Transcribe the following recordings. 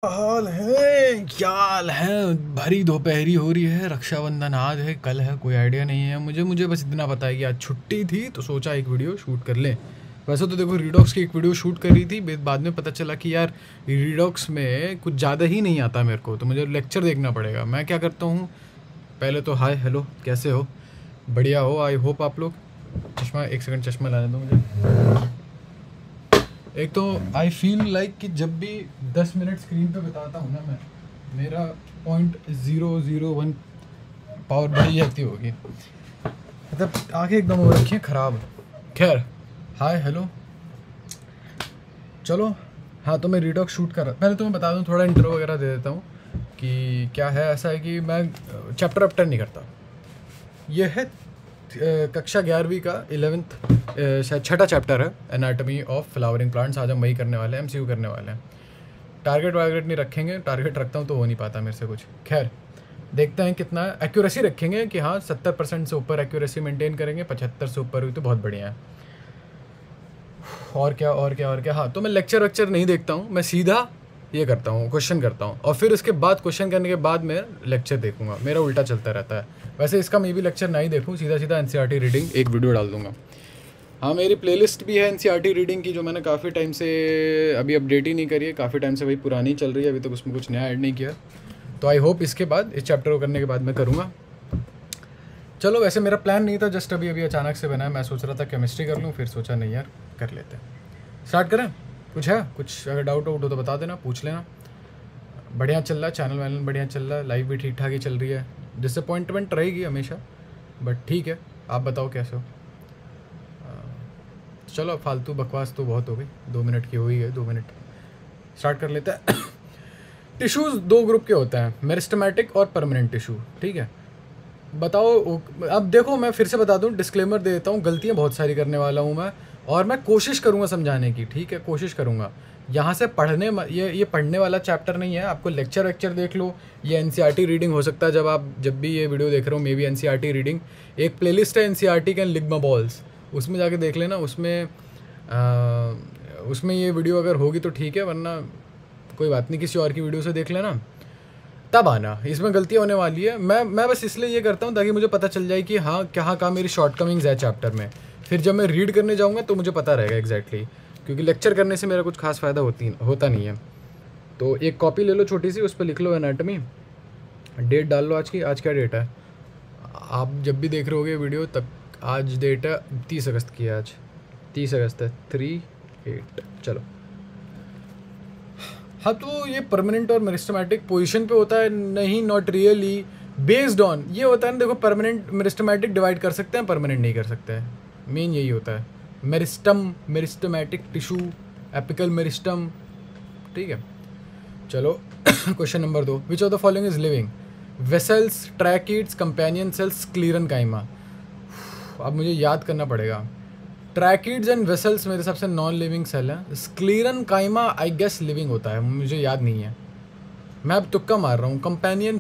हाल है क्या हाल है। भरी दोपहरी हो रही है, रक्षाबंधन आज है कल है कोई आइडिया नहीं है मुझे बस इतना पता है कि आज छुट्टी थी तो सोचा एक वीडियो शूट कर लें। वैसे तो देखो रीडॉक्स की एक वीडियो शूट कर रही थी, बाद में पता चला कि यार रीडॉक्स में कुछ ज़्यादा ही नहीं आता मेरे को, तो मुझे लेक्चर देखना पड़ेगा। मैं क्या करता हूँ, पहले तो हाय हेलो कैसे हो, बढ़िया हो आई होप आप लोग। चश्मा एक सेकंड, चश्मा लाने दो मुझे। एक तो आई फील लाइक कि जब भी 10 मिनट स्क्रीन पे बिताता हूँ ना मैं, मेरा 0.001 पावर बढ़ी जाती होगी, मतलब आंखें एकदम हो रखी हैं ख़राब। खैर हाय हेलो चलो। हाँ तो मैं रीडॉक्स शूट कर रहा, पहले तो मैं बता दूँ थोड़ा इंट्रो वगैरह दे देता हूँ कि क्या है। ऐसा है कि मैं चैप्टर अपटर नहीं करता। ये है कक्षा 11वीं का 11th शायद छठा चैप्टर है, एनाटॉमी ऑफ फ्लावरिंग प्लांट्स। आज हम वही करने वाले हैं, एमसीक्यू करने वाले हैं। टारगेट वारगेट नहीं रखेंगे, टारगेट रखता हूँ तो हो नहीं पाता मेरे से कुछ। खैर देखते हैं कितना एक्यूरेसी रखेंगे कि हाँ 70% से ऊपर एक्यूरेसी मेंटेन करेंगे, 75 से ऊपर हुई तो बहुत बढ़िया है। और क्या और क्या और क्या। हाँ तो मैं लेक्चर वेक्चर नहीं देखता हूँ, मैं सीधा ये करता हूँ, क्वेश्चन करता हूँ और फिर उसके बाद क्वेश्चन करने के बाद मैं लेक्चर देखूंगा। मेरा उल्टा चलता रहता है। वैसे इसका मैं भी लेक्चर नहीं देखूँ, सीधा सीधा एनसीईआरटी रीडिंग एक वीडियो डाल दूंगा। हाँ मेरी प्लेलिस्ट भी है एनसीईआरटी रीडिंग की, जो मैंने काफ़ी टाइम से अभी अपडेट ही नहीं करी है, काफ़ी टाइम से वही पुरानी चल रही है, अभी तक उसमें कुछ नया ऐड नहीं किया। तो आई होप इसके बाद इस चैप्टर को करने के बाद मैं करूँगा। चलो वैसे मेरा प्लान नहीं था, जस्ट अभी अभी अचानक से बना है। मैं सोच रहा था केमिस्ट्री कर लूँ, फिर सोचा नहीं यार कर लेते हैं, स्टार्ट करें। कुछ है कुछ अगर डाउट वाउट हो तो बता देना, पूछ लेना। बढ़िया चल रहा है चैनल वैनल, बढ़िया चल रहा है, लाइफ भी ठीक ठाक ही चल रही है। डिसअपॉइंटमेंट रहेगी हमेशा बट ठीक है। आप बताओ कैसे हो। चलो फालतू बकवास तो बहुत हो गई, 2 मिनट की हुई है, 2 मिनट स्टार्ट कर लेते हैं। टिश्यूज़ 2 ग्रुप के होते हैं, मेरिस्टेमेटिक और परमानेंट टिश्यू। ठीक है बताओ। अब देखो मैं फिर से बता दूं, डिस्क्लेमर दे देता हूँ, गलतियाँ बहुत सारी करने वाला हूँ मैं, और मैं कोशिश करूँगा समझाने की। ठीक है कोशिश करूँगा। यहाँ से पढ़ने ये पढ़ने वाला चैप्टर नहीं है, आपको लेक्चर वेक्चर देख लो। ये एनसीईआरटी रीडिंग हो सकता है, जब भी ये वीडियो देख रहे हो मे बी एनसीईआरटी रीडिंग। एक प्लेलिस्ट है एनसीईआरटी कैन लिग्मा बॉल्स, उसमें जाके देख लेना। उसमें ये वीडियो अगर होगी तो ठीक है, वरना कोई बात नहीं, किसी और की वीडियो से देख लेना तब आना। इसमें गलतियाँ होने वाली है। मैं बस इसलिए ये करता हूँ ताकि मुझे पता चल जाए कि हाँ कहाँ मेरी शॉर्टकमिंग्स है चैप्टर में। फिर जब मैं रीड करने जाऊँगा तो मुझे पता रहेगा एग्जैक्टली, क्योंकि लेक्चर करने से मेरा कुछ खास फ़ायदा होता नहीं है। तो एक कॉपी ले लो छोटी सी, उस पर लिख लो एनाटॉमी, डेट डाल लो आज की। आज क्या डेट है, आप जब भी देख रहे होगे वीडियो तब आज डेट है 30 अगस्त की है। आज 30 अगस्त है, 3/8। चलो हाँ तो ये परमानेंट और मेरिस्टेमेटिक पोजीशन पे होता है, नहीं नॉट रियली, बेस्ड ऑन ये होता है ना। देखो परमानेंट मेरिस्टेमेटिक डिवाइड कर सकते हैं, परमानेंट नहीं कर सकते हैं, मेन यही होता है। Meristematic tissue, apical meristem. ठीक है चलो। Question number 2, which of the following is living, vessels, tracheids, companion cells, sclerenchyma. अब मुझे याद करना पड़ेगा। ट्रैकिड्स एंड वेसल्स मेरे हिसाब से नॉन लिविंग सेल है। स्क्लीरेनकाइमा आई गेस लिविंग होता है, मुझे याद नहीं है, मैं अब तुक्का मार रहा हूँ। कंपेनियन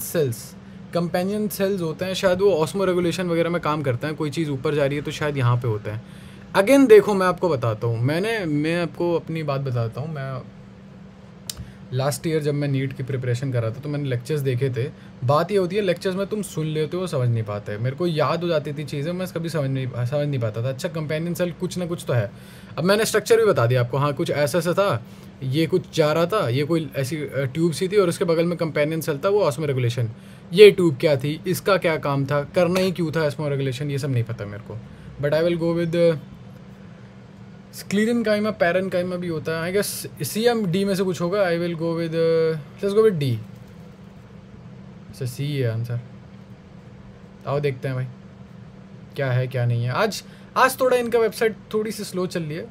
सेल्स होते हैं शायद, वो ऑस्मो रेगुलेशन वगैरह में काम करते हैं। कोई चीज़ ऊपर जा रही है तो शायद यहाँ पे होता है। अगेन देखो मैं आपको बताता हूँ, मैं आपको अपनी बात बताता हूँ। मैं लास्ट ईयर जब मैं नीट की प्रिपरेशन कर रहा था तो मैंने लेक्चर्स देखे थे। बात ये होती है लेक्चर्स में तुम सुन लेते हो, समझ नहीं पाते। मेरे को याद हो जाती थी चीज़ें, मैं कभी समझ नहीं पाता था। अच्छा कंपेनियन सेल कुछ ना कुछ तो है। अब मैंने स्ट्रक्चर भी बता दिया आपको, हाँ कुछ ऐसा था, ये कुछ जा रहा था, ये कोई ऐसी ट्यूब सी थी और उसके बगल में कंपेनियन सेल था, वो ऑस्मो रेगुलेशन। ये ट्यूब क्या थी, इसका क्या काम था, करना ही क्यों था ऑस्मो रेगुलेशन, ये सब नहीं पता मेरे को। But I will go with sclerenchyma, parenchyma भी होता है आई गेस। सी या डी में से कुछ होगा। आई will go with, let's go with D. अच्छा सी है आंसर। आओ देखते हैं भाई क्या है क्या नहीं है। आज थोड़ा इनका वेबसाइट थोड़ी सी स्लो चल रही है,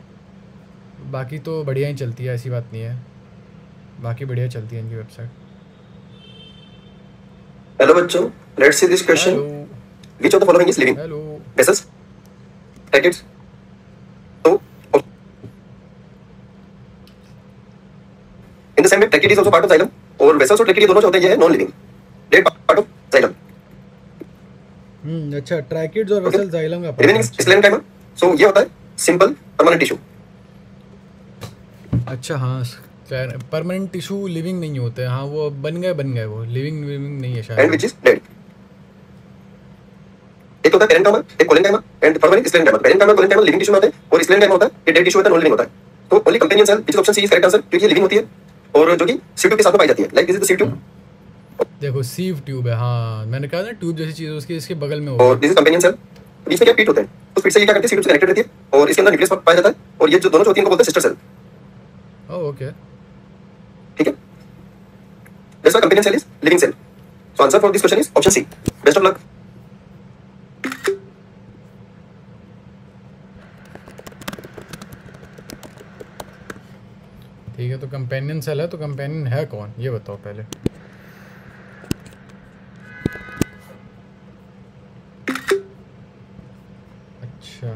बाकी तो बढ़िया ही चलती है, ऐसी बात नहीं है, बाकी बढ़िया चलती है इनकी वेबसाइट। हेलो बच्चों, let's see this question, which of the following is living, hello vessels, tracheids. In the same way tracheid is also part of xylem, और वेसल्स और ट्रैकिड ये दोनों जो होते हैं ये है non living, they part of xylem. अच्छा ट्रैकिड्स और वेसल्स जाइलम का पार्ट है। स्क्लेरेनकाइमा, सो ये होता है सिंपल परमानेंट टिश्यू। अच्छा हाँ परमानेंट टिश्यू लिविंग नहीं होते हैं, हाँ वो बन गए वो लिविंग नहीं है and शायद। which is dead. एक होता है पेरेन्काइमा, एक collenchyma and further one sclerenchyma. Parenchyma collenchyma living tissue में होता है और स्क्लेरेनकाइमा होता है ये डेड टिश्यू होता है, नॉन लिविंग होता है। तो only companion cell which is option C is correct answer, क्योंकि ये लिविंग होती है और जो कि सीव ट्यूब के साथ में पाई जाती है। Like this is the sieve tube देखो सीव ट्यूब है, हाँ मैंने कहा ना ट्यूब जैसी चीज उसके इसके बगल में और होगी। This is companion cell. बीच में क्या पीट होते हैं, उस पीट से ये क्या करती है, सीव ट्यूब से कनेक्टेड रहती है और इसके अंदर न्यूक्लियस पाया जाता है और ये जो दोनों जो होती है इनको बोलते हैं सिस्टर सेल। ओह ओके, ठीक है, that's why companion cell is living cell. So answer for this question is option C. Best of luck. ठीक है, तो कंपेनियन सेल है, तो कंपेनियन है कौन ये बताओ पहले। अच्छा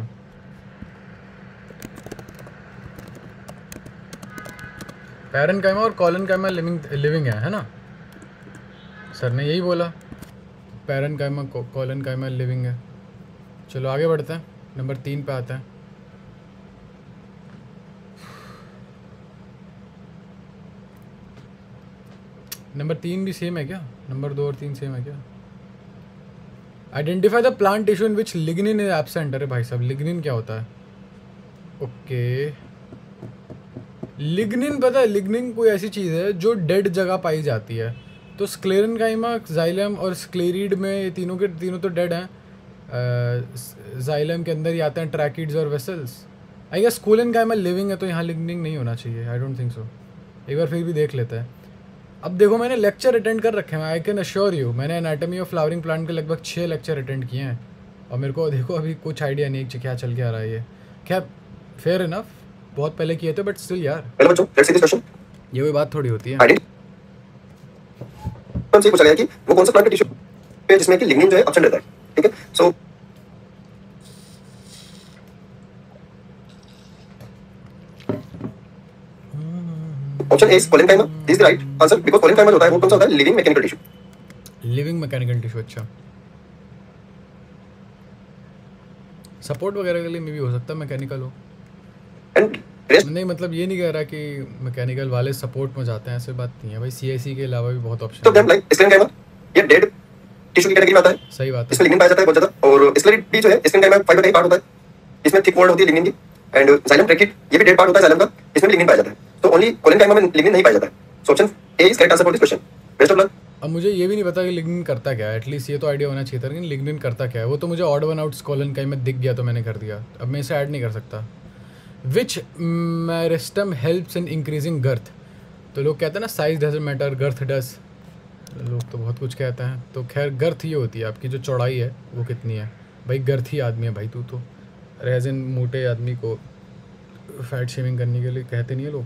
पैरेन्काइमा और कोलेनकाइमा लिविंग है ना, सर ने यही बोला पैरेन्काइमा कोलेनकाइमा लिविंग है। चलो आगे बढ़ते हैं, नंबर 3 पे आते हैं। नंबर 3 भी सेम है क्या, नंबर 2 और 3 सेम है क्या। Identify the plant tissue in which lignin is absent. अरे भाई साहब लिग्निन क्या होता है, ओके लिग्निन पता है, लिग्निन कोई ऐसी चीज़ है जो डेड जगह पाई जाती है। तो स्क्लेरेनकाइमा, जाइलम और स्क्लेरिड में ये तीनों के तीनों तो डेड हैं। जाइलम के अंदर ही आते हैं ट्रैकिड्स और vessels. I guess collenchyma living है, तो यहाँ लिग्निन नहीं होना चाहिए, आई डोंट थिंक सो। एक बार फिर भी देख लेते हैं। अब देखो मैंने लेक्चर अटेंड कर रखे हैं, आई कैन अश्योर यू, मैंने एनाटॉमी ऑफ फ्लावरिंग प्लांट के लगभग 6 लेक्चर अटेंड किए हैं और मेरे को देखो अभी कुछ आइडिया नहीं कि क्या चल के आ रहा है ये। खैर फेयर इनफ, बहुत पहले किए थे बट स्टिल यार हेलो बच्चों, लेट्स सी दिस क्वेश्चन। ये कोई बात थोड़ी होती है। हमसे पूछा गया कि वो कौन सा प्लांट का टिश्यू है जिसमें कि लिग्निन जो है एब्सेंट रहता है। ठीक है, so option A is collenchyma is the right answer, because collenchyma जो होता है वो कौन सा होता है, living mechanical tissue. Living mechanical tissue, अच्छा सपोर्ट वगैरह के लिए मे भी हो सकता है मैकेनिकल हो। एंड रेस्ट नहीं मतलब ये नहीं कह रहा कि मैकेनिकल वाले सपोर्ट में जाते हैं, ऐसे बात नहीं है भाई। सीआईसी के अलावा भी बहुत तो ऑप्शन देम है। लाइक स्क्लेरेनकाइमा ये डेड टिश्यू की कैटेगरी में आता है। सही बात है। इसमें लिग्निन पाया जाता है बहुत ज्यादा, और स्क्लेरिड भी जो है स्क्लेरेनकाइमा फाइबर का ही पार्ट होता है, इसमें थिक वॉल्ड होती है लिग्निन की। एंड जाइलम ट्रैकिड ये भी डेड पार्ट होता है जाइलम का, इसमें भी लिग्निन पाया जाता है। तो ओनली कोलेनकाइमा में लिग्निन नहीं पाया जाता है। So option A is correct answer for this question. Best of luck. अब मुझे ये भी नहीं पता कि लिग्निन करता क्या है, एटलीस्ट ये तो आइडिया होना चाहिए था, लेकिन लिग्निन करता क्या है वो तो मुझे ऑड वन आउट कोलेनकाइमा में दिख गया तो मैंने कर दिया, अब मैं इसे ऐड नहीं कर सकता। Which meristem helps in increasing girth. तो लोग कहते हैं ना size doesn't matter girth does, लोग तो बहुत कुछ कहते हैं। तो खैर गर्थ ये होती है आपकी जो चौड़ाई है वो कितनी है। भाई गर्थ ही आदमी है भाई तू तो, एज इन मोटे आदमी को फैट शेमिंग करने के लिए कहते नहीं है लोग।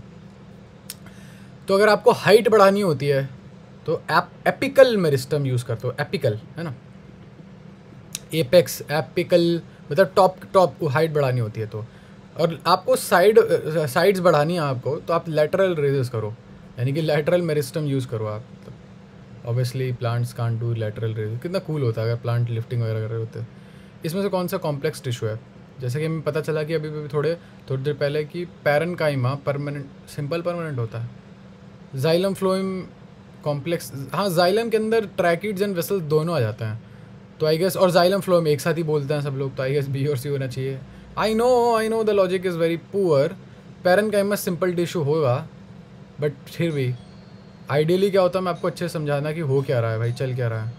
तो अगर आपको हाइट बढ़ानी होती है तो एपिकल मेरिस्टम यूज़ करते हो, एपिकल है ना, एपेक्स एपिकल मतलब टॉप हाइट बढ़ानी होती है। तो और आपको साइड्स बढ़ानी है आपको, तो आप लैटरल रेजेस करो, यानी कि लैटरल मेरिस्टम यूज़ करो आप। Obviously plants can't do lateral raises, कितना कूल होता है अगर प्लांट लिफ्टिंग वगैरह कर रहे होते। इसमें से कौन सा कॉम्प्लेक्स टिश्यू है, जैसे कि हमें पता चला कि अभी भी थोड़ी देर पहले कि पैरेन्काइमा परमानेंट सिंपल परमानेंट होता है, जाइलम फ्लोएम कॉम्प्लेक्स, हाँ जाइलम के अंदर ट्रैकिड्स एंड वेसल्स दोनों आ जाते हैं। तो आई गेस और जाइलम फ्लोएम एक साथ ही बोलते हैं सब लोग, तो आई गेस बी और सी होना चाहिए। I know the logic is very poor, parenchyma simple tissue होगा बट फिर भी आइडियली क्या होता है मैं आपको अच्छे से समझाना कि हो क्या रहा है भाई, चल क्या रहा है।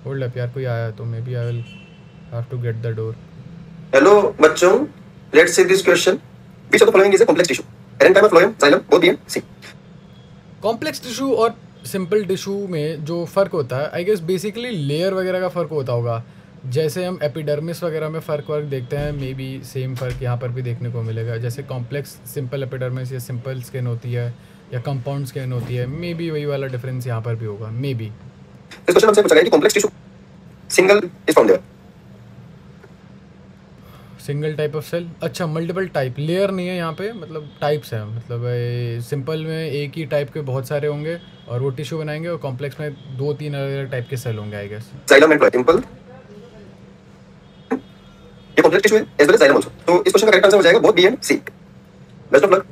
होल्ड अप यार, कोई आया तो maybe I will have to get the door. Hello बच्चों, let's see this question. Which of the following is a complex tissue? Parenchyma, phloem, xylem, both B and C. Complex tissue और simple tissue में जो फ़र्क होता है I guess basically layer वगैरह का फ़र्क होता होगा। जैसे हम एपिडर्मिस वगैरह में फ़र्क देखते हैं, मे बी सेम फ़र्क यहाँ पर भी देखने को मिलेगा। जैसे कॉम्प्लेक्स सिंपल एपिडर्मिस या सिंपल स्किन होती है या कंपाउंड स्किन होती है, मे बी वही वाला डिफरेंस यहाँ पर भी होगा मे बी। इस क्वेश्चन हमसे पूछा गया कि complex tissue single is found there. Single type of cell, अच्छा मल्टीपल टाइप, लेयर नहीं है यहाँ पे, मतलब टाइप्स हैं। मतलब सिंपल में एक ही टाइप के बहुत सारे होंगे और वो टिश्यू बनाएंगे, और कॉम्प्लेक्स में 2-3 अलग अलग टाइप के सेल होंगे I guess. Xylem and simple ये कॉम्प्लेक्स टिश्यू है as well as xylem also. तो इस क्वेश्चन का करेक्ट आंसर हो जाएगा both B and C. Best of luck.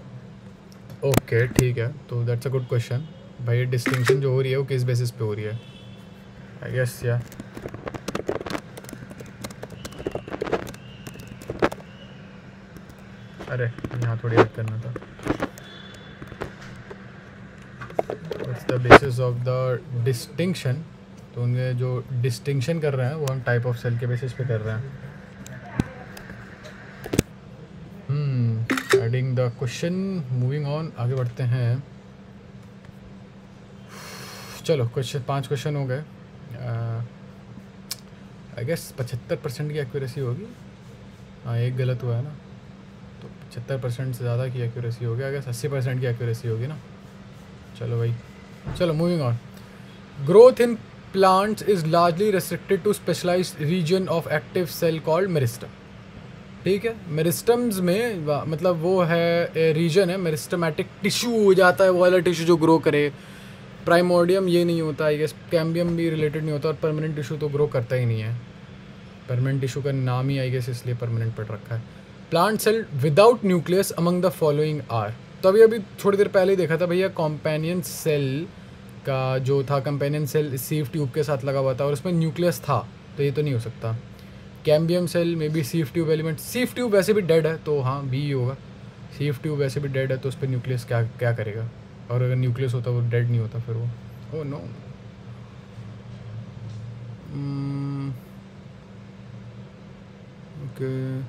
Okay ठीक है, तो दैट्स अ गुड क्वेश्चन भाई। डिस्टिंक्शन जो हो रही है वो किस बेसिस पे हो रही है? आई गेस या अरे यहाँ थोड़ी ऐड करना था। What's the basis of the distinction? तो उनके जो डिस्टिंक्शन कर रहे हैं वो हम टाइप ऑफ सेल के बेसिस पे कर रहे हैं। Adding the question, moving on, आगे बढ़ते हैं। चलो कुछ 5 क्वेश्चन हो गए। आई गेस 75% की एक्यूरेसी होगी। हाँ एक गलत हुआ है ना, तो 75% से ज़्यादा की एक्यूरेसी होगी। आई गेस 80% की एक्यूरेसी होगी ना। चलो भाई, चलो moving on. Growth in plants is largely restricted to specialised region of active cell called meristem. ठीक है, मेरिस्टम्स में मतलब वो है रीजन है, मेरिस्टमेटिक टिश्यू हो जाता है, वो वाला टिश्यू जो ग्रो करे। प्राइमोर्डियम ये नहीं होता, आई गेस कैम्बियम भी रिलेटेड नहीं होता, और परमानेंट टिश्यू तो ग्रो करता ही नहीं है। परमानेंट टिश्यू का नाम ही आई गेस इसलिए परमानेंट पड़ रखा है। Plant cell without nucleus among the following are. तो अभी थोड़ी देर पहले ही देखा था भैया, कॉम्पेनियन सेल का जो था, कंपेनियन सेल सीव ट्यूब के साथ लगा हुआ था और उसमें न्यूक्लियस था, तो ये तो नहीं हो सकता। कैम्बियम सेल में भी sieve tube element, sieve tube वैसे भी डेड है तो हाँ बी होगा। सीव ट्यूब वैसे भी डेड है तो उस पर न्यूक्लियस क्या क्या करेगा, और अगर न्यूक्लियस होता वो डेड नहीं होता फिर वो। ओह नो, ओके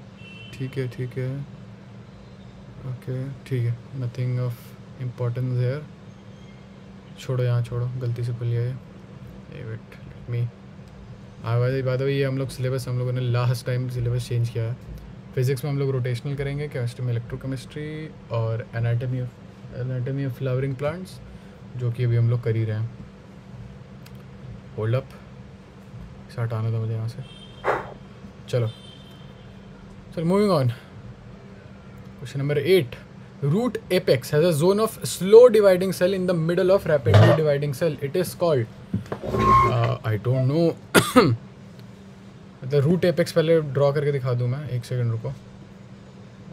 ठीक है ठीक है, ओके ठीक है, नथिंग ऑफ इम्पोर्टेंस हेयर। छोड़ो यहाँ छोड़ो, गलती से खुल गया ये। वेट मी आवाज़ बात हुई, ये हम लोग सिलेबस हम लोगों ने लास्ट टाइम सिलेबस चेंज किया है। फिजिक्स में हम लोग रोटेशनल करेंगे, केमिस्ट्री में इलेक्ट्रोकेमिस्ट्री, और एनाटॉमी ऑफ फ्लावरिंग प्लांट्स, जो कि अभी हम लोग कर ही रहे हैं। होल्ड अप, इसे हटाना था मुझे यहाँ से। चलो moving on. Question number 8। Root apex has a zone of slow dividing cell in the middle of rapidly dividing cell, it is called, I don't know. मतलब रूट एपेक्स पहले ड्रॉ करके दिखा दूँ मैं, एक सेकंड रुको।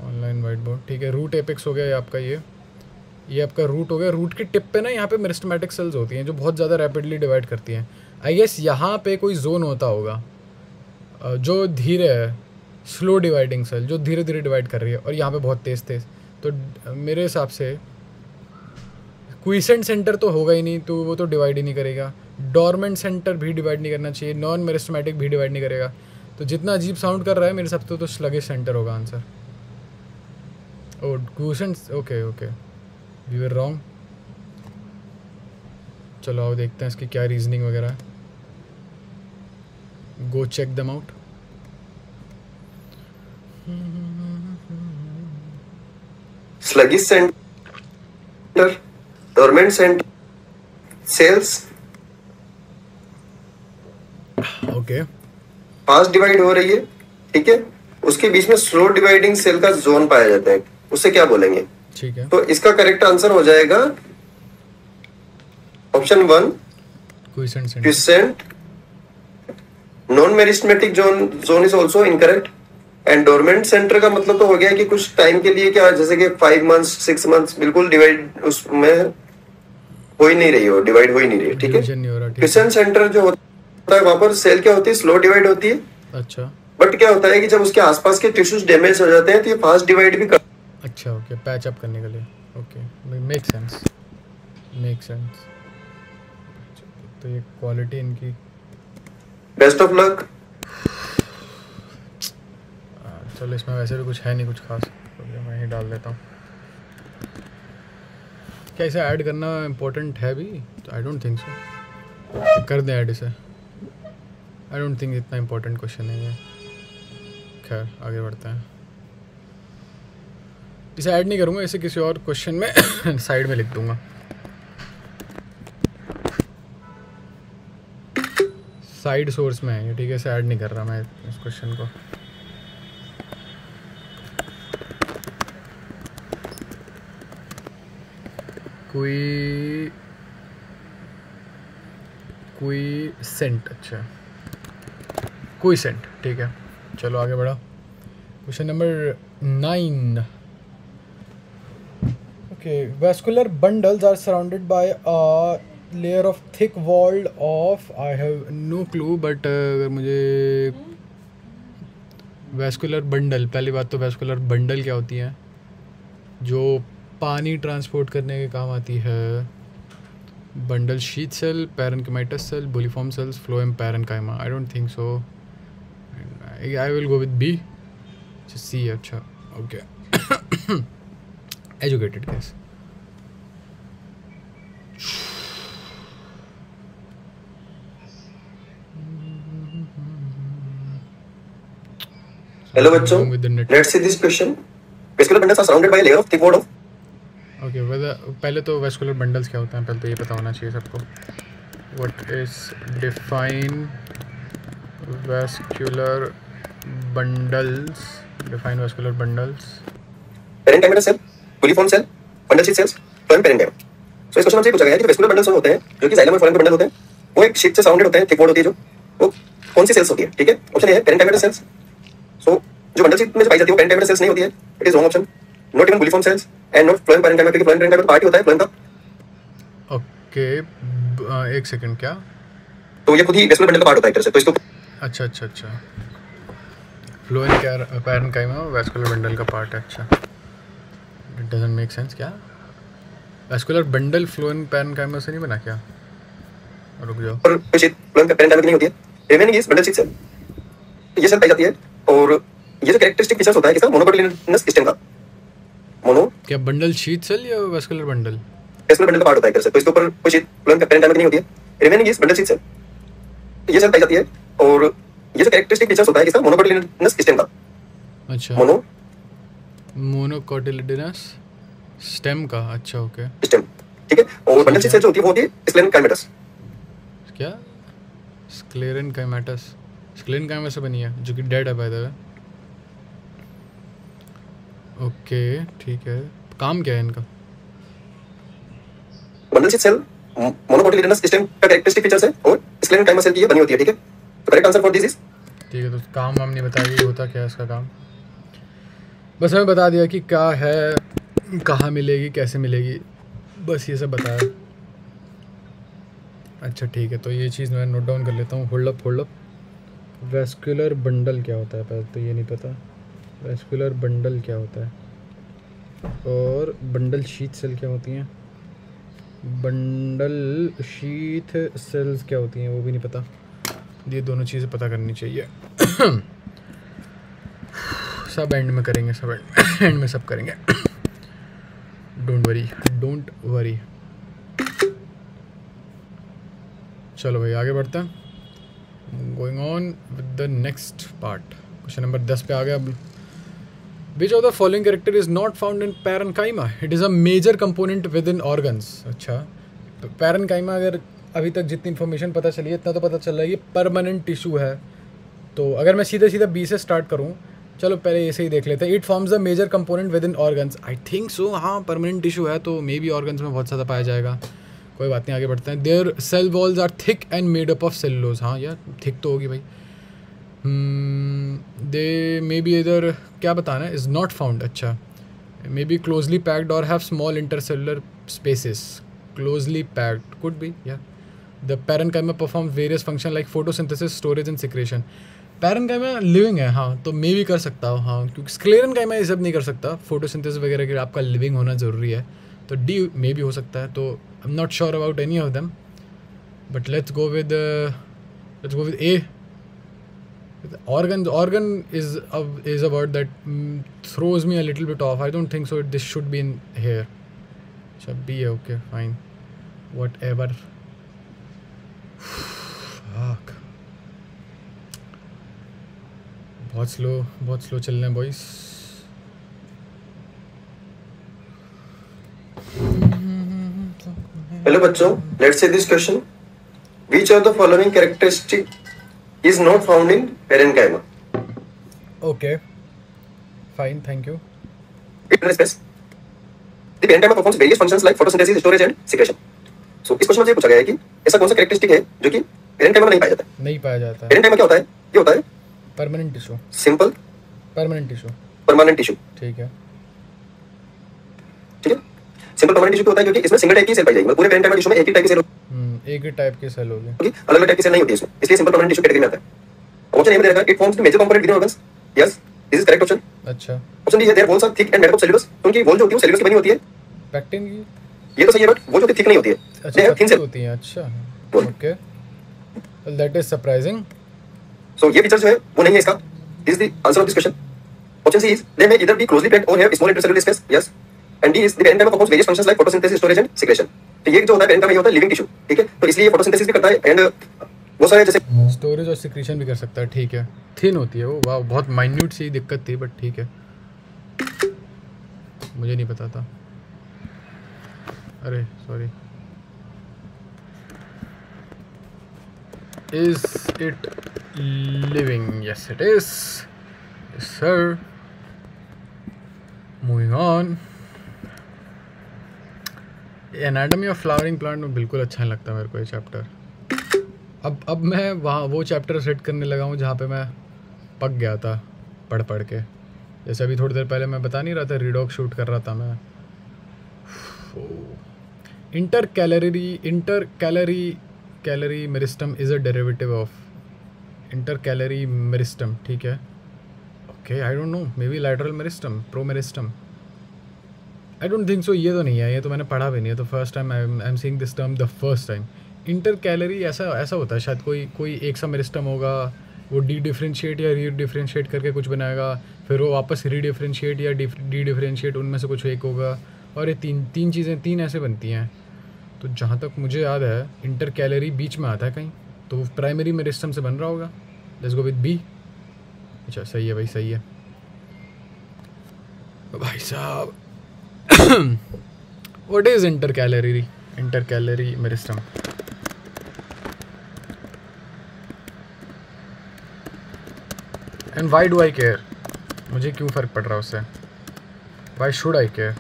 ऑनलाइन वाइट बोर्ड, ठीक है। रूट एपेक्स हो गया ये आपका, ये आपका रूट हो गया। रूट की टिप पे ना यहाँ पे मेरिस्टेमेटिक सेल्स होती हैं जो बहुत ज़्यादा रैपिडली डिवाइड करती हैं। आई गेस यहाँ पे कोई जोन होता होगा जो धीरे है, स्लो डिवाइडिंग सेल जो धीरे धीरे डिवाइड कर रही है, और यहाँ पे बहुत तेज़ तेज़। तो मेरे हिसाब से क्विसेंट सेंटर तो होगा ही नहीं, तो वो तो डिवाइड ही नहीं करेगा। डॉर्मेंट सेंटर भी डिवाइड नहीं करना चाहिए, नॉन मेरिस्टेमेटिक भी डिवाइड नहीं करेगा। तो जितना अजीब साउंड कर रहा है मेरे हिसाब से तो स्लगिश सेंटर होगा answer. Oh quiescent, okay okay, we were wrong. चलो आओ देखते हैं इसकी क्या रीजनिंग वगैरह है। Go check them out. sluggish center, dormant center, cells, okay fast divide हो रही है, ठीक है। उसके बीच में स्लो डिवाइडिंग सेल का जोन पाया जाता है, उसे क्या बोलेंगे? ठीक है, तो इसका करेक्ट आंसर हो जाएगा option 1, quiescent centre. Quiescent. Non meristematic zone is also incorrect. And dormant centre का मतलब तो हो गया कि कुछ टाइम के लिए, क्या जैसे कि 5 मंथ्स 6 मंथ्स बिल्कुल डिवाइड उसमें हो ही नहीं रही हो, डिवाइड हो ही नहीं रही है, ठीक है। क्विसेंट सेंटर जो होता है वहां पर सेल क्या होती है, स्लो डिवाइड होती है। अच्छा, बट क्या होता है कि जब उसके आसपास के टिश्यूज डैमेज हो जाते हैं तो ये फास्ट डिवाइड भी कर। अच्छा ओके, पैच अप करने के लिए, okay make sense, make sense. तो ये क्वालिटी इनकी। Best of luck. चलो इसमें वैसे भी कुछ है नहीं कुछ खास, तो मैं ही डाल देता हूँ। क्या इसे ऐड करना इम्पोर्टेंट है भी? तो आई डोंट थिंक सो, कर दें ऐड इसे। आई डोंट थिंक इतना इम्पोर्टेंट क्वेश्चन है ये। खैर आगे बढ़ते हैं। इसे ऐड नहीं करूँगा, इसे किसी और क्वेश्चन में साइड में लिख दूँगा। साइड सोर्स में है ये, ठीक है। इसे ऐड नहीं कर रहा मैं इस क्वेश्चन को। कोई सेंट, अच्छा कोई सेंट, ठीक है। चलो आगे बढ़ा। Question number 9। Okay, vascular bundles are surrounded by a layer of thick walled of, I have no clue, but अगर मुझे वैस्कुलर बंडल, पहली बात तो वैस्कुलर बंडल क्या होती है, जो पानी ट्रांसपोर्ट करने के काम आती है. Bundle sheath cell, parenchymatous cell, bulliform cells, phloem parenchyma. I don't think so. I will go with B. C. अच्छा, ओके. Educated guess. Hello बच्चों, let's see this question. Vascular bundles are surrounded by a layer of thick wall of. Okay, पहले तो vascular bundles क्या होते हैं, पहले तो ये पता होना चाहिए सबको. What is define vascular bundles. Define vascular bundles. Parenchymatous cell, buliform cell, bundle sheath cells, phloem parenchyma. So इस क्वेश्चन में से पूछा गया है कि वैस्कुलर बंडल्स होते हैं जो कि जाइलम और फ्लोएम के बंडल होते हैं, वो एक शीथ से सराउंडेड होते हैं, थिक वॉल होती है जो, वो कौन सी सेल्स होती है. ठीक है, ऑप्शन ए है पेरेन्काइमेटस सेल्स. सो जो बंडल शीथ में पाई जाती है वो पेरेन्काइमेटस सेल्स नहीं होती है. It is wrong option. Not even bulliform cells and not phloem parenchyma, क्योंकि फ्लोएम पैरेन्काइमा पार्ट ही होता है फ्लोएम का. ओके, एक सेकंड, क्या? तो ये खुद ही वैस्कुलर बंडल का पार्ट होता है एक तरह से. तो इसको अच्छा अच्छा अच्छा, फ्लोएम पैरेन्काइमा वैस्कुलर बंडल का पार्ट है. अच्छा, इट डजंट मेक सेंस. क्या वैस्कुलर बंडल फ्लोएम पैरेन्काइमा से नहीं बना क्या? रुक जाओ. और कोई शीथ फ्लोएम पैरेन्काइमा की नहीं होती है. Remaining is bundle sheath cell. ये सेल पाई जाती है और ये जो कैरेक्टरिस्टिक फीचर्स होता है किसका, मोनोकोटिलिडनस स्टेम का. मोनो क्या बंडल शीथ सेल या वैस्कुलर बंडल? वैस्कुलर बंडल का पार्ट होता है एक तरह से. तो इसके ऊपर कोई शीथ फ्लोएम पैरेन्काइमा की नहीं होती है. Remaining is bundle sheath cell. ये सेल पाई जाती है और ये जो कैरेक्टरिस्टिक फीचर्स होता है किसका, मोनोकोटिलिडनस स्टेम का. अच्छा, मोनोकोटिलिडनस स्टेम का. अच्छा, ओके, स्टेम. ठीक है, और बंडल शीथ सेल जो होती है वो होती है स्क्लेरेनकाइमेटस. क्या? स्क्लेरेनकाइमाटस. स्क्लेरेनकाइमा से बनी है जो कि डेड है बाय द वे. ओके, ठीक है. काम क्या है इनका? Bundle sheath cell monocotyledonous stem का कैरेक्टरिस्टिक फीचर्स है और स्क्लेरेनकाइमा सेल की ये बनी होती है. ठीक है, तो correct answer for this is. ठीक है, तो काम हम नहीं बताइए होता क्या है इसका काम. बस हमें बता दिया कि क्या है, कहाँ मिलेगी, कैसे मिलेगी, बस ये सब बताया. अच्छा ठीक है, तो ये चीज़ मैं नोट डाउन कर लेता हूँ. Hold up. वैस्कुलर बंडल क्या होता है, पहले तो ये नहीं पता. वैस्कुलर बंडल क्या होता है और बंडल शीथ सेल क्या होती हैं. बंडल शीथ सेल्स क्या होती हैं वो भी नहीं पता. ये दोनों चीज़ें पता करनी चाहिए. सब एंड में करेंगे, सब एंड में सब करेंगे. Don't worry. चलो भाई आगे बढ़ते हैं. Going on with the next part. Question number 10 पे आ गया. Which of the following character is not found in parenchyma. It is a major component within organs. अच्छा, तो पैरेन्काइमा अगर अभी तक जितनी इन्फॉर्मेशन पता चली है इतना तो पता चल रहा है ये परमानेंट टिश्यू है. तो अगर मैं सीधा बी से स्टार्ट करूँ, चलो पहले ऐसे ही देख लेते हैं. It forms the major component within organs. I think so. हाँ, परमानेंट टिश्यू है तो मे बी ऑर्गन्स में बहुत ज़्यादा पाया जाएगा. कोई बात नहीं, आगे बढ़ते हैं. Their cell walls are thick and made up of cellulose. हाँ यार, थिक तो होगी भाई. दे मे बी इधर क्या बताना है, इज़ नॉट फाउंड. अच्छा, मे बी क्लोजली पैक्ड और have small intercellular spaces. Closely packed could be. या the parenchyma perform various function like photosynthesis, storage and secretion. Parenchyma living है, हाँ, तो मे भी कर सकता हो. हाँ, क्योंकि स्क्लेरेन्काइमा ये सब नहीं कर सकता. फोटोसिंथेसिस वगैरह के लिए आपका लिविंग होना ज़रूरी है, तो डी मे भी हो सकता है. तो आई am not sure about any of them, but let's go with A. Organ is a word that throws me a little bit off. I don't think so. This should be in here. Should be okay. Fine. Whatever. Fuck. बहुत slow चल रहे हैं boys. Hello बच्चों, let's see this question. Which of the following characteristic is not found in parenchyma? Okay. Fine, thank you. Internal space. The parenchyma performs various functions like photosynthesis, storage and secretion. So इस question में ये पूछा गया है कि ऐसा कौन सा कैरेक्टरिस्टिक है जो कि parenchyma में नहीं पाया जाता है. नहीं पाया जाता है. parenchyma क्या होता है? ये होता है permanent tissue. Simple permanent tissue. Permanent tissue. ठीक है. सिंपल परमानेंट टिश्यू होता है क्योंकि इसमें सिंगल टाइप की सेल पाई जाएगी, मतलब पूरे पेरेंकाइमा टिश्यू में एक ही टाइप की सेल होगी, एक ही टाइप की सेल होगी, अलग अलग टाइप की सेल नहीं होती है इसमें, इसलिए सिंपल परमानेंट टिश्यू कैटेगरी में आता है। ऑप्शन ए में दे रखा है it forms the major component with organs, yes this is correct option. अच्छा ऑप्शन डी है their walls are thick and made of cellulose, तो उनकी वॉल जो होती है वो सेल्यूलोज की बनी होती है, पैक्टिन की, ये तो सही है बट वो जो होती है थिक नहीं होती है, अच्छा थिन पतली सेल होती हैं, अच्छा okay, well that is surprising. So ये फीचर जो है वो नहीं है इसका, this is the answer of this question. Option C is they may either be closely packed और have small intercellular space, yes and D is the parenchyma performs various functions like photosynthesis, storage and secretion. तो ये जो होता है parenchyma ये होता है living tissue, ठीक है, तो इसलिए ये फोटोसिंथेसिस भी करता है एंड वो सारे जैसे स्टोरेज और सिक्रीशन भी कर सकता है, ठीक है, थिन होती है वो, वाह बहुत माइन्यूट सी दिक्कत थी बट ठीक है, मुझे नहीं पता था, अरे sorry. Is it living? Yes it is, yes sir. Moving on, anatomy of flowering plant में बिल्कुल अच्छा नहीं लगता मेरे को ये चैप्टर। अब मैं वहाँ वो चैप्टर सेट करने लगा हूँ जहाँ पे मैं पक गया था पढ़ पढ़ के, जैसे अभी थोड़ी देर पहले मैं बता नहीं रहा था रीडॉक शूट कर रहा था मैं। Inter calorie meristem is a derivative of inter calorie meristem, ठीक है, okay, I don't no, may be lateral meristem, pro meristem, I don't think सो, ये तो नहीं है, ये तो मैंने पढ़ा भी नहीं है, तो first time I am seeing this term the first time. Inter calorie ऐसा होता है शायद, कोई एक सा मेरिस्टम होगा, वो डी डिफ्रेंशिएट या री डिफ्रेंशिएट करके कुछ बनाएगा, फिर वो वापस री डिफ्रेंशिएट या डी डिफ्रेंशिएट, उनमें से कुछ एक होगा, और ये तीन चीज़ें तीन ऐसे बनती हैं। तो जहाँ तक मुझे याद है इंटर कैलोरी बीच में आता है कहीं, तो वो प्राइमरी मेरिस्टम से बन रहा होगा, लेट्स गो विद बी। अच्छा सही है भाई, सही है भाई साहब। What is intercalary meristem? And why do I care? मुझे क्यों फ़र्क पड़ रहा है उससे? Why should I care?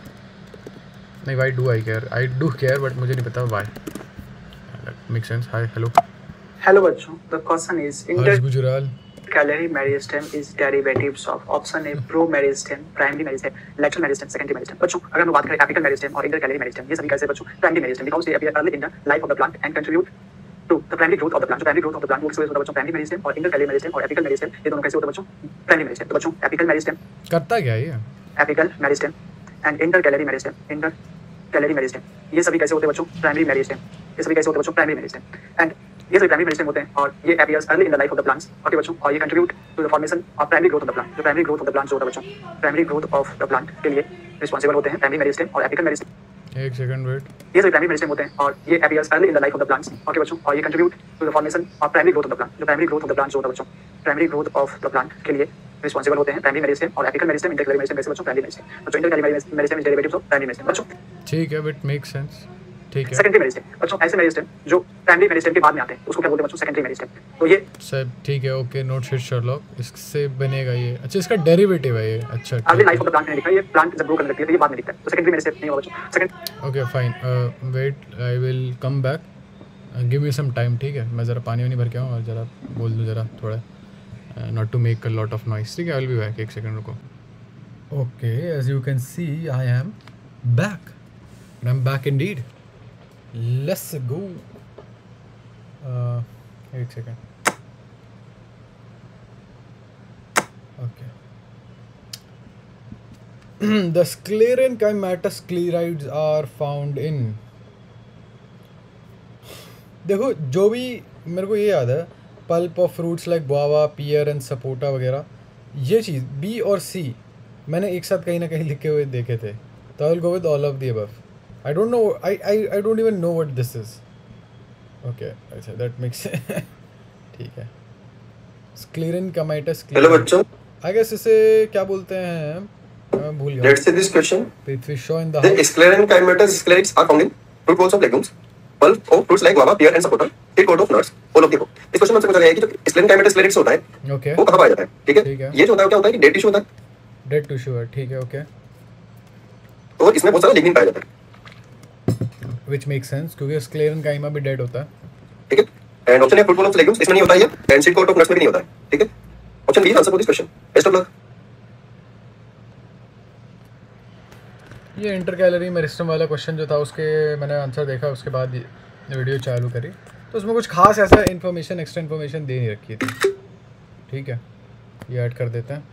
नहीं, why do I care? I do care but मुझे नहीं पता why. Make sense. Hi, hello बच्चों, the question is intercalary meristem is derivatives of option A promeristem, primary meristem, lateral meristem, secondary meristem. बच्चों अगर हम बात करें apical meristem और इंटर कैलोरी मेरिस्टेम, ये सभी कैसे बच्चों primary meristem, because they appear early in the life of the plant and contribute to the primary growth of the plant. Primary growth of the plant वो किस वजह से होता है बच्चों? प्राइमरी मेरिस्टेम और इंटर कैलोरी मेरिस्टेम और apical meristem, ये दोनों कैसे होता है बच्चों? Primary meristem. तो बच्चों एपिकल मेरिस्टेम करता क्या ये? Apical meristem and intercalary meristem, ये सभी कैसे होते हैं बच्चों? Primary meristem. ये सभी कैसे होते हैं बच्चों? Primary meristem. एंड ये सभी प्राइमरी मेरिस्टेम होते हैं और ये appears early in the life of the plants, okay बच्चों, और ये contribute to the formation of primary growth of the plant. जो primary growth of the plant जो होता है बच्चों, primary growth of the plant के लिए रिस्पांसिबल होते हैं प्राइमरी मेरिस्टेम और एपिकल मेरिस्टेम। एक सेकंड वेट। ये सभी प्राइमरी मेरिस्टेम होते हैं और ये appears early in the life of the plants, okay बच्चों, और ये contribute to the formation of primary growth of the plant. जो primary growth of the plant जो होता है बच्चों, primary growth of the plant के लिए रिस्पांसिबल होते हैं प्राइमरी मेरिस्टेम और apical meristem, intercalary meristem कैसे बच्चों? Primary meristem. बच्चों intercalary meristem is derivatives of primary meristem बच्चों, ठीक है, बट मेक सेंस, ठीक है। सेकेंडरी मेरिस्टेम बच्चों, ऐसे मेरिस्टेम जो प्राइमरी मेरिस्टेम के बाद में आते हैं उसको क्या बोलते हैं बच्चों? Secondary meristem. तो ये सब ठीक है, ओके, नोट शिट शर्लॉक, इससे बनेगा ये। अच्छा, इसका डेरिवेटिव है ये, अच्छा early life of the plant में दिखता है, ये प्लांट जब ग्रो करने लगती है तो ये बाद में दिखता है, तो सेकेंडरी मेरिस्टेम नहीं होगा बच्चों। Second okay fine, wait, I will come back, give me some time, ठीक है। मैं ज़रा पानी वानी भर के आऊँ और ज़रा बोल दूँ ज़रा थोड़ा, not to make a lot of noise, ठीक है। आई विल बी बैक, एक सेकंड रुको। Okay, as you can see I am back, I am back indeed, let's go. एक second, okay. The sclerenchymatous sclerides are found in, देखो जो भी मेरे को ये याद है, pulp of fruits like guava, pear and sapota वगैरह, ये चीज़ बी और सी मैंने एक साथ कहीं ना कहीं लिखे हुए देखे थे, तो I will go with all of the above. I don't know, I don't even know what this is, okay, अच्छा दैट मेक्स ठीक है। स्क्लेरेनकाइमेटस, हेलो बच्चों, आई गेस इसे क्या बोलते हैं, मैं भूल गया। Let's see this question. Prithvi show in the The sclerenchymatous sclerids are found in fruit balls of legumes, pulp of fruits like guava, pear and sapota, thick coat of nuts, all of the above। इस question में हमसे पूछा गया है कि जो sclerenchymatous sclerids होता है, ओके, वो कहाँ पाया जाता है, ठीक ठीक है। है। ये जो होता है क्या होता है कि डेड टिश्यू होता है डेड टिश्यू है, ठीक है, ओके, और इसमें बहुत सारा लिग्निन पाया जाता है, विच मेक सेंस क्योंकि स्क्लेरेनकाइमा भी डेड होता है, ठीक है। एंड ऑप्शन है फ्रूट बॉल ऑफ लेग्यूम्स, इसमें नहीं होता है ये, and seed coat of nuts में भी नहीं होता है, ठीक है। Option B answer for this question. Best of luck. ये इंटर कैलोरी मेरिस्टम वाला क्वेश्चन जो था उसके मैंने आंसर देखा, उसके बाद वीडियो चालू करी तो उसमें कुछ खास ऐसा इन्फॉर्मेशन एक्स्ट्रा इन्फॉर्मेशन दे नहीं रखी थी। ठीक है, ये ऐड कर देते हैं।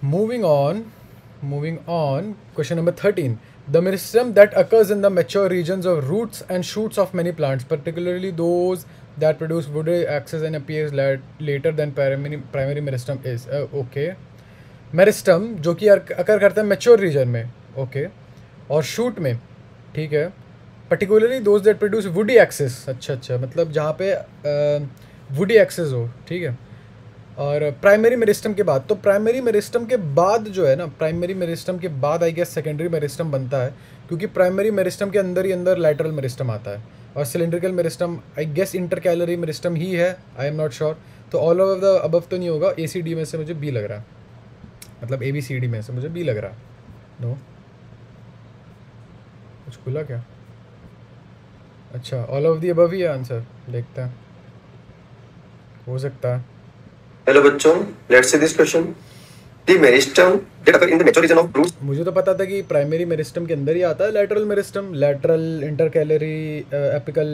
Moving on question number 13। The meristem that occurs in the mature regions of roots and shoots of many plants, particularly those that produce woody axis and appears later than primary meristem is okay. Meristem जो कि अकर करता है mature reason में, okay, और shoot में, ठीक है, particularly those that produce woody axis, अच्छा, मतलब जहाँ पे वुडी एक्सिस हो, ठीक है। और प्राइमरी मेरिस्टम के बाद, तो प्राइमरी मेरिस्टम के बाद जो है ना, प्राइमरी मेरिस्टम के बाद आई गेस सेकेंडरी मेरिस्टम बनता है, क्योंकि प्राइमरी मेरिस्टम के अंदर ही अंदर लैटरल मेरिस्टम आता है, और cylindrical meristem I guess intercalary meristem ही है, आई एम नॉट श्योर। तो ऑल ऑफ द अबव तो नहीं होगा, ACD में से मुझे B लग रहा है, मतलब ABCD में से मुझे B लग रहा है। नो, कुछ खुला क्या? अच्छा, ऑल ऑफ द अबव ही है आंसर, देखते हैं, हो सकता है। हेलो बच्चों, let's see this question. The meristem that occur in the mature region of roots. मुझे तो पता था कि प्राइमरी मेरिस्टम के अंदर ही आता है lateral meristem, lateral, intercalary, apical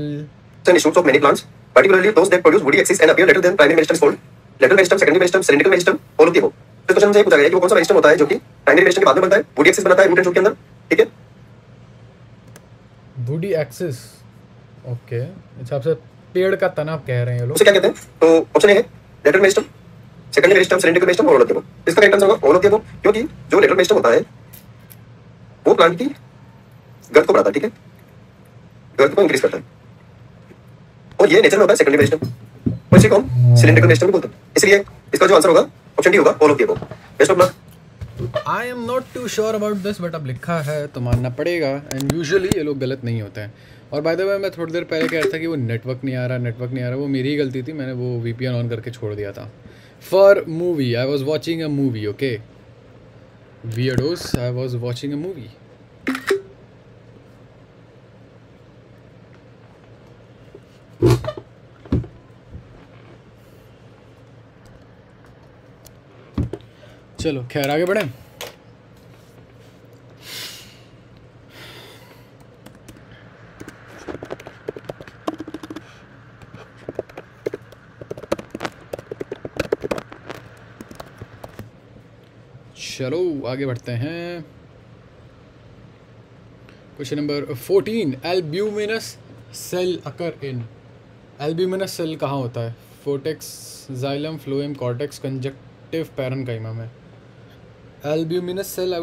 and shoots of many plants, particularly those that produce woody axis and appear later than primary meristem is called lateral meristem, secondary meristem, cylindrical meristem, all of the above। तो question से पूछा गया कि वो कौन सा meristem होता है जो कि प्राइमरी मेरिस्टम के बाद में बनता है, woody axis बनाता है रूट एंड शूट के अंदर, ठीक है। वुडी एक्सिस, ओके, हिसाब से पेड़ का तना कह रहे हैं ये लोग। उसे क्या कहते हैं? तो ऑप्शन ए है lateral meristem, secondary meristem, cylindrical meristem, all of the above. इसका करेक्ट आंसर होगा ऑल ऑफ द अबव, क्योंकि जो लेटरल मेरिस्टम होता है वो प्लांट की गर्थ को बढ़ाता है, ठीक है, गर्थ को इंक्रीज करता है, और ये नेचर में होता है सेकेंडरी मेरिस्टम, और इसी को हम सिलेंड्रिकल मेरिस्टम भी बोलते हैं। इसलिए इसका जो आंसर होगा ऑप्शन डी होगा all of the above. Best of luck. I am not too sure about this, but अब लिखा है तो मानना पड़ेगा, एंड यूजुअली ये लोग गलत नहीं होते हैं। और बाय द वे मैं थोड़ी देर पहले कह रहा था कि वो नेटवर्क नहीं आ रहा, वो मेरी ही गलती थी, मैंने वो VPN ऑन करके छोड़ दिया था। For movie, I was watching a movie, okay weirdos, I was watching a movie. चलो खैर आगे बढ़ें। चलो आगे बढ़ते हैं। Question number 14। Albuminous cell occur in, albuminous cell कहाँ होता है? Cortex, xylem, phloem, cortex, conjunctive parenchyma में। Albuminous cell I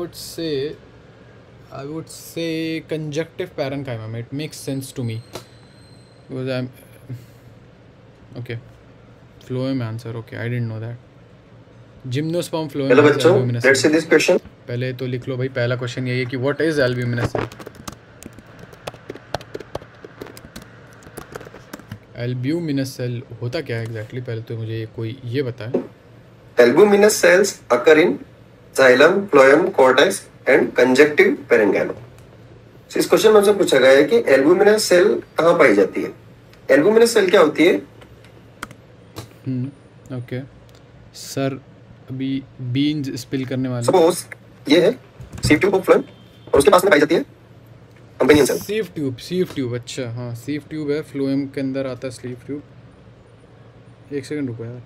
would say conjunctive parenchyma में। It makes sense to me because I am okay. Phloem answer, okay, I didn't know that. Gymnosperm, phloem, hello बच्चों, let's see this question. पहले तो लिख लो भाई, पहला question यही है कि what is albuminous cell. Albuminous cell होता क्या है एग्जैक्टली, पहले तो मुझे कोई ये बताए। Albuminous cells occur in xylem, phloem, cortex and conjunctive parenchyma. इस क्वेश्चन में हमसे पूछा गया है कि एल्ब्यूमिनस सेल कहाँ पाई जाती है। एल्ब्यूमिनस सेल क्या होती है? ओके सर, अभी बीन्स स्पिल करने वाले। सपोज ये है सीव ट्यूब ऑफ फ्लोएम, और उसके पास में पाई जाती है कंपेनियन सेल। सीव ट्यूब, अच्छा हाँ, सीव ट्यूब है, फ्लोएम के अंदर आता है सीव ट्यूब। एक सेकंड रुको यार,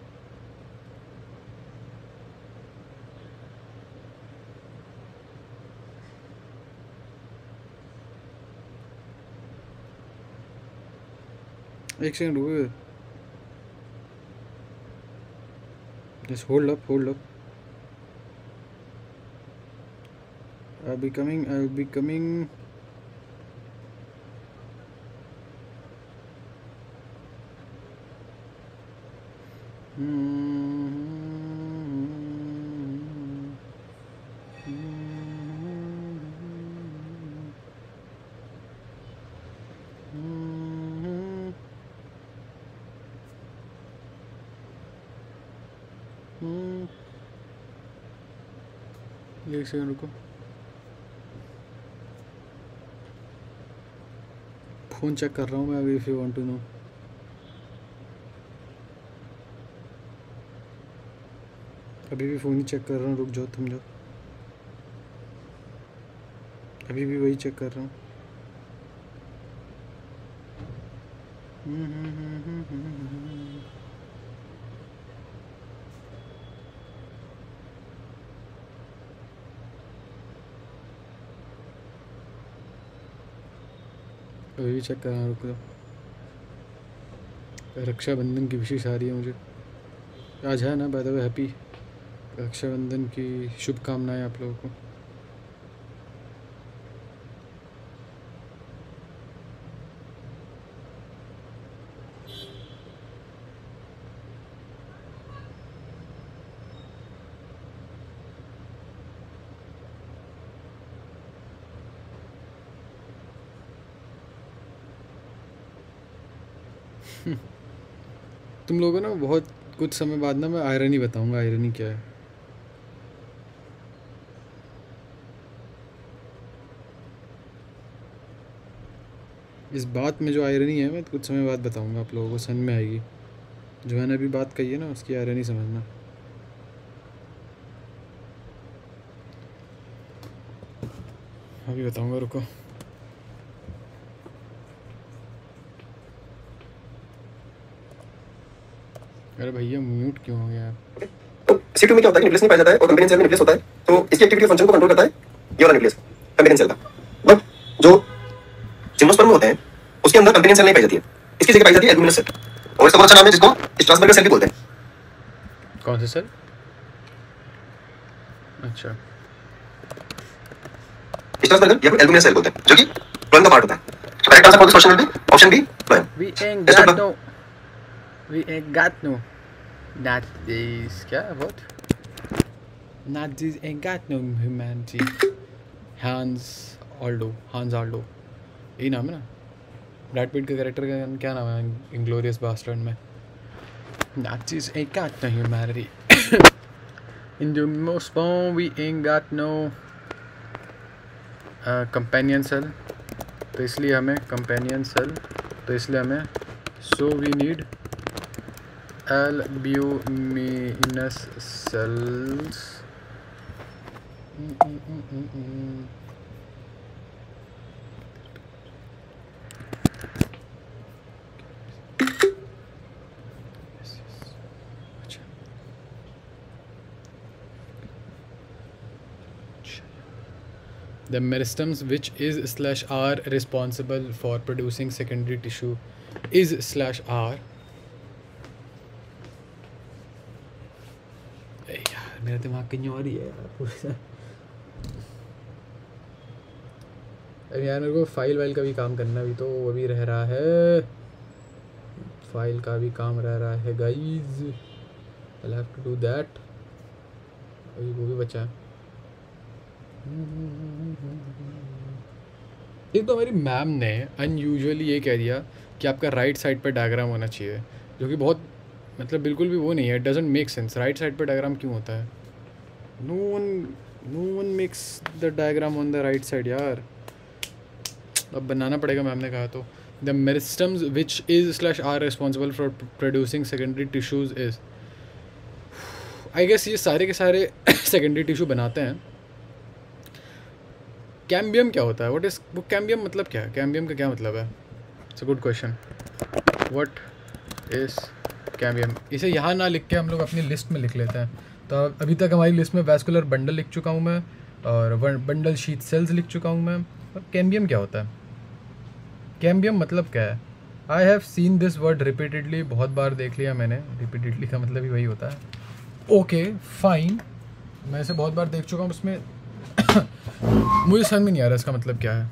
एक सेकंड रुको, just hold up. I'll be coming. एक सेकंड रुको, फ़ोन चेक कर रहा हूँ मैं अभी, if you want to know. अभी भी फ़ोन ही चेक कर रहा हूँ, रुक जाओ तुम जाओ। अभी भी वही चेक कर रहा हूँ। अभी भी चेक कर रहा हूँ, रुक जाओ। रक्षाबंधन की विशेष आ रही है मुझे आज, है ना? By the way happy Raksha Bandhan की शुभकामनाएं आप लोगों को। तुम लोगों ना बहुत कुछ समय बाद ना मैं आयरनी बताऊंगा, आयरनी क्या है। इस बात में जो आयरनी है मैं कुछ समय बाद बताऊंगा आप लोगों को, समझ में आएगी। जो मैंने अभी बात कही है ना उसकी आयरनी समझना। अभी बताऊंगा, रुको। अरे भैया म्यूट क्यों हो गया यार? तो C2 में क्या होता है कि न्यूक्लियस नहीं पाया जाता है और कंपेनियन सेल में न्यूक्लियस होता है, तो इसकी एक्टिविटी फंक्शन को कंट्रोल करता है ये वाला न्यूक्लियस कंपेनियन सेल का। बट जो जिम्नोस्पर्म में होते हैं उसके अंदर कंपेनियन सेल नहीं पाई जाती है, इसकी जगह पाई जाती है एल्बुमिनस सेल, और इसका बहुत अच्छा नाम है जिसको स्ट्रासबर्गर सेल भी बोलते हैं। कौन से सेल? अच्छा, स्ट्रासबर्गर या फिर एल्बुमिनस सेल बोलते हैं, जो कि फ्लोएम का पार्ट होता है। Correct answer for this question will be option B, phloem. We ain't got no Nazis, क्या? What? Nazis ain't got no humanity. Hans Aldo, यही नाम है ना? ब्रैड पिट के कैरेक्टर का क्या नाम है इंग्लोरियस बास्टर्ड में? Nazis ain't got no humanity. In the most form we ain't got no companion cell, तो इसलिए हमें companion cell, तो इसलिए हमें so we need albuminous cells. The meristems which is/are responsible for producing secondary tissue is/are. यार मेरा दिमाग कहीं और ही है यार। अरे यार मेरे को फाइल का भी काम करना भी तो वो भी रह रहा है, फाइल का भी काम रह रहा है guys, I have to do that. अभी वो भी बचा है। एक तो हमारी मैम ने अनयूजुअली ये कह दिया कि आपका राइट साइड पर डायग्राम होना चाहिए, जो कि बहुत मतलब बिल्कुल भी वो नहीं है, it doesn't make sense. Right side पर डायग्राम क्यों होता है? No one makes the diagram on the right side यार। अब बनाना पड़ेगा, मैम ने कहा तो। The meristems which is/are responsible for producing secondary tissues is, I guess ये सारे के सारे सेकेंडरी टिश्यू बनाते हैं। कैम्बियम क्या होता है? व्हाट इज वो कैम्बियम मतलब क्या है? कैम्बियम का क्या मतलब है? It's a good question. What is cambium? इसे यहाँ ना लिख के हम लोग अपनी लिस्ट में लिख लेते हैं। तो अभी तक हमारी लिस्ट में वैस्कुलर बंडल लिख चुका हूँ मैं, और बंडल शीथ सेल्स लिख चुका हूँ मैं। और कैम्बियम क्या होता है? कैम्बियम मतलब क्या है? I have seen this word repeatedly, बहुत बार देख लिया मैंने। रिपीटेडली का मतलब ही वही होता है। ओके फाइन, मैं इसे बहुत बार देख चुका हूँ। उसमें मुझे समझ में नहीं आ रहा इसका मतलब क्या है।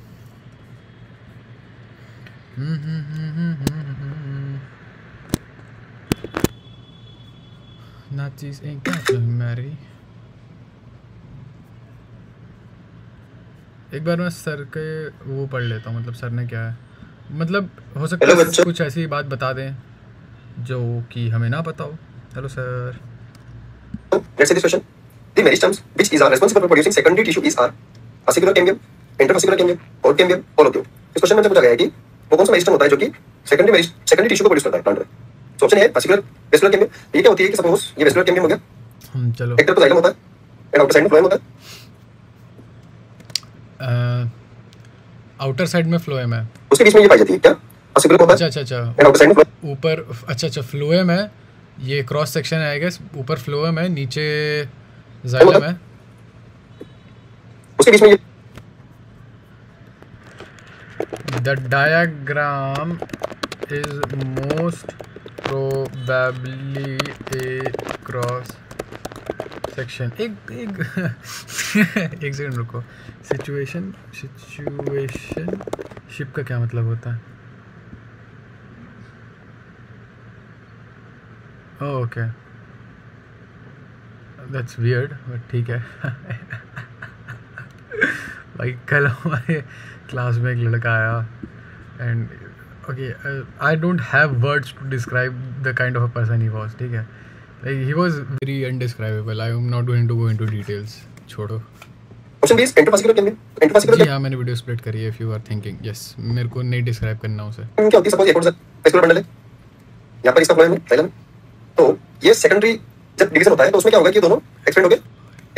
Nazis ain't got no humanity. एक बार मैं सर के वो पढ़ लेता हूँ, मतलब सर ने क्या है, मतलब हो सकता है कुछ ऐसी बात बता दें जो कि हमें ना पता हो। Hello sir. Let's say this question. The meristems which are responsible for producing secondary tissue are fascicular cambium, interfascicular cambium, or cambium, all of them. इस क्वेश्चन में से पूछा गया है कि वो कौन सा मेरिस्टम होता है जो कि सेकेंडरी टिश्यू को प्रोड्यूस करता है प्लांट में। सो ऑप्शन है fascicular, vascular cambium। ये क्या होती है कि सपोज ये vascular cambium हो गया, चलो ectoplasm होता है एंड आउटर साइड में phloem होता है। आउटर साइड में फ्लोएम है। उसके बीच में ये पाई जाती है क्या? फासिकुलर होता है अच्छा अच्छा एंड आउटर साइड में फ्लोएम। ऊपर अच्छा अच्छा फ्लोएम है, ये क्रॉस सेक्शन है आई गेस, ऊपर फ्लोएम है, नीचे जाइलम है। उसके बीच में ये the diagram is most probably A cross section. एक एक सेकंड रुको। सिचुएशन शिप का क्या मतलब होता है? ओके दैट्स वियर्ड बट ठीक है। भाई कल हमारे क्लास में एक लड़का आया and okay I don't have words to describe the kind of a person he was, ठीक है, like he was very indescribable. I am not going to go into details, छोड़ो। Option B is interfascicular cambium. Interfascicular जी हाँ, मैंने video split करी है, if you are thinking. Yes, मेरे को नहीं डिस्क्राइब करना उसे। क्या होती है? सपोज एक और फासिकुलर बंडल है, यहां पर इसका फ्लोएम है, जाइलम। तो ये सेकेंडरी जब डिवीजन होता है तो उसमें क्या होगा कि ये दोनों एक्सपेंड होकर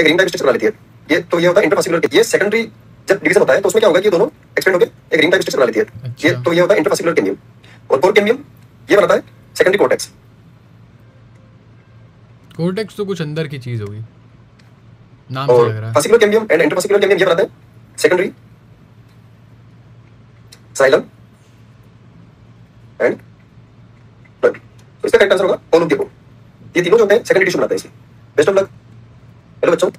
एक रिंग टाइप स्ट्रक्चर बना लेती है। ये तो ये होता है इंटरफासिकुलर। ये सेकेंडरी जब डिवीजन होता है तो उसमें क्या होगा कि ये दोनों एक्सपेंड होकर एक रिंग टाइप स्ट्रक्चर बना लेती है। अच्छा। ये तो ये होता है इंटरफासिकुलर कैम्बियम। और कोर कैम्बियम ये बनाता है सेकेंडरी कोर्टेक्स। कोर्टेक्स तो कुछ अंदर की चीज होगी, नाम से और लग रहा है। फासिकुलर कैम्बियम एंड इंटरफासिकुलर कैम्बियम ये बनाता है सेकेंडरी जाइलम एंड फ्लोएम। तो इसका करेक्ट आंसर होगा ऑल ऑफ द अबव। ये तीनों जो होते हैं सेकेंडरी टिश्यू बनाते हैं इसलिए। Best of luck. हेलो बच्चों।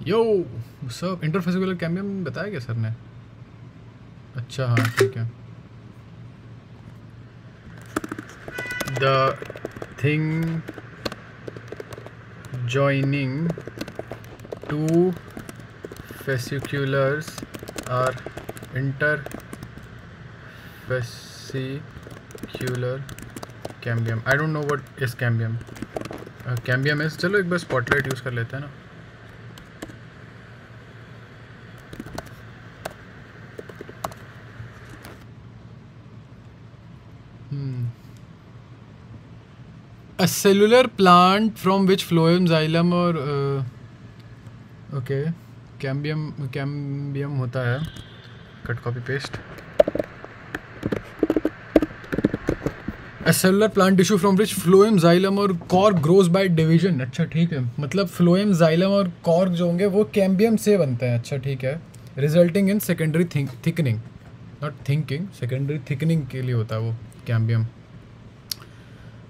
यो सब इंटरफेसिकुलर कैम्बियम बताया क्या सर ने? अच्छा हाँ ठीक है। The thing joining two fasciculars are interfascicular cambium. I don't know what is cambium. Cambium is, चलो एक बार स्पॉटलाइट यूज़ कर लेते हैं ना। A cellular plant from which phloem, xylem और ओके कैम्बियम होता है। Cut copy paste. A cellular plant tissue from which phloem, xylem और cork grows by division। अच्छा ठीक है, मतलब phloem, xylem और cork जो होंगे वो कैम्बियम से बनते हैं। अच्छा ठीक है। Resulting in secondary thickening, not thinking, secondary thickening के लिए होता है वो कैम्बियम।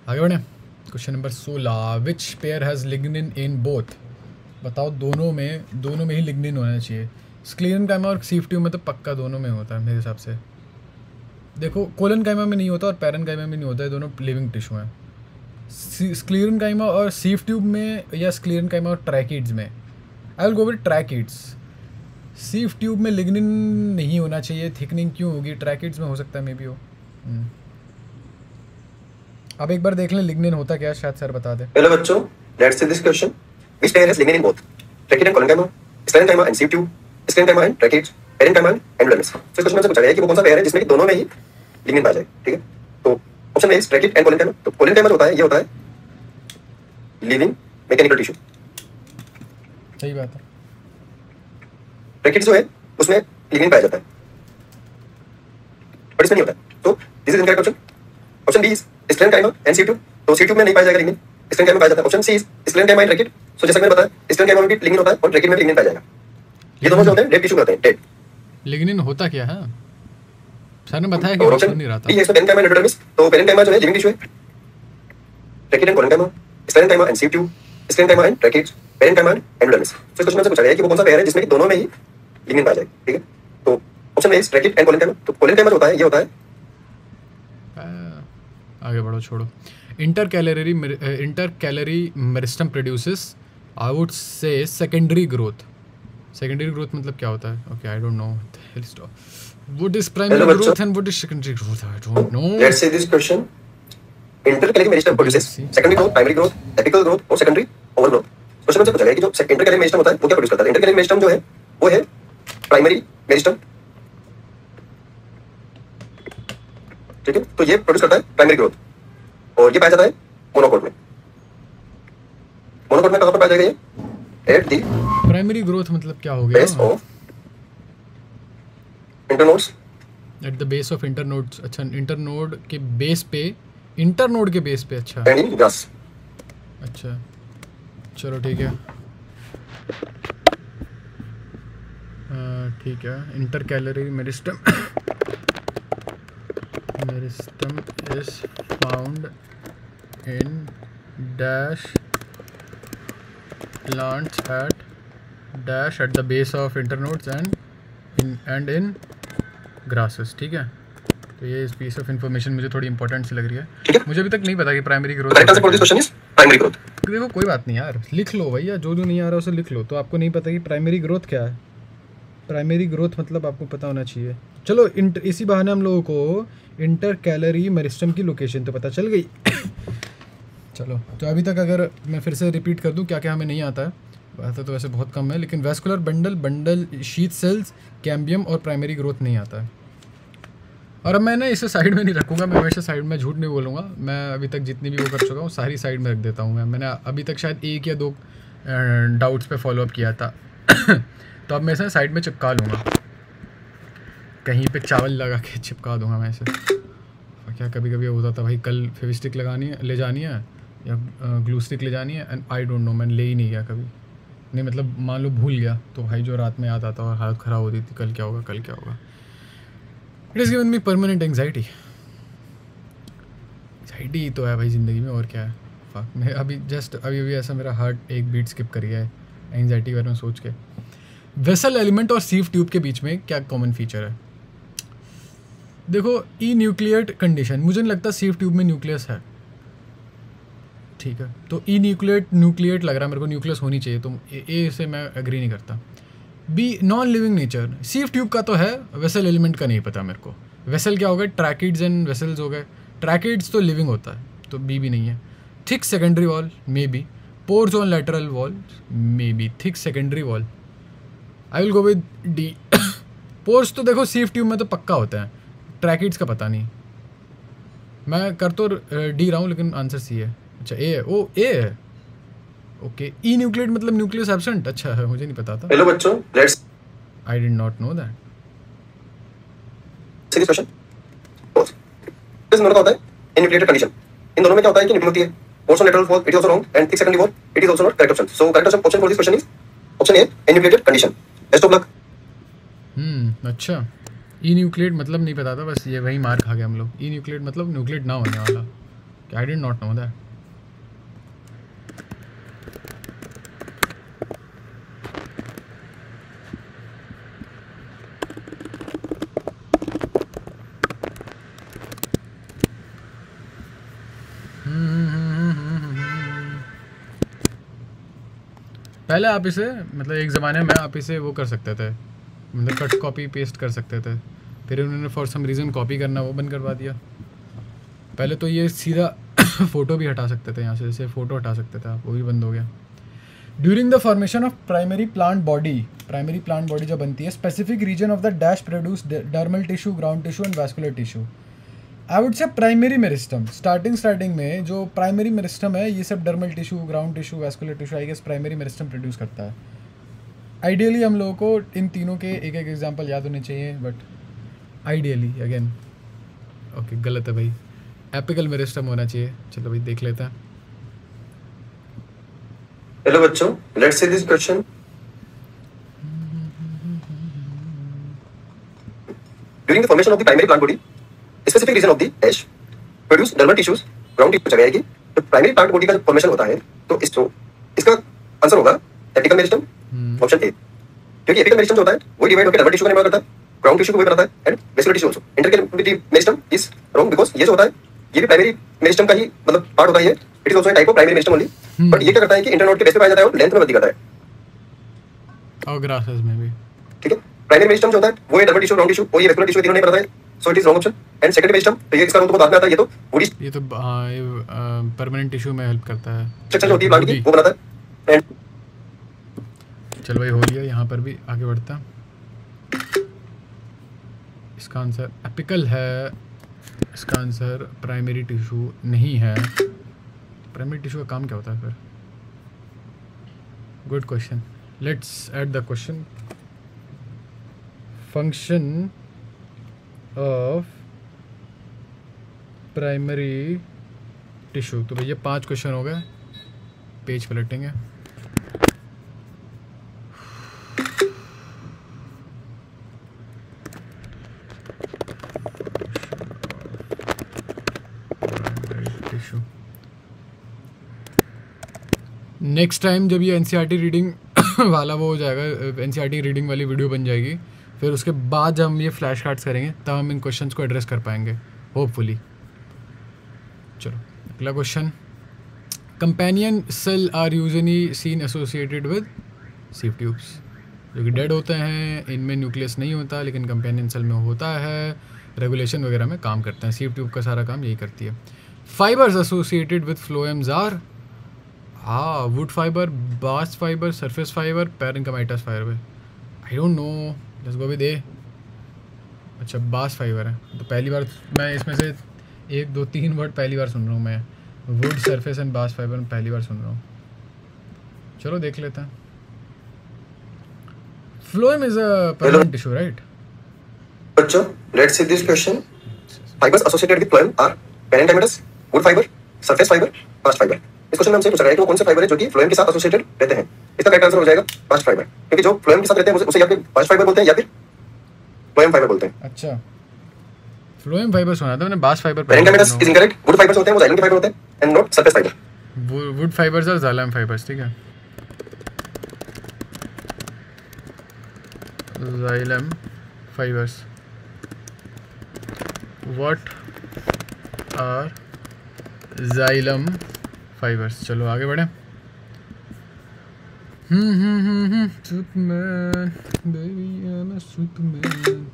आगे बढ़े। Question number 16। Which pair has lignin in both? बताओ दोनों में ही लिग्निन होना चाहिए। स्क्लेरन काइमा और सीफ ट्यूब में तो पक्का दोनों में होता है मेरे हिसाब से। देखो कोलन काइमा में नहीं होता और पैरन काइमा में नहीं होता है, दोनों लिविंग टिश्यू हैं। स्क्लेरन काइमा और सीफ ट्यूब में या स्क्लेरन काइमा और ट्रैकिड्स में I will go with tracheids. Sieve tube में लिग्निन नहीं होना चाहिए, थिकनिंग क्यों होगी? ट्रैकिड्स में हो सकता है मे बी हो। अब एक बार देख लें लिग्निन होता क्या है, शायद सर बता दे। हेलो बच्चों, let's see this question. Which pair has lignin in both? Tracheid and collenchyma, sclerenchyma and sieve tube, sclerenchyma and tracheids, parenchyma and endodermis. तो इस क्वेश्चन में से पूछा गया है कि वो कौन सा पेयर है जिसमें कि दोनों में ही लिग्निन पाया जाए, ठीक है? तो option A is tracheid and collenchyma. तो कोलेनकाइमा जो होता है ये होता है लिविंग मैकेनिकल टिश्यू। सही बात है। ट्रैकिड जो है उसमें लिग्निन पाया जाता है बट इसमें नहीं होता है। तो this is incorrect option. Option B is sclerenchyma and sieve tube. तो सीव ट्यूब में नहीं पाया जाएगा लिग्निन, स्क्लेरन काइमा में पाया जाता है। Option C is sclerenchyma and tracheid. So जैसा मैंने बताया स्क्लेरन काइमा में भी लिग्निन होता है और ट्रैकिड में भी लिग्निन पाया जाएगा। ये दोनों जो होते हैं डेड टिश्यू होते हैं, डेड। लिग्निन होता क्या है? सर ने बताया कि और मैं ऑप्शन सुन नहीं रहा था। बी है इसमें पैरन काइमा एंड एंडोडर्मिस। तो पैरन काइमा जो है लिविंग टिश्यू है। Tracheid and collenchyma, sclerenchyma and sieve tube, sclerenchyma and tracheids, parenchyma and endodermis. तो इस क्वेश्चन में से पूछा गया है कि वो कौन सा पेयर है जिसमें कि दोनों में ही लिग्निन पाया जाएगा, ठीक है? तो option A is tracheid and collenchyma. तो कोलेनकाइमा जो होता है ये होता है आगे बढ़ो, छोड़ो। Intercalary meristem produces I would से सेकेंडरी ग्रोथ। सेकेंडरी ग्रोथ मतलब क्या होता है? Okay I don't know what is primary growth and what is secondary growth. I don't know. Let's see this question. Intercalary meristem produces secondary growth, primary growth, apical growth और secondary Oval growth. Question में से पूछा गया है कि जो intercalary meristem होता है वो क्या प्रोड्यूस करता है? इंटरकैलरी मेरिस्टम जो है वो है प्राइमरी मेरिस्टम, ठीक है? तो ये प्रोड्यूस करता है प्राइमरी ग्रोथ और ये पाया जाता है मोनोकोट में। मोनोकोट में कहां पर पाया जाएगा ये? एट द प्राइमरी ग्रोथ मतलब क्या हो गया? Base of internodes at the base of internodes, अच्छा इंटरनोड के बेस पे, इंटरनोड के बेस पे, अच्छा and in grass. अच्छा चलो ठीक है, ठीक है। Inter calorie meristem meristem is found in dash plants at dash at the base of internodes and in grasses, ठीक है। तो ये इस पीस ऑफ इन्फॉर्मेशन मुझे थोड़ी इंपॉर्टेंट सी लग रही है, ठीक है। मुझे अभी तक नहीं पता कि primary growth. Correct answer for this question is primary growth. देखो कोई बात नहीं यार, लिख लो भैया, जो नहीं आ रहा उसे लिख लो। तो आपको नहीं पता कि प्राइमरी ग्रोथ क्या है, प्राइमरी ग्रोथ मतलब आपको पता होना चाहिए। चलो इसी बहाने हम लोगों को इंटर कैलरी मेरिस्टम की लोकेशन तो पता चल गई। चलो तो अभी तक अगर मैं फिर से रिपीट कर दूं क्या क्या हमें नहीं आता है, आता तो वैसे बहुत कम है, लेकिन vascular bundle sheath sales, cambium और प्राइमरी ग्रोथ नहीं आता है। और अब मैं ना इसे साइड में नहीं रखूँगा, मैं हमेशा साइड में झूठ नहीं बोलूँगा। मैं अभी तक जितनी भी वो कर चुका हूँ सारी साइड में रख देता हूँ। मैंने अभी तक शायद 1 या 2 डाउट्स पे फॉलोअप किया था। तो अब मैं इसे साइड में चिपका लूँगा, कहीं पे चावल लगा के चिपका दूँगा मैं इसे। क्या कभी कभी होता था भाई, कल फेविस्टिक ले जानी है या ग्लू स्टिक ले जानी है, एंड आई डोंट नो, मैंने ले ही नहीं गया कभी। नहीं मतलब मान लो भूल गया तो भाई जो रात में याद आता और हालत ख़राब होती थी, कल क्या होगा कल क्या होगा। It is given me permanent anxiety तो है भाई ज़िंदगी में, और क्या है। फक, मैं अभी जस्ट अभी ऐसा मेरा हार्ट एक बीट स्किप कर गया है एंग्जाइटी के बारे में सोच के। वेसल एलिमेंट और सीव ट्यूब के बीच में क्या कॉमन फीचर है? देखो ई न्यूक्लियट कंडीशन, मुझे नहीं लगता सीव ट्यूब में न्यूक्लियस है, ठीक है। तो ई न्यूक्लियट लग रहा है मेरे को, न्यूक्लियस होनी चाहिए, तो ए से मैं एग्री नहीं करता। B non living nature, sieve tube का तो है, वेसल एलिमेंट का नहीं पता मेरे को। वेसल क्या हो गए, ट्रैकिड्स एंड वेसल्स हो गए, ट्रैकिड्स तो लिविंग होता है, तो बी भी नहीं है। Thick secondary wall may be, pores on lateral wall may be, thick secondary wall I will go with D. Pores तो देखो सीव ट्यूब में तो पक्का होता है, ट्रैकिड्स का पता नहीं। मैं कर तो डी रहा हूँ लेकिन आंसर सी है। अच्छा ए है, ओ ए है, ओके। ई न्यूक्लियट मतलब न्यूक्लियस एब्सेंट, अच्छा है, मुझे नहीं पता था। हेलो बच्चों, let's I did not know that. C this question. इस दोनों का होता है इन न्यूक्लियेटेड कंडीशन, इन दोनों में क्या होता है कि न्यूक्लियस होती है, portion lateral wall it is also wrong and thick secondary wall it is also not correct option. So correct option for this question is option A, in nucleated condition. Best of luck. अच्छा ई न्यूक्लियट मतलब नहीं पता था, बस ये वही मार खा गए हम लोग। ई न्यूक्लियट मतलब न्यूक्लियट ना होने वाला, I did not know that. पहले आप इसे मतलब एक ज़माने में आप इसे वो कर सकते थे, मतलब कट कॉपी पेस्ट कर सकते थे, फिर उन्होंने फॉर सम रीज़न कॉपी करना वो बंद करवा दिया। पहले तो ये सीधा फ़ोटो भी हटा सकते थे यहाँ से, जैसे फ़ोटो हटा सकते थे आप, वो भी बंद हो गया। During the formation of primary plant body जब बनती है, specific region of the dash produce dermal tissue, ground tissue and vascular tissue. I would say primary meristem, starting में जो प्राइमरी मेरिस्टम है ये सब dermal tissue, ground tissue, vascular tissue I guess primary meristem produce करता है। Ideally हम लोगों को इन तीनों के एक एक एग्जांपल याद होने चाहिए, बट आइडियली अगेन ओके गलत है भाई, एपिकल मेरिस्टम होना चाहिए। चलो भाई देख लेते हैं। हेलो बच्चों, let's see this question. During the formation of the primary plant body, specific region of the dash produce dermal tissues, ground tissue जगह आएगी। तो प्राइमरी प्लांट बॉडी का जब फॉर्मेशन होता है तो इसका आंसर होगा एपिकल मेरिस्टम, ऑप्शन ए। क्योंकि एपिकल मेरिस्टम जो होता है वो डिवाइड होकर डर्मल टिश्यू का निर्माण करता है, ग्राउंड टिश्यू को वही बनाता है and vascular tissue also. Intercalary meristem is wrong because ये जो होता है ये भी प्राइमरी मेरिस्टम का ही मतलब पार्ट होता है। ये it is also a type of primary meristem only, but ये क्या करता है कि इंटरनोड के बेस पे पाया जाता है और लेंथ में वृद्धि करता है, और ग्रासेस में भी, ठीक है। प्राइमरी मेरिस्टम जो होता है वो ये डर्मल टिश्यू, ग्राउंड टिश्यू और ये वैस्कुलर टिश्यू तीनों नहीं बनाता है, सो it is wrong option. And secondary meristem तो ये इसका तो बाद में आता है, ये तो बॉडी ये तो परमानेंट टिश्यू में हेल्प करता है, स्ट्रक्चर जो होती है प्लांट की वो बनाता है। एंड चलो भाई हो गया, यहाँ पर भी आगे बढ़ता। इसका आंसर एपिकल है, इसका आंसर प्राइमरी टिश्यू नहीं है। प्राइमरी टिश्यू का काम क्या होता है फिर? Good question, let's add the question. Function of primary tissue. तो भैया 5 क्वेश्चन हो गए, पेज पलटेंगे। नेक्स्ट टाइम जब ये एनसीईआरटी रीडिंग वाला वो हो जाएगा, एनसीईआरटी रीडिंग वाली वीडियो बन जाएगी, फिर उसके बाद जब हम ये फ्लैश कार्ड्स करेंगे तब हम इन क्वेश्चंस को एड्रेस कर पाएंगे होपफुली। चलो अगला question. Companion cell are usually seen associated with sieve tubes. जो कि डेड होते हैं, इनमें न्यूक्लियस नहीं होता, लेकिन कंपेनियन सेल में होता है, रेगुलेशन वगैरह में काम करते हैं। सीव ट्यूब का सारा काम यही करती है। Fibres associated with phloems are wood fibre, bast fibre, surface fibre, parenchymous fibre. I don't know, let's go with A. अच्छा बास्ट फाइबर है, तो पहली बार मैं इसमें से 1 2 3 वर्ड पहली बार सुन रहा हूँ मैं। Would, surface and bast fibre में पहली बार सुन रहा हूँ। चलो देख लेते हैं। Phloem is a permanent tissue, right? बच्चों, let's see this question. Fibres associated with phloem are parenchymous, wood fibre, surface fibre, bast fibre. इस क्वेश्चन में हमसे पूछा गया है कि वो कौन से फाइबर है जो कि फ्लोएम के साथ एसोसिएटेड रहते हैं। इसका करेक्ट आंसर हो जाएगा बास्ट फाइबर, क्योंकि जो फ्लोएम के साथ रहते हैं उसे या फिर बास्ट फाइबर बोलते हैं या फिर फ्लोएम फाइबर बोलते हैं। अच्छा, फ्लोएम फाइबर सुना था मैंने, bast fibre. Parenchymous is incorrect. Wood fibres होते हैं वो जाइलम के फाइबर होते हैं and not surface fibre. Wood fibres और जाइलम फाइबर्स, ठीक है। Xylem fibres, what are xylem fibres. चलो आगे बढ़े। Superman baby I am a superman.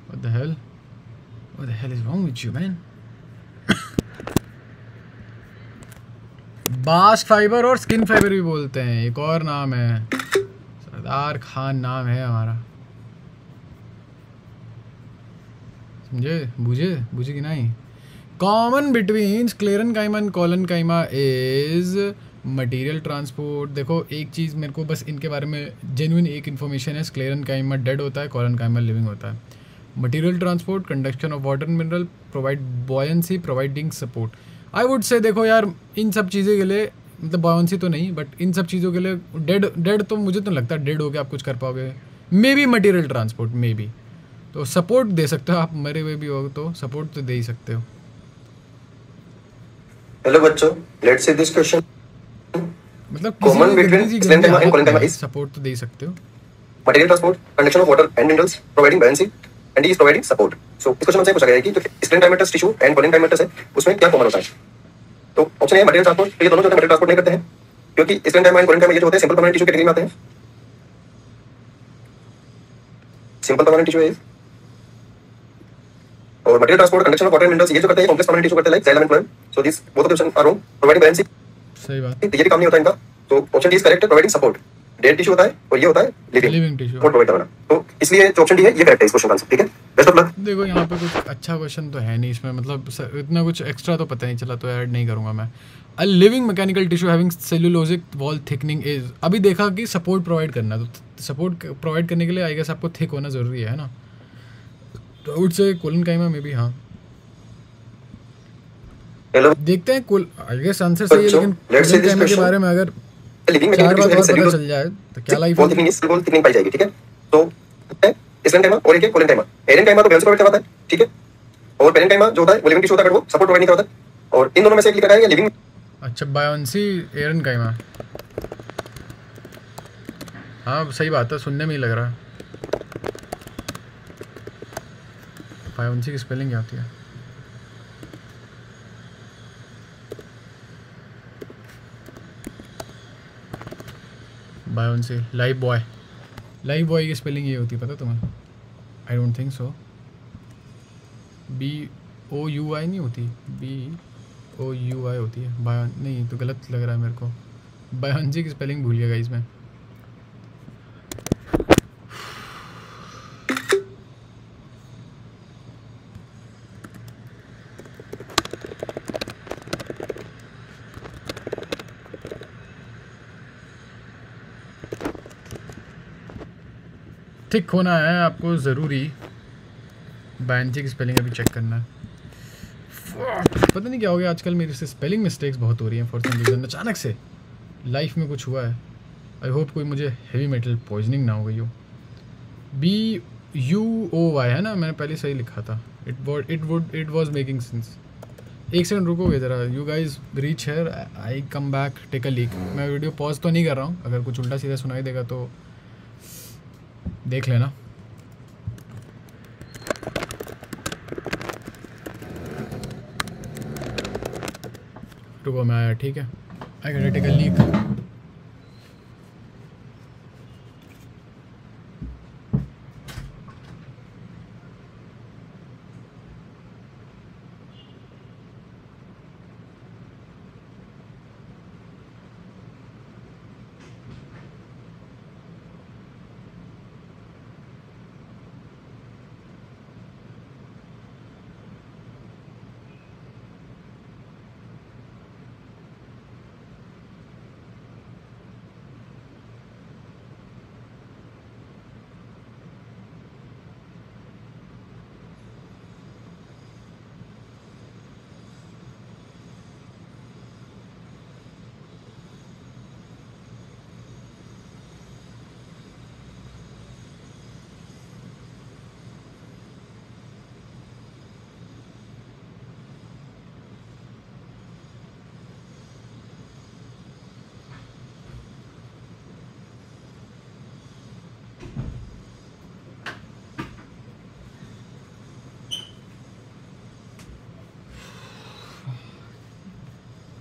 What the hell is wrong with you man? Bast fibre और skin fibre भी बोलते हैं, एक और नाम है, सरदार खान नाम है हमारा। समझे, बुझे कि नहीं? Common between sclerenchyma and collenchyma is material transport. देखो एक चीज़ मेरे को बस इनके बारे में जेन्युइन एक इन्फॉर्मेशन है, स्क्लेरेनकाइमा डेड होता है, कोलेनकाइमा लिविंग होता है। Material transport, conduction of water mineral, provide buoyancy, providing support. I would से देखो यार, इन सब चीज़ों के लिए, मतलब बॉयंसी तो नहीं, बट इन सब चीज़ों के लिए डेड तो मुझे तो लगता है डेड हो के आप कुछ कर पाओगे। May be material transport, may be तो सपोर्ट दे सकते हो आप, मरे हुए भी हो तो सपोर्ट तो दे ही सकते हो। हेलो बच्चों, लेट्स सी दिस क्वेश्चन। मतलब common between sclerenchyma and collenchyma is support तो दे ही सकते हो। Material transport, conduction of water and minerals, providing buoyancy and he is providing support. So इस क्वेश्चन में पूछा गया है कि जो स्क्लेरेनकाइमेटस टिश्यू एंड कोलेनकाइमेटस है उसमें क्या कॉमन होता है। तो ऑप्शन ए मटेरियल ट्रांसपोर्ट। तो ये दोनों जो मटेरियल ट्रांसपोर्ट नहीं करते हैं, क्योंकि स्क्लेरेनकाइमा एंड कोलेनकाइमा ये जो होते हैं सिंपल परमानेंट टिश्यू कैटेगरी में आते हैं। सिंपल परमानेंट टिश्यू है। और material transport, conduction of water and minerals ये जो करते हैं कॉम्प्लेक्स परमानेंट टिश्यू करते हैं, like xylem and phloem. So this both of the option are wrong. Providing buoyancy, सही बात, ये भी काम नहीं होता इनका। तो option D is correct, providing support. Dead tissue होता है और ये होता है लिविंग टिश्यू सपोर्ट प्रोवाइड करना। तो इसलिए जो ऑप्शन डी है ये करेक्ट है इस क्वेश्चन का आंसर। ठीक है, बेस्ट ऑफ लक। देखो यहाँ पे कुछ अच्छा क्वेश्चन तो है नहीं इसमें, मतलब इतना कुछ एक्स्ट्रा तो पता नहीं चला, तो ऐड नहीं करूँगा मैं। A living mechanical tissue having cellulosic wall thickening is. अभी देखा कि सपोर्ट प्रोवाइड करना, तो सपोर्ट प्रोवाइड करने के लिए आई गेस आपको थिक होना ज़रूरी है ना। तो आई वुड से कोलेनकाइमा में भी हाँ। हेलो, देखते हैं, आई गेस आंसर सही है, लेकिन कोलेनकाइमा के बारे में अगर लिविंग 4 मैकेनिकल बार टिश्यू पता है चल जाए तो क्या लाइफ वॉल थिकनिंग पाई जाएगी। ठीक है, तो स्क्लेरेनकाइमा और एक है कोलेनकाइमा। एरेनकाइमा तो बॉयंसी प्रोवाइड करवाता है, ठीक है, और पैरेन्काइमा जो होता है वो लिविंग टिश्यू होता है, वो सपोर्ट प्रोवाइड नहीं करवाता है। और इन दोनों में से एक लिखा है लिविंग। अच्छा, बायोन्सी एरेनकाइमा, हाँ सही बात है, सुनने में ही लग रहा है। बायोन्सी की स्पेलिंग क्या होती है? बायोन्सी, लाइव बॉय की स्पेलिंग ये होती है, पता तुम्हें? आई डोंट थिंक सो। BOUI नहीं होती, BOUI होती है। बायोन नहीं, तो गलत लग रहा है मेरे को। बायोन्सी की स्पेलिंग भूल गया इसमें। थिक होना है आपको ज़रूरी, बैंची की स्पेलिंग अभी चेक करना है। पता नहीं क्या हो गया आजकल, मेरे से स्पेलिंग मिस्टेक्स बहुत हो रही हैं फॉर सम रीज़न। अचानक से लाइफ में कुछ हुआ है। आई होप कोई मुझे हेवी मेटल पॉइजनिंग ना हो गई हो। BUOY है ना, मैंने पहले सही लिखा था। It was making sense. एक सेकंड रुकोगे ज़रा, you guys reach here, I come back, take a leak. मैं वीडियो पॉज तो नहीं कर रहा हूँ, अगर कुछ उल्टा सीधा सुनाई देगा तो देख लेना। रुको मैं आया, ठीक है। I gotta take a leak.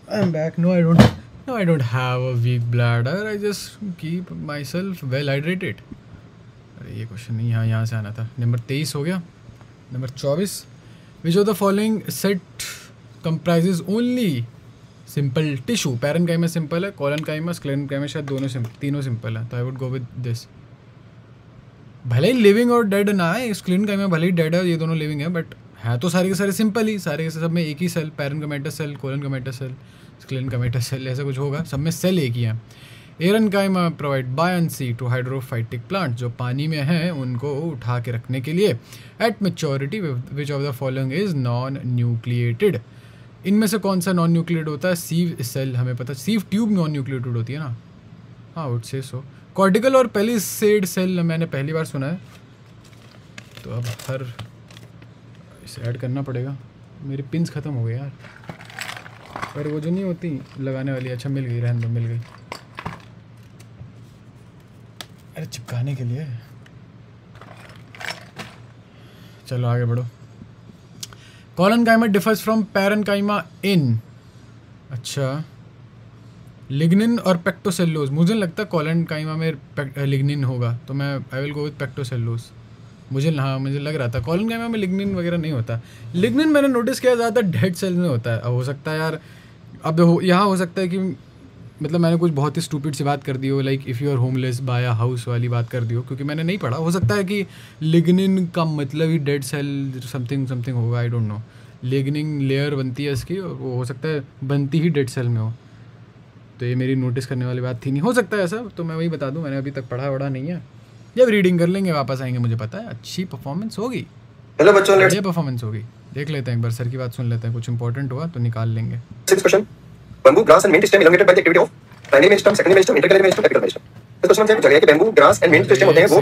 I'm back. No, I don't have a weak bladder. I just keep myself well hydrated. अरे ये क्वेश्चन नहीं, यहाँ से आना था। नंबर 23 हो गया। Number 24, which of the following set comprises only simple tissue? Parenchyma simple है, कोलनकाइमा, स्क्लेरेन्काइमा शायद दोनों तीनों सिंपल है, तो I would go with this. भले ही लिविंग और डेड ना है, स्क्लेरेन्काइमा भले ही डेड है, ये दोनों लिविंग है, बट है तो सारे के सारे सिंपल ही, सारे के सब में एक ही cell, parenchyma cell, collenchyma cell, sclerenchyma cell, ऐसा कुछ होगा, सब में सेल एक ही है। Aerenchyma provide buoyancy to hydrophytic plant, जो पानी में हैं उनको उठा के रखने के लिए। Eight maturity which of the following is non nucleated? इनमें से कौन सा नॉन न्यूक्लिएटेड होता है? सीव सेल, हमें पता, सीव ट्यूब नॉन न्यूक्लिएटेड होती है ना, हाँ वुड से सो। कॉर्टिकल और पेलिसेड सेल मैंने पहली बार सुना है, तो अब हर इसे ऐड करना पड़ेगा। मेरी पिन्स ख़त्म हो गए यार, पर वो जो नहीं होती लगाने वाली, अच्छा मिल गई, रहने दो, मिल गई। अरे चिपकाने के लिए, चलो आगे बढ़ो। कोलनकाइमा डिफर्स फ्रॉम पैरेन्काइमा इन, अच्छा लिग्निन और पेक्टोसेल्लोज। मुझे लगता है कोलनकाइमा में लिग्निन होगा, तो मैं आई विल गो विद पेक्टोसेल्लोज। मुझे लग रहा था कोलनकाइमा में लिग्निन वगैरह नहीं होता। लिग्निन मैंने नोटिस किया ज़्यादातर डेड सेल में होता है। अब हो सकता है यार, अब यहाँ हो सकता है कि मतलब मैंने कुछ बहुत ही स्टूपिड सी बात कर दी हो, like if you are homeless buy a house वाली बात कर दी हो, क्योंकि मैंने नहीं पढ़ा। हो सकता है कि लिग्निन का मतलब ही डेड सेल समथिंग होगा, आई डोंट नो। लिग्निन लेयर बनती है इसकी, और वो हो सकता है बनती ही डेड सेल में हो, तो ये मेरी नोटिस करने वाली बात थी नहीं। हो सकता है ऐसा, तो मैं वही बता दूं, मैंने अभी तक पढ़ा नहीं है। जब रीडिंग कर लेंगे वापस आएंगे, मुझे पता है अच्छी परफॉर्मेंस होगी। हेलो बच्चों, ये परफॉर्मेंस होगी, देख लेते हैं एक बार, सर की बात सुन लेते हैं, कुछ इंपॉर्टेंट हुआ तो निकाल लेंगे। Six question, bamboo grass and mint stem elongated by the activity of primary meristem, secondary meristem, intercalary meristem, capital meristem. इस क्वेश्चन में पूछा गया है कि bamboo grass and mint जो स्टेम होते हैं वो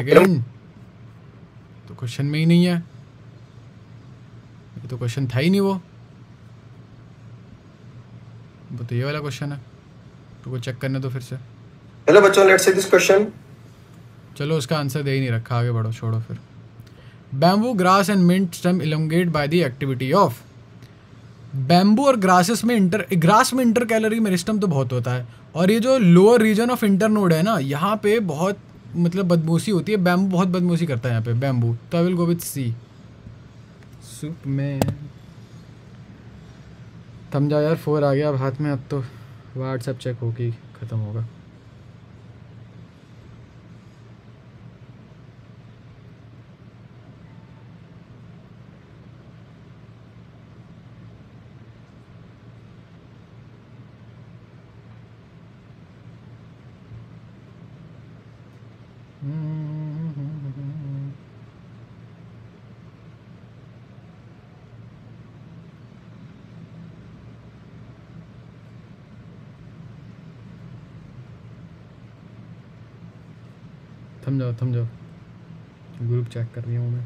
तो क्वेश्चन में ही नहीं है, ये तो क्वेश्चन था ही नहीं, वो तो ये वाला क्वेश्चन है, तो वो चेक करने दो फिर से। हेलो बच्चों, लेट्स सी दिस क्वेश्चन। चलो उसका आंसर दे ही नहीं रखा, आगे बढ़ो, छोड़ो फिर। Bamboo grass and mint stem elongate by the activity of. Bamboo और ग्रासेस में ग्रास में इंटर कैलरी मेरिस्टम तो बहुत होता है, और ये जो लोअर रीजन ऑफ इंटरनोड है ना, यहाँ पे बहुत मतलब बदमोशी होती है। बैम्बू बहुत बदमोशी करता है यहाँ पे, बैम्बू, तो I will go with C. सूप में थम जाओ यार, 4 आ गया अब हाथ में, अब तो व्हाट्सएप चेक होगी, ख़त्म होगा। थम जाओ, ग्रुप चेक कर रही हूँ मैं।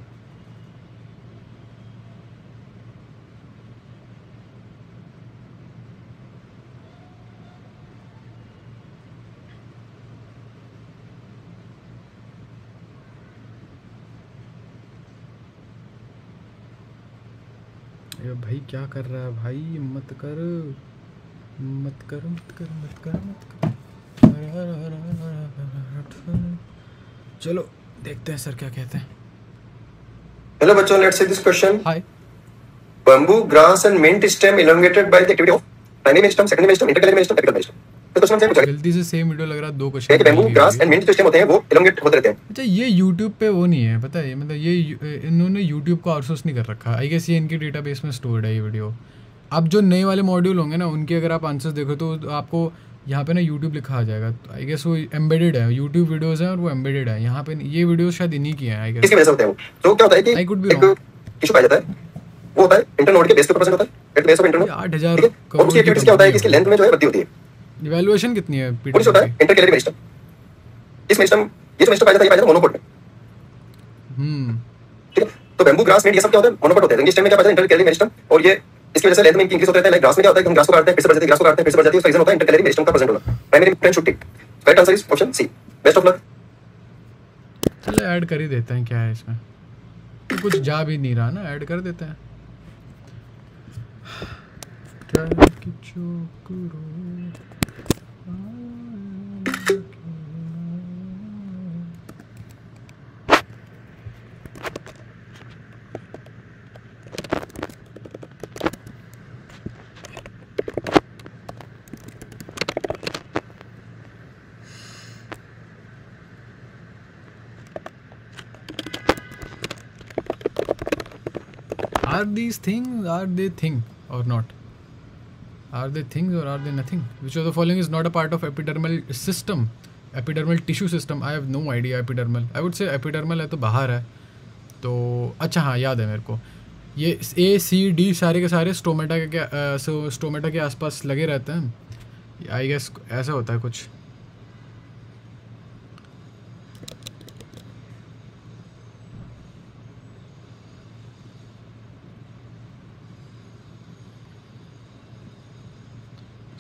ये भाई क्या कर रहा है भाई, मत कर। चलो देखते हैं सर क्या कहते हैं। हेलो बच्चों, let's see this question. Hi. Bamboo, grass and mint stem elongated by the activity of primary meristem, secondary meristem, intercalary meristem, apical meristem. तो क्वेश्चन हमसे पूछा गलती से सेम वीडियो लग रहा है, 2 है कि bamboo, grass and mint जो स्टेम होते हैं वो elongate होते रहते हैं। अच्छा, ये YouTube पे वो नहीं है, पता है, मतलब ये इन्होंने YouTube को आउटसोर्स नहीं कर रखा। आई गेस ये इनके डेटाबेस में स्टोर्ड है ये वीडियो। अब जो नए वाले मॉड्यूल होंगे ना, उनके अगर आप आंसर्स देखो तो आपको यहाँ पे ना YouTube लिखा आ जाएगा। तो आई गेस वो एम्बेडेड है, YouTube वीडियोस हैं और वो एम्बेडेड है यहाँ पे। ये वीडियो शायद इन्हीं की है आई गेस। किसकी वजह से होते हैं वो? तो क्या होता है कि I could be एक wrong. इशू पाया जाता है, वो होता है इंटरनोड के बेस के ऊपर प्रेजेंट होता है, एट बेस ऑफ इंटरनोड। 8,000 और उसकी एक्टिविटीज क्या होता है कि इसकी लेंथ में जो है वृद्धि होती है। इवैल्यूएशन कितनी है और इसे होता है इंटरकैलरी मेरिस्टम। इस मेरिस्टम, ये जो मेरिस्टम पाया जाता है, ये पाया जाता है मोनोकोट में। ठीक है, तो बैम्बू, ग्रास, मिंट ये सब क्या होता है? मोनोकोट होते हैं। इंग्लिश में क्या पाया जाता है? Intercalary meristem. और ये इसकी वजह से लेंथ में इंक्रीज होता है। लाइक ग्रास में क्या होता है कि हम ग्रास को काटते हैं, फिर से बढ़ जाती है, ग्रास को काटते हैं, फिर से बढ़ जाती है। उसका रीजन होता है इंटरकैलरी मेरिस्टम का प्रेजेंट होना। Primary trend should tick. Right answer is option C. Best of luck. चलो ऐड कर ही देते हैं, क्या है इसमें, तो कुछ जा भी नहीं रहा ना, ऐड कर देते हैं। Are these things, are they thing or not? Are they things or are they nothing? Which of the following is not a part of epidermal system? Epidermal tissue system? I have no idea. Epidermal, I would say epidermal है तो बाहर है। तो अच्छा हाँ, याद है मेरे को, ये A-C-D सारे के सारे स्टोमेटा के स्टोमेटा के आसपास लगे रहते हैं। आई गेस ऐसा होता है कुछ।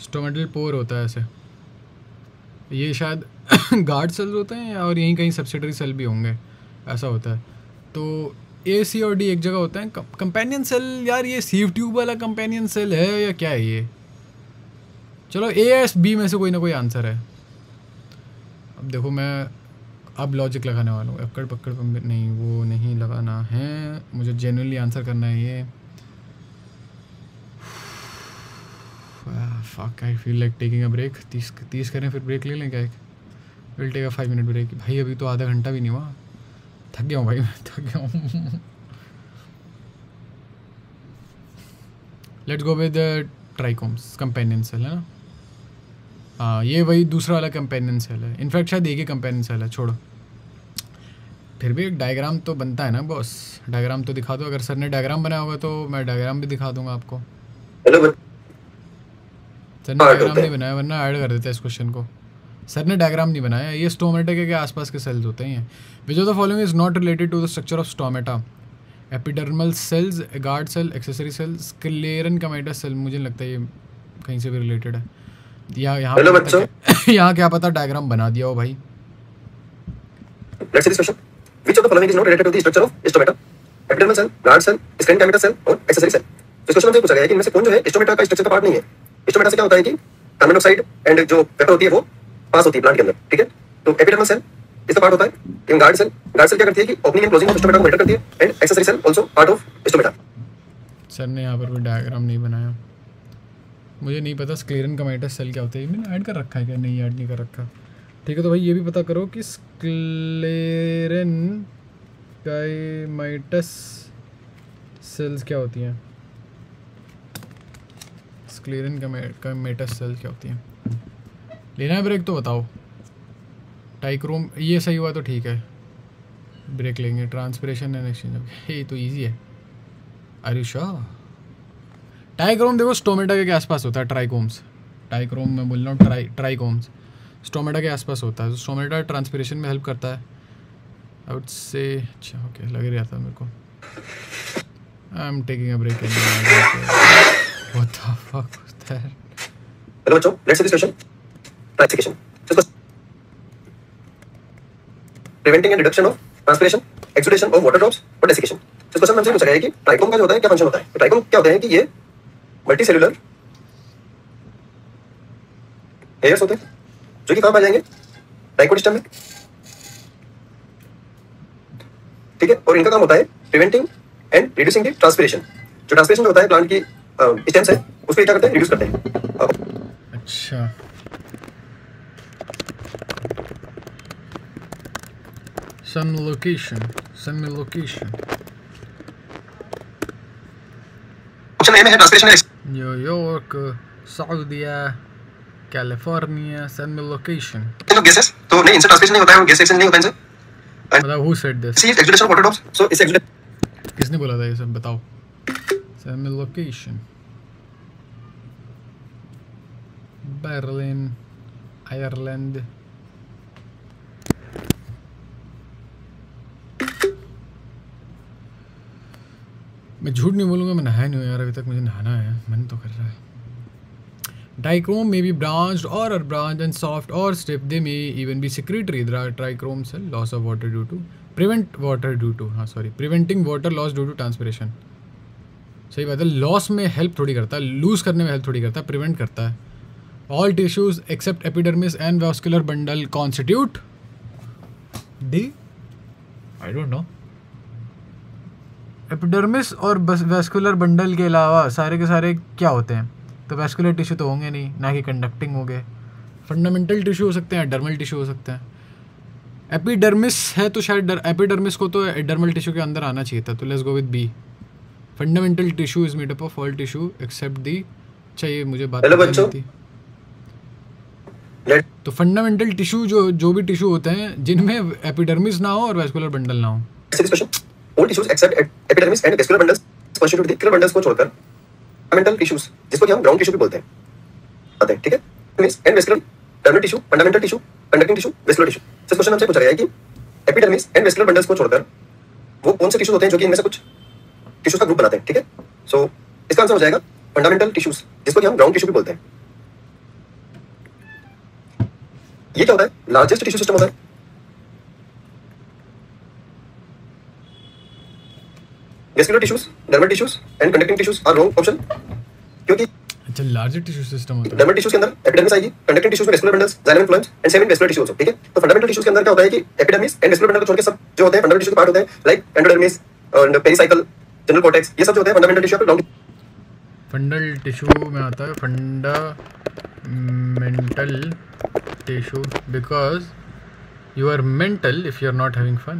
स्टोमेटल पोर होता है ऐसे। ये शायद गार्ड सेल्स होते हैं और यहीं कहीं सब्सिडरी सेल भी होंगे, ऐसा होता है। तो ए, सी और डी एक जगह होता है। कंपेनियन सेल, यार ये सीव ट्यूब वाला कंपेनियन सेल है या क्या है ये? चलो ए एस बी में से कोई ना कोई आंसर है। अब देखो मैं अब लॉजिक लगाने वाला हूँ। अक्कड़ पक्कड़ नहीं, वो नहीं लगाना है मुझे, जेन्युइनली आंसर करना है ये। fuck, I feel like taking a break. 30 करें फिर ब्रेक ले लें क्या? Will take a 5 minute break. भाई अभी तो आधा घंटा भी नहीं हुआ, थक गया हूँ भाई, मैं थक गया हूँ। Let's go with trichomes, companion cell है ना। हाँ, ये वही दूसरा वाला कंपेनियन सेल है। इनफैक्ट शायद एक ही कंपेनियन सेल है, छोड़ो। फिर भी एक डायग्राम तो बनता है ना बॉस, डायग्राम तो दिखा दो। अगर सर ने डायग्राम बनाया होगा तो मैं डायग्राम भी दिखा दूंगा आपको। हेलो, सर ने डायग्राम नहीं बनाया, वरना ऐड कर देते हैं इस क्वेश्चन को। सर ने डायग्राम नहीं बनाया। ये स्टोमेटा के आसपास के सेल्स होते हैं। Which of the following is not related to the structure of stomata? Epidermal cells, guard cell, accessory cell, sclerenchymatous cell. मुझे लगता है ये कहीं से भी रिलेटेड है। यहाँ क्या पता डायग्राम बना दिया हो भाई। Let's see this question. Which of the following is not related to the structure of stomata? Epidermal cell, guard cell, scleran cametus cell और accessory cell. तो इस क्वेश्चन में पूछा गया है कि इनमें से कौन जो है स्टोमेटा का स्ट्रक्चर का पार्ट नहीं है। स्टोमेटा से क्या होता है कि कार्बन डाइऑक्साइड एंड जो वेपर होती है वो पास होती है प्लांट के अंदर, ठीक है। तो एपिडर्मल सेल इसका पार्ट होता है। इन गार्ड सेल क्या करती है कि opening and closing of stomata को मॉनिटर करती है। And accessory cell also part of stomata. Sir ने यहाँ पर भी डायग्राम नहीं बनाया। मुझे नहीं पता स्क्लेरन कमेटस सेल क्या होता है। मैंने ऐड कर रखा है क्या? नहीं, ऐड नहीं कर रखा। ठीक है, तो भाई ये भी पता करो कि स्क्लेरन काइमाइटस सेल्स क्या होती हैं। स्क्लेरन काइमाइटस सेल क्या होती हैं? लेना है ब्रेक तो बताओ। टाइक्रोम, ये सही हुआ तो ठीक है, ब्रेक लेंगे। ट्रांसपिरेशन एंड एक्सचेंज, ये तो इजी है। Are you sure? टाइक्रोम देखो स्टोमेटा के आसपास होता है। ट्राइकोम्स, टाइक्रोम मैं बोल रहा हूँ, ट्राइकोम्स स्टोमेटा के आसपास होता है। स्टोमेटा ट्रांसपिरेशन में हेल्प करता है। आई वुड से अच्छा ओके लग रहा था मेरे को I am taking a break what the fuck was that hello बच्चों, let's see this question classification preventing and reduction of transpiration exudation of water drops और डेसिकेशन। इस क्वेश्चन में हमसे पूछा गया है कि ट्राइकोम का जो होता है क्या फंक्शन होता है। तो ट्राइकोम क्या होते हैं कि ये मल्टीसेलुलर हेयर्स होते हैं जो कि कहां पाए जाएंगे ट्राइकोडिस्टम में, ठीक है। और इनका काम होता है preventing and reducing the transpiration. जो ट्रांसपिरेशन होता है प्लांट की स्टेम्स है उसको क्या करते हैं, रिड्यूस करते हैं। अच्छा some location ऑप्शन ए में है ट्रांसपिरेशन एंड न्यूयॉर्क सऊदीया कैलिफोर्निया send me location जो गैसेस, तो नहीं इनसे ट्रांसपिरेशन नहीं होता है, गैस एक्सचेंज नहीं होता इनसे। मतलब who said this C exudation of water drops, so इस एक्सुडेशन किसने बोला था ये सब बताओ send me location Berlin Ireland मैं झूठ नहीं बोलूँगा, मैं नहाया नहीं हूँ यार अभी तक, मुझे नहाना है, मन तो कर रहा है। Dichrome may be branched or are branched and soft or stiff. They may even be secretory. Trichrome cell loss of water due to preventing water loss due to transpiration. सही बात है, लॉस में हेल्प थोड़ी करता है, loose करने में help थोड़ी करता है, प्रिवेंट करता है। All tissues except epidermis and vascular bundle constitute D. I don't know. Epidermis और वैस्कुलर बंडल के अलावा सारे के सारे क्या होते हैं? तो वैस्कुलर टिश्यू तो होंगे नहीं, ना कि कंडक्टिंग होंगे। फंडामेंटल टिश्यू हो सकते हैं, डर्मल टिश्यू हो सकते हैं। एपिडर्मिस है तो शायद एपिडर्मिस को तो डर्मल टिश्यू के अंदर आना चाहिए था, तो let's go with B. Fundamental tissue is made up of all tissue except D. चाहिए मुझे बात करनी थी। तो फंडामेंटल टिश्यू जो भी टिश्यू होते हैं जिनमें एपिडर्मिस ना हो और वैस्कुलर बंडल ना हो। All tissues except epidermis and vascular bundles constitute the vascular bundles को छोड़कर fundamental tissues, जिसको कि हम ग्राउंड टिश्यू भी बोलते हैं, आते हैं, ठीक है। And vascular terminal tissue, fundamental tissue, conducting tissue, vascular tissue. इस क्वेश्चन हमसे पूछा गया है कि एपिडर्मिस एंड वैस्कुलर बंडल्स को छोड़कर वो कौन से टिश्यूज होते हैं जो कि इनमें से कुछ टिश्यूज का ग्रुप बनाते हैं, ठीक है। सो इसका आंसर हो जाएगा फंडामेंटल टिश्यूज, जिसको कि हम ग्राउंड टिश्यू भी बोलते हैं। ये क्या होता है? लार्जेस्ट टिश्यू सिस्टम होता है। Vascular tissues, dermal tissues and conducting tissues are wrong option, क्योंकि अच्छा लार्जर टिश्यू सिस्टम होता है। dermal tissues के अंदर epidermis आएगी, conducting tissues में vascular bundles, xylem and phloem and same in vascular tissues, ठीक है। तो fundamental tissues के अंदर क्या होता है कि epidermis and vascular bundle को छोड़ के सब जो होते हैं fundamental tissue के पार्ट होते हैं, like endodermis and pericycle, general cortex, ये सब जो होते हैं fundamental tissue पे ground फंडल टिश्यू में आता है fundamental tissue because you are mental if you are not having fun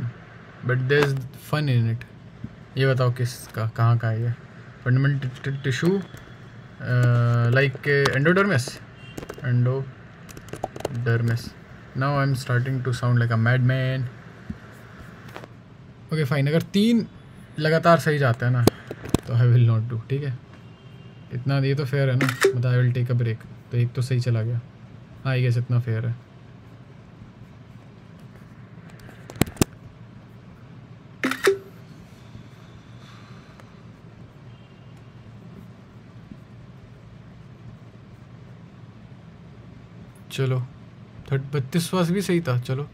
but there is fun in it. ये बताओ किसका कहाँ का है ये fundamental tissue like endodermis now I am starting to sound like a madman. Okay fine, अगर 3 लगातार सही जाते हैं ना तो आई विल नॉट डू, ठीक है। इतना ये तो फेयर है ना, मतलब I will take a break. तो एक तो सही चला गया, आई गेस इतना फेयर है। चलो 32वां भी सही था। चलो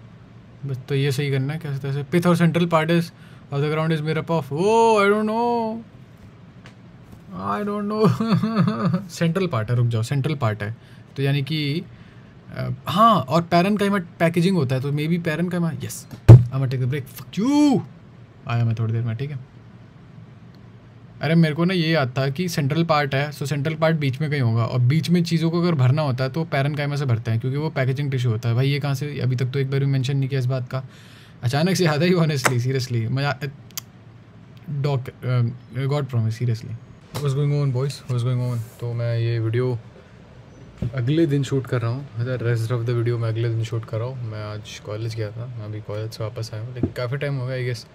बस तो ये सही करना है कैसे तैसे। पिथ और central part is of the ground is made up of oh I don't know central part है, रुक जाओ, सेंट्रल पार्ट है तो यानी कि हाँ, और पैरन का पैकेजिंग होता है तो मे बी पैरन का yes. I am take the break, fuck you, आया मैं थोड़ी देर में, ठीक है। अरे मेरे को ना ये याद था कि सेंट्रल पार्ट है, सो सेंट्रल पार्ट बीच में कहीं होगा और बीच में चीज़ों को अगर भरना होता है तो पैरन काइमा से भरते हैं क्योंकि वो पैकेजिंग टिश्यू होता है। भाई ये कहाँ से, अभी तक तो एक बार भी मेंशन नहीं किया इस बात का, अचानक से याद है honestly seriously God promise seriously. What's going on boys, what's going on. तो मैं ये वीडियो अगले दिन शूट कर रहा हूँ, रेस्ट ऑफ द वीडियो मैं अगले दिन शूट कर रहा हूँ। मैं आज कॉलेज गया था, मैं अभी कॉलेज से वापस आया हूँ, लेकिन काफ़ी टाइम हो गया आई गेस,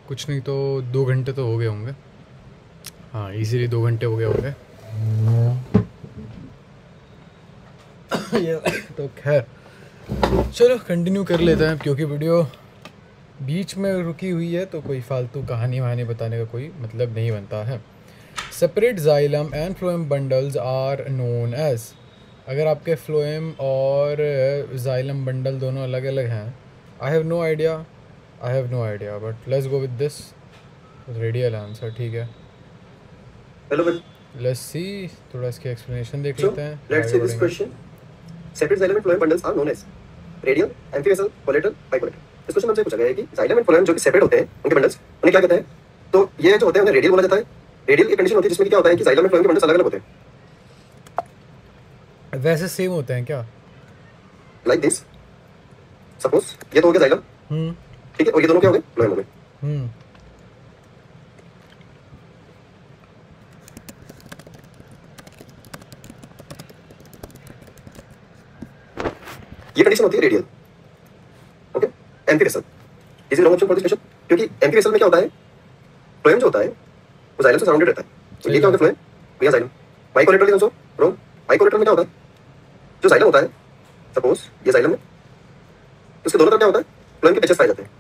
कुछ नहीं तो 2 घंटे तो हो गए होंगे। हाँ इजीली 2 घंटे हो गए होंगे। तो खैर चलो कंटिन्यू कर लेते हैं क्योंकि वीडियो बीच में रुकी हुई है तो कोई फालतू कहानी वहानी बताने का कोई मतलब नहीं बनता है। Separate xylem and phloem bundles are known as, अगर आपके फ्लोएम और जाइलम बंडल दोनों अलग अलग हैं, I have no idea but let's go with this radial answer. ठीक है, हेलो बच्चों, लेट्स सी, थोड़ा इसकी एक्सप्लेनेशन देख लेते हैं। Let's see this question. Separate xylem and phloem bundles are known as radial, amphivasal, collateral, bicollateral. इस क्वेश्चन में हमसे पूछा गया है कि जाइलम एंड फ्लोएम जो कि सेपरेट होते हैं उनके बंडल्स उन्हें क्या कहते हैं। तो ये जो होते हैं उन्हें रेडियल बोला जाता है। रेडियल एक कंडीशन होती है जिसमें क्या होता है कि जाइलम एंड फ्लोएम के बंडल्स अलग अलग होते हैं। वैसे सेम होते हैं क्या? लाइक दिस, सपोज ये तो हो गया जाइलम, ठीक है, और ये दोनों क्या हो गए, फ्लोएम हो गए। ये कंडीशन होती है radial. Okay, amphivasal is wrong option for this question, क्योंकि एम्फीवेसल में क्या होता है, फ्लोएम जो होता है वो जाइलम से सराउंडेड रहता है। तो ये क्या होगा, फ्लोएम भैया xylem. Bicollateral is also wrong. Bicollateral में क्या होता है, जो जाइलम होता है, सपोज ये जाइलम है, तो इसके दोनों तरफ क्या होता है, फ्लोएम के पैचेस पाए जाते हैं।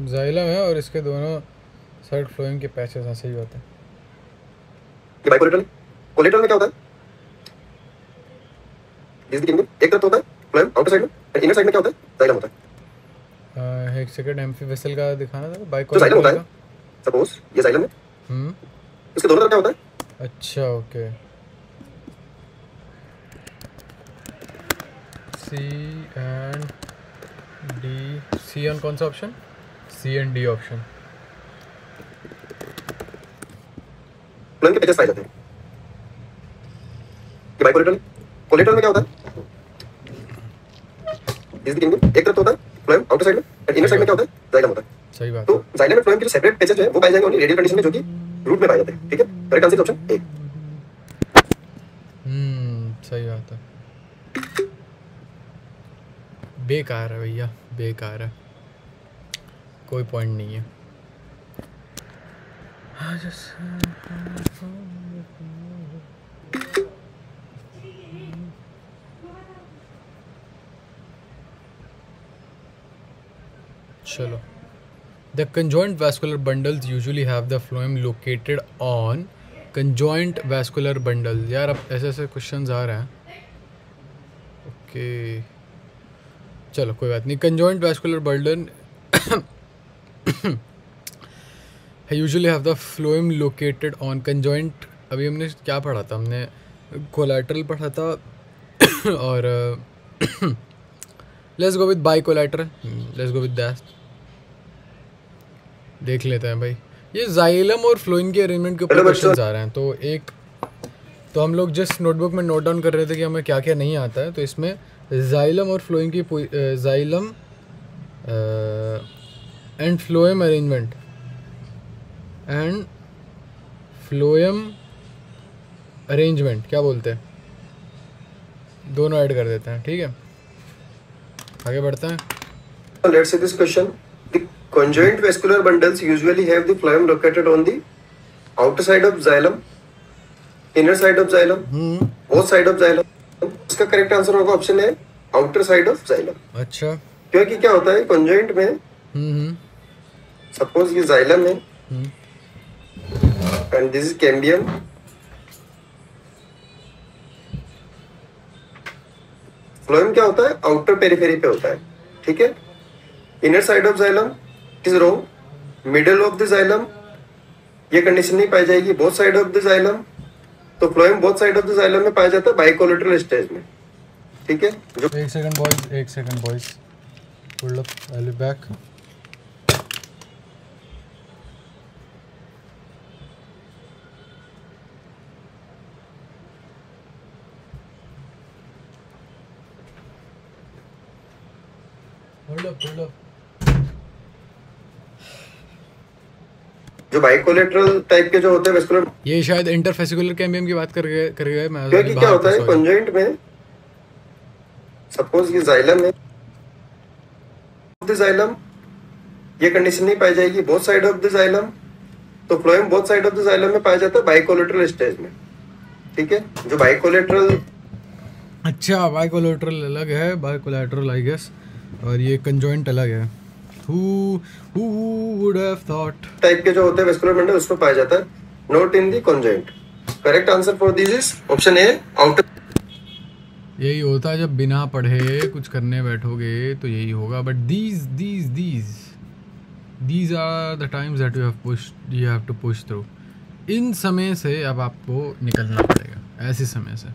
जाइलम है और इसके दोनों साइड फ्लोएम के पैचेस हैं, सही बात है। ये बाइकोलेटरल। कोलेटरल में क्या होता है, दिस द किंगडम, एक तरफ होता है फ्लोएम आउटर साइड में, और इनर साइड में क्या होता है, जाइलम होता है। एक सेकंड, एम्फीवेसल का दिखाना था, जो जाइलम बाइकोलेटरल होता है, का। सपोज ये जाइलम है, इसके दोनों तरफ क्या होता है, अच्छा, okay. C and D, C and कौन सा option, C and D option. Phloem के पैचेस पाए जाते हैं। ये बाइकोलेटरल। कोलेटरल में क्या होता है, दिस द किंगडम, एक तरफ होता है फ्लोएम आउटर साइड में, और इनर साइड में क्या होता है, जाइलम होता है। सही बात तो है। जाइलम एंड फ्लोएम के जो सेपरेट पैचेस है वो पाए जाएंगे ओनली रेडियल कंडीशन में, जो कि रूट में पाए जाते हैं। ठीक है, करेक्ट आंसर ऑप्शन ए। सही बात है। बेकार है भैया, बेकार है, कोई पॉइंट नहीं है। चलो, the conjoint vascular bundles usually have the phloem located on conjoint vascular bundle. यार अब ऐसे ऐसे क्वेश्चंस आ रहे हैं। ओके चलो कोई बात नहीं। Conjoint vascular bundle usually have the phloem located on conjoint. अभी हमने क्या पढ़ा था, हमने कोलैटरल पढ़ा था और let's go with bicollateral, let's go with that. देख लेते हैं भाई, ये जाइलम और फ्लोएम के अरेंजमेंट के ऊपर क्वेश्चंस आ रहे हैं। तो एक तो हम लोग जिस नोटबुक में नोट डाउन कर रहे थे कि हमें क्या क्या नहीं आता है, तो इसमें जाइलम और फ्लोएम की xylem and phloem arrangement and phloem arrangement क्या बोलते हैं, दोनों ऐड कर देते हैं। ठीक है, आगे बढ़ते हैं। Let's see this question. The conjoint vascular bundles usually have the phloem located on the outer side of xylem, inner side of xylem, both side of xylem. इसका करेक्ट आंसर होगा ऑप्शन है आउटर साइड ऑफ xylem। अच्छा, क्योंकि क्या होता है conjoint में, suppose ये xylem है and this is cambium, phloem क्या होता है, आउटर पेरिफेरी पे होता है। ठीक है, inner side of xylem is wrong, middle of the xylem, ये कंडीशन नहीं पाई जाएगी, both side of the xylem. तो phloem both side of the xylem में पाया जाता है बाइकोलेटरल स्टेज में। ठीक है, जो एक second boys, hold up, I will be back. Hold up. जो बाइकोलेटरल टाइप के जो होते हैं वेस्कुलर, ये शायद इंटरफेसिकुलर कैम्बियम की बात कर गए मैं। क्योंकि क्या होता है कंजॉइंट में, सपोज ये जाइलम है, द जाइलम, ये कंडीशन नहीं पाई जाएगी, both side of the xylem. तो phloem both side of the xylem में पाया जाता है बाइकोलेटरल स्टेज में। ठीक है, जो बाइकोलेटरल, अच्छा बाइकोलेटरल अलग है, बाइकोलेटरल आई गेस, और ये कंजॉइंट अलग है। Who would have thought? Type के जो होते हैं वेस्कुलर बंडल उसमें पाया जाता है, not in the conjoint. Correct answer for this is option A, outer. यही होता है जब बिना पढ़े कुछ करने बैठोगे तो यही होगा। But these are the times that you have to push through. इन समय से अब आपको निकलना पड़ेगा, ऐसे समय से।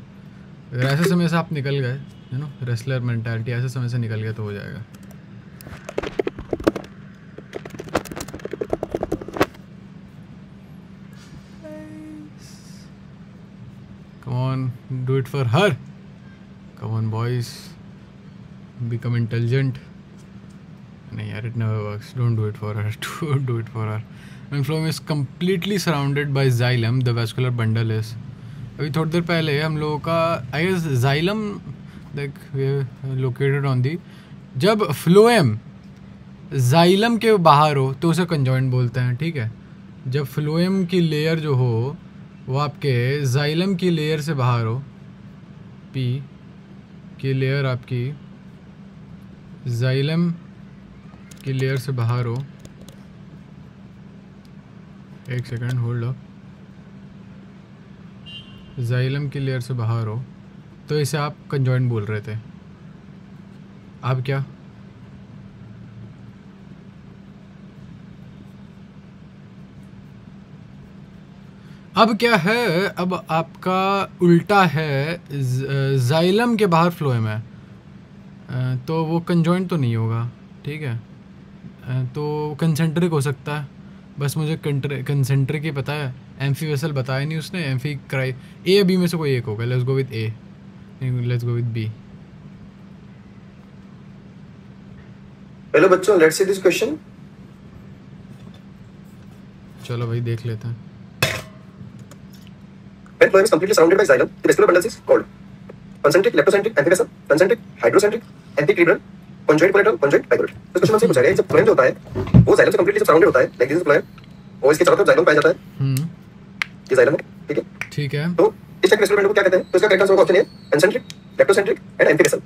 अगर ऐसे समय से आप निकल गए, यू नो, रेसलर मेंटालिटी, ऐसे समय से निकल गए तो हो जाएगा। Come on, do it for her. Come on, boys. Become intelligent. नहीं यार, it never works. Don't do it for her. Don't do it for her. When phloem is completely surrounded by xylem, the vascular bundle is. अभी थोड़ी देर पहले हम लोगों का I guess xylem like located on the, जब phloem xylem के बाहर हो तो उसे conjoint बोलते हैं, ठीक है। जब phloem की लेयर जो हो वो आपके xylem की लेयर से बाहर हो, P की लेयर आपकी xylem की लेयर से बाहर हो, एक सेकंड होल्ड अप, xylem की लेयर से बाहर हो तो इसे आप कंजॉइंट बोल रहे थे। अब क्या? अब क्या है? अब आपका उल्टा है, xylem के बाहर phloem है, तो वो कंजॉइंट तो नहीं होगा, ठीक है। तो कंसेंट्रिक हो सकता है, बस मुझे कंसेंट्रिक ही पता है। एम्फी वेसल बताया नहीं उसने। एम्फी क्राई, ए या बी में से कोई एक होगा। Let's go with A, let's go with B. Hello बच्चों, लेट्स सी दिस क्वेश्चन। चलो भाई देख लेते हैं। When phloem is completely surrounded by xylem, the vascular bundle is called concentric, leptocentric, amphivessel, concentric, hydrocentric, anticerebral, conjoint collateral, conjoint bicollateral। तो question हमसे पूछा गया है जब phloem जो होता है वो xylem से completely जब surrounded होता है, like this is phloem, और इसके चारों तरफ xylem पाया जाता है, ये xylem है, ठीक है। ठीक है, तो इस टाइप के vascular bundle को क्या कहते हैं? तो इसका करेक्ट आंसर होगा option A, concentric, leptocentric and amphivessel।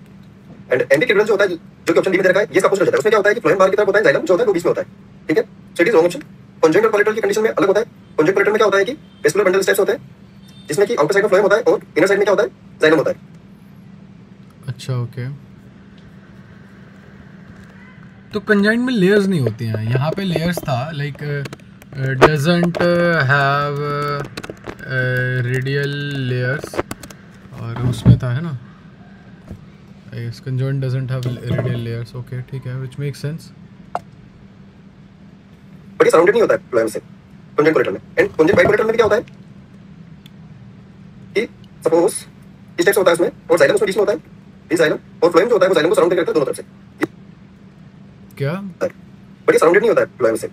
And anticerebral जो होता है, जो कि ऑप्शन डी में दे रखा है, ये इसका अपोजिट हो जाता है। उसमें क्या होता है कि phloem बाहर की तरफ होता है, xylem जो होता है वो बीच में होता है, ठीक है। सो it is wrong option. conjoint और collateral की कंडीशन में अलग होता है। conjoint collateral में क्या होता है कि vascular bundle स्टेप्स होते हैं जिसमें कि आउटर साइड में phloem होता है और इनर साइड में क्या होता है, xylem होता है। अच्छा ओके। तो कंजॉइंट में लेयर्स नहीं होती हैं, यहाँ पे लेयर्स था, like doesn't have radial layers, और उसमें था, है ना, yes, conjoint doesn't have radial layers. Okay ठीक है, व्हिच मेक्स सेंस। बट ये सराउंडेड नहीं होता है phloem से conjoint collateral में। एंड conjoint bicollateral में क्या होता है कि सपोज इस टाइप से होता है उसमें, और xylem उसमें बीच में होता है, ये xylem और phloem जो होता है वो xylem को सराउंड करता है दोनों तरफ से। क्या? बट ये सराउंडेड नहीं होता है phloem से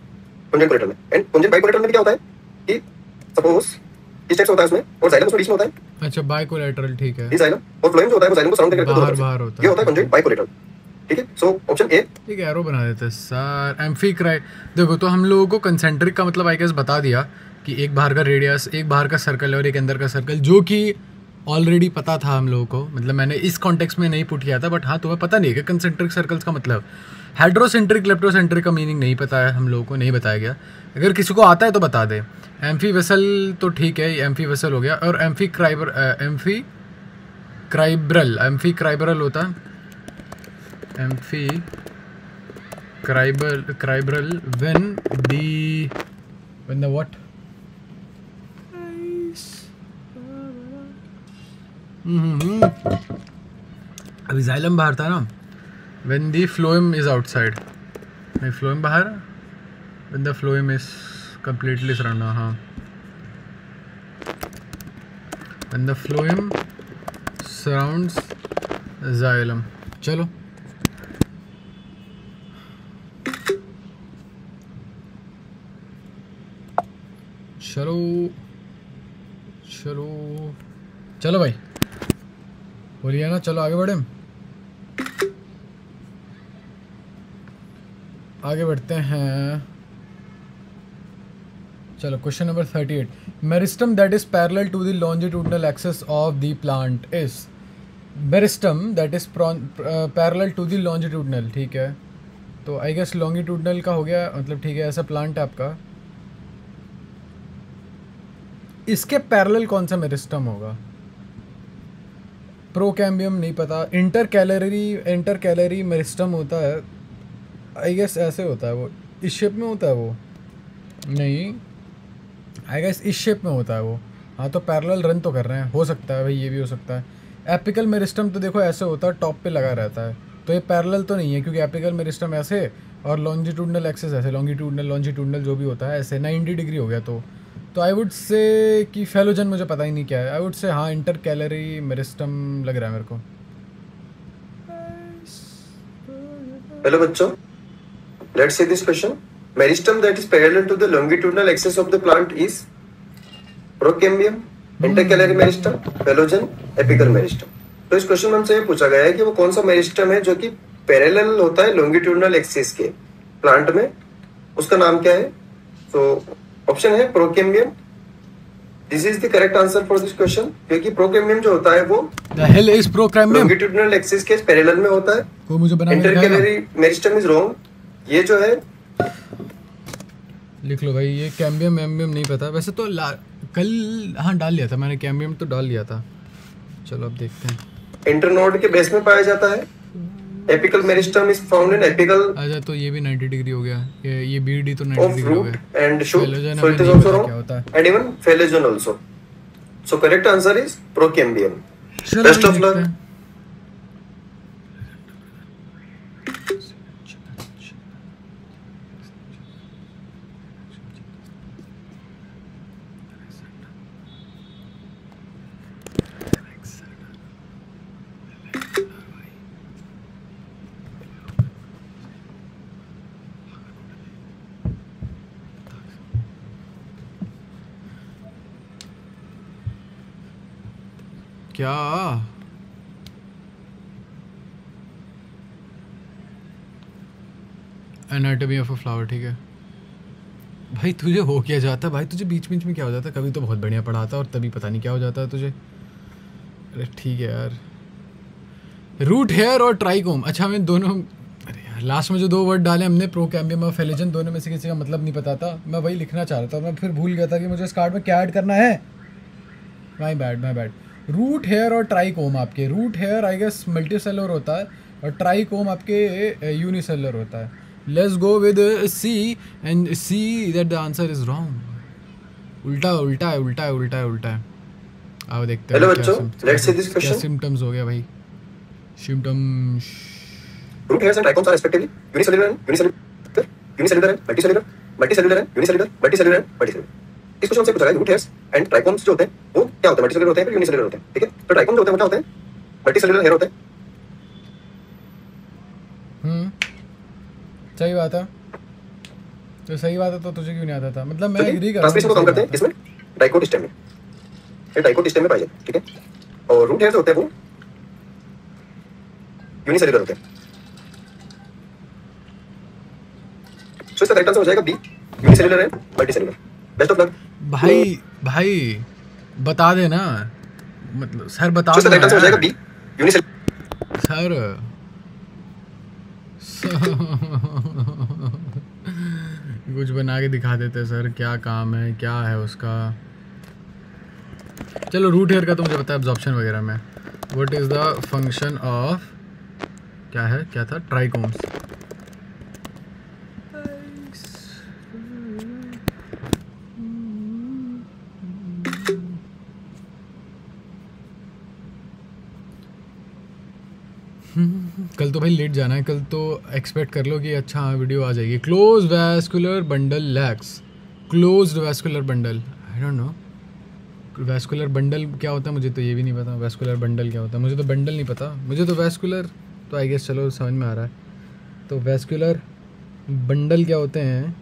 conjoint collateral में। एंड conjoint bicollateral में भी क्या होता है कि सपोज इस टाइप से होता है उसमें, और xylem उसमें बीच में होता है। अच्छा, बाइकोलेटरल, ठीक है। ये xylem और phloem जो होता है वो xylem को सराउंड करता है दोनों तरफ से। बाहर होता है, ये होता है conjoint bicollateral, ठीक है। सो ऑप्शन ए, ठीक है, एरो बना देते हैं सर। एम्फी क्राई, देखो तो हम लोगों को कंसेंट्रिक का मतलब आई गेस बता दिया कि एक बाहर का रेडियस, एक बाहर का सर्कल और एक अंदर का सर्कल, जो कि ऑलरेडी पता था हम लोगों को, मतलब मैंने इस कॉन्टेक्स्ट में नहीं पुट किया था। बट हाँ, तुम्हें पता नहीं है कि कंसेंट्रिक सर्कल्स का मतलब। हाइड्रोसेंट्रिक, लेप्टोसेंट्रिक का मीनिंग नहीं पता है, हम लोगों को नहीं बताया गया। अगर किसी को आता है तो बता दे। एम्फी वेसल तो ठीक है, एम्फी वेसल हो गया। और एम्फी क्राइब्रल होता है, एम्फी क्राइब्रल व्हेन द व्हाट, अभी xylem बाहर था ना, when the phloem is outside, नहीं phloem बाहर, when the phloem is completely surrounded, हाँ, when the phloem surrounds xylem। चलो चलो चलो चलो भाई, बोलिए ना, चलो आगे बढ़े, आगे बढ़ते हैं। चलो question number 38। Meristem that is parallel to the longitudinal axis of the plant is, meristem that is parallel to the longitudinal, ठीक है, तो आई गेस लॉन्गिट्यूडनल का हो गया, मतलब ठीक है, ऐसा प्लांट है आपका। इसके पैरेलल कौन सा मेरिस्टम होगा? प्रोकैम्बियम नहीं पता। इंटर कैलरी मेरिस्टम होता है आई गेस, ऐसे होता है वो, इस शेप में होता है वो, नहीं आई गेस इस शेप में होता है वो। हाँ तो पैरेलल रन तो कर रहे हैं, हो सकता है भाई, ये भी हो सकता है। एपिकल मेरिस्टम तो देखो ऐसे होता है, टॉप पे लगा रहता है, तो ये पैरेलल तो नहीं है, क्योंकि एपिकल मेरिस्टम ऐसे और लॉन्जिट्यूडनल एक्सेस ऐसे, लॉन्जिट्यूडनल जो भी होता है ऐसे 90 डिग्री हो गया। तो आई वुड से कि फेलोजन, मुझे पता ही नहीं क्या है, आई वुड से हाँ इंटर कैलरी मेरिस्टम लग रहा है मेरे को। हेलो बच्चों, let's see this question. Meristem that is parallel to the longitudinal axis of the plant is procambium, intercalary meristem, phellogen, apical meristem. तो इस क्वेश्चन में हमसे ये पूछा गया है कि वो कौन सा मेरिस्टम है जो कि पैरेलल होता है लॉन्गिट्यूडनल एक्सिस के प्लांट में, उसका नाम क्या है? तो ऑप्शन है procambium. This is the correct answer for this question, क्योंकि प्रोकैम्बियम जो होता है वो the hell is procambium, longitudinal axis के पैरेलल में होता है। कोई मुझे बना inter calorie meristem is wrong. ये जो है लिख लो भाई, ये कैम्बियम एम्बियम नहीं पता वैसे तो। कल हाँ डाल लिया था मैंने, कैम्बियम तो डाल लिया था। चलो अब देखते हैं। इंटरनोड के बेस में पाया जाता है। Apical meristem is found in apical अच्छा, तो ये भी 90 डिग्री हो गया, ये बीडी तो 90 ऑफ डिग्री हो रूट गया। एंड शूट, Phelogen सो हमें इट इज नहीं आल्सो पता क्या रॉन्ग होता है। And even phellogen also. So correct answer is procambium. चलो बेस्ट ऑफ देखते लक। हैं। क्या एनाटॉमी ऑफ अ फ्लावर, ठीक है भाई। तुझे हो क्या जाता है भाई, तुझे बीच बीच में क्या हो जाता है? कभी तो बहुत बढ़िया पढ़ाता और तभी पता नहीं क्या हो जाता है तुझे। अरे ठीक है यार, रूट हेयर और ट्राइकोम। अच्छा हमें दोनों, अरे यार लास्ट में जो दो वर्ड डाले हमने, प्रोकैम्बियम और फेलोजन, दोनों में से किसी का मतलब नहीं पता था। मैं वही लिखना चाह रहा था, मैं फिर भूल गया था कि मुझे इस कार्ड में क्या ऐड करना है। My bad. रूट हेयर और ट्राइकोम आपके, root hair I guess multicellular होता है और ट्राइकोम आपके यूनिसेलर होता है। Let's go with C and see that the answer is wrong. उल्टा है। आओ देखते हैं। हेलो बच्चों, लेट्स सी दिस क्या क्वेश्चन। सिम्टम्स हो गया भाई? Symptoms root hairs and trichomes are respectively unicellular and multicellular and multicellular. इस क्वेश्चन से पूछा गया रूट हेयर्स एंड ट्राइकोम्स जो होते हैं वो क्या होते हैं? मल्टीसेलुलर होते हैं फिर यूनिसेलुलर होते हैं, ठीक है? तो ट्राइकोम जो होते हैं वो क्या होते हैं? मल्टीसेलुलर हेयर होते हैं। सही बात है। तो सही बात है, तो तुझे क्यों नहीं आता था? मतलब मैं एग्री कर रहा हूँ। ट्रांसमिशन को कम करते हैं इसमें डाइकोटिस्टेम में, ये डाइकोटिस्टेम में पाए जाते हैं, ठीक है? और रूट हेयर्स होते हैं वो यूनिसेलुलर होते हैं। सो इसका करेक्ट आंसर हो जाएगा B, unicellular and multicellular. Best of luck भाई बता देना, मतलब सर बता सो इसका करेक्ट आंसर हो जाएगा बी, यूनिसेलुलर। सर कुछ बना के दिखा देते सर, क्या काम है, क्या है उसका। चलो रूट हेयर का तो मुझे पता है, एब्जॉर्प्शन वगैरह में। What is the function of, क्या था? ट्राइकोम्स। कल तो भाई लेट जाना है, कल तो एक्सपेक्ट कर लो कि अच्छा हाँ वीडियो आ जाएगी। Close vascular bundle lakhs, closed vascular bundle, I don't no vascular bundle क्या होता है, मुझे तो ये भी नहीं पता। वैस्कुलर बंडल क्या होता है? मुझे तो बंडल नहीं पता, मुझे तो वैस्कुलर तो आई गेस चलो समझ में आ रहा है। तो वैस्कुलर बंडल क्या होते हैं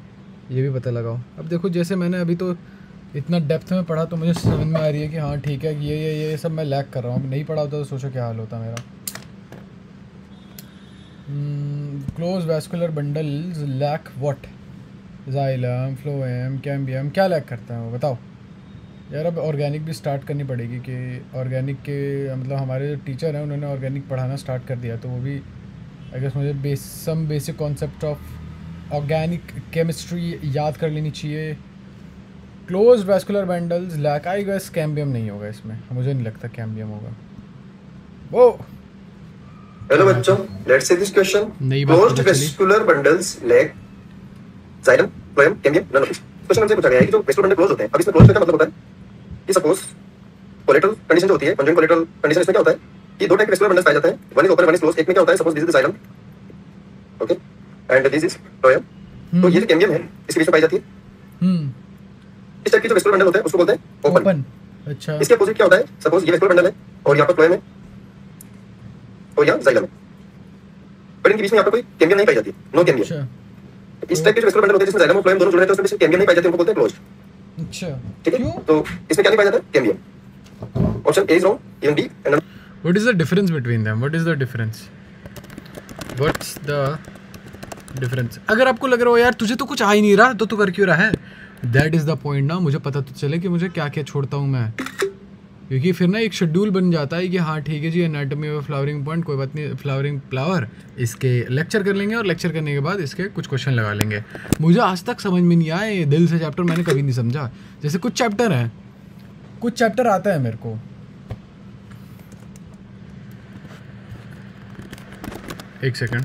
ये भी पता लगाओ। अब देखो जैसे मैंने अभी तो इतना डेप्थ में पढ़ा तो मुझे समझ में आ रही है कि हाँ ठीक है, ये सब मैं लैक कर रहा हूँ। नहीं पढ़ा होता तो सोचो क्या हाल होता मेरा। Close vascular bundles lack what? Xylem, phloem, cambium, क्या लैक करता है वो बताओ यार। अब ऑर्गेनिक भी स्टार्ट करनी पड़ेगी कि ऑर्गेनिक के मतलब हमारे जो टीचर हैं उन्होंने ऑर्गेनिक पढ़ाना स्टार्ट कर दिया, तो वो भी आई गेस मुझे some basic concept of organic chemistry याद कर लेनी चाहिए। Close vascular bundles lack, I guess cambium नहीं होगा इसमें, मुझे नहीं लगता कैम्बियम होगा। वो हेलो बच्चों, लेट्स सी दिस क्वेश्चन। नई बात क्लोज्ड पता चली। Vascular bundles lack xylem, phloem, cambium, none of this. Question हमसे पूछा गया है कि जो वेस्कुलर बंडल क्लोज होते हैं, अब इसमें क्लोज का क्या मतलब होता है कि सपोज कोलेटरल कंडीशन जो होती है, कंजंक्ट कोलेटरल कंडीशन, इसमें क्या होता है कि दो टाइप के वेस्कुलर बंडल्स पाए जाते हैं, one is open one is close. एक में क्या होता है, suppose this is xylem, okay, and this is phloem. तो ये जो कैम्बियम है इसके बीच में पाई जाती है। इस टाइप के जो वेस्कुलर बंडल होते हैं उसको बोलते हैं ओपन। अच्छा इसके अपोजिट क्या होता है, सपोज ये वेस्कुलर बंडल है और यहाँ पर फ्लोएम है और यहाँ जाइलम है, पर इनके बीच में यहाँ पर कोई कैम्बियम नहीं पाई जाती, नो कैम्बियम। अच्छा इस टाइप के जो वेस्कुलर बंडल होते हैं जिसमें जाइलम और फ्लोएम दोनों जुड़े रहते हैं, उसमें कैम्बियम नहीं पाई जाती, उनको बोलते हैं क्लोज्ड। अच्छा ठीक क्यों? है, तो इसमें क्या नहीं पाया जाता है, cambium. Option A is wrong, even be and number. What is the difference between them? What is the difference? What's the difference? अगर आपको लग रहा हो यार तुझे तो कुछ आ ही नहीं रहा तो तू कर क्यों रहा है, दैट इज़ द पॉइंट ना, मुझे पता तो चले कि मुझे क्या क्या छोड़ता हूँ मैं, क्योंकि फिर ना एक शेड्यूल बन जाता है कि हाँ ठीक है जी एनाटॉमी ऑफ फ्लावरिंग पॉइंट, कोई बात नहीं, फ्लावरिंग फ्लावर, इसके लेक्चर कर लेंगे और लेक्चर करने के बाद इसके कुछ क्वेश्चन लगा लेंगे। मुझे आज तक समझ में नहीं आए दिल से चैप्टर, मैंने कभी नहीं समझा। जैसे कुछ चैप्टर हैं, कुछ चैप्टर आता है मेरे को, एक सेकंड,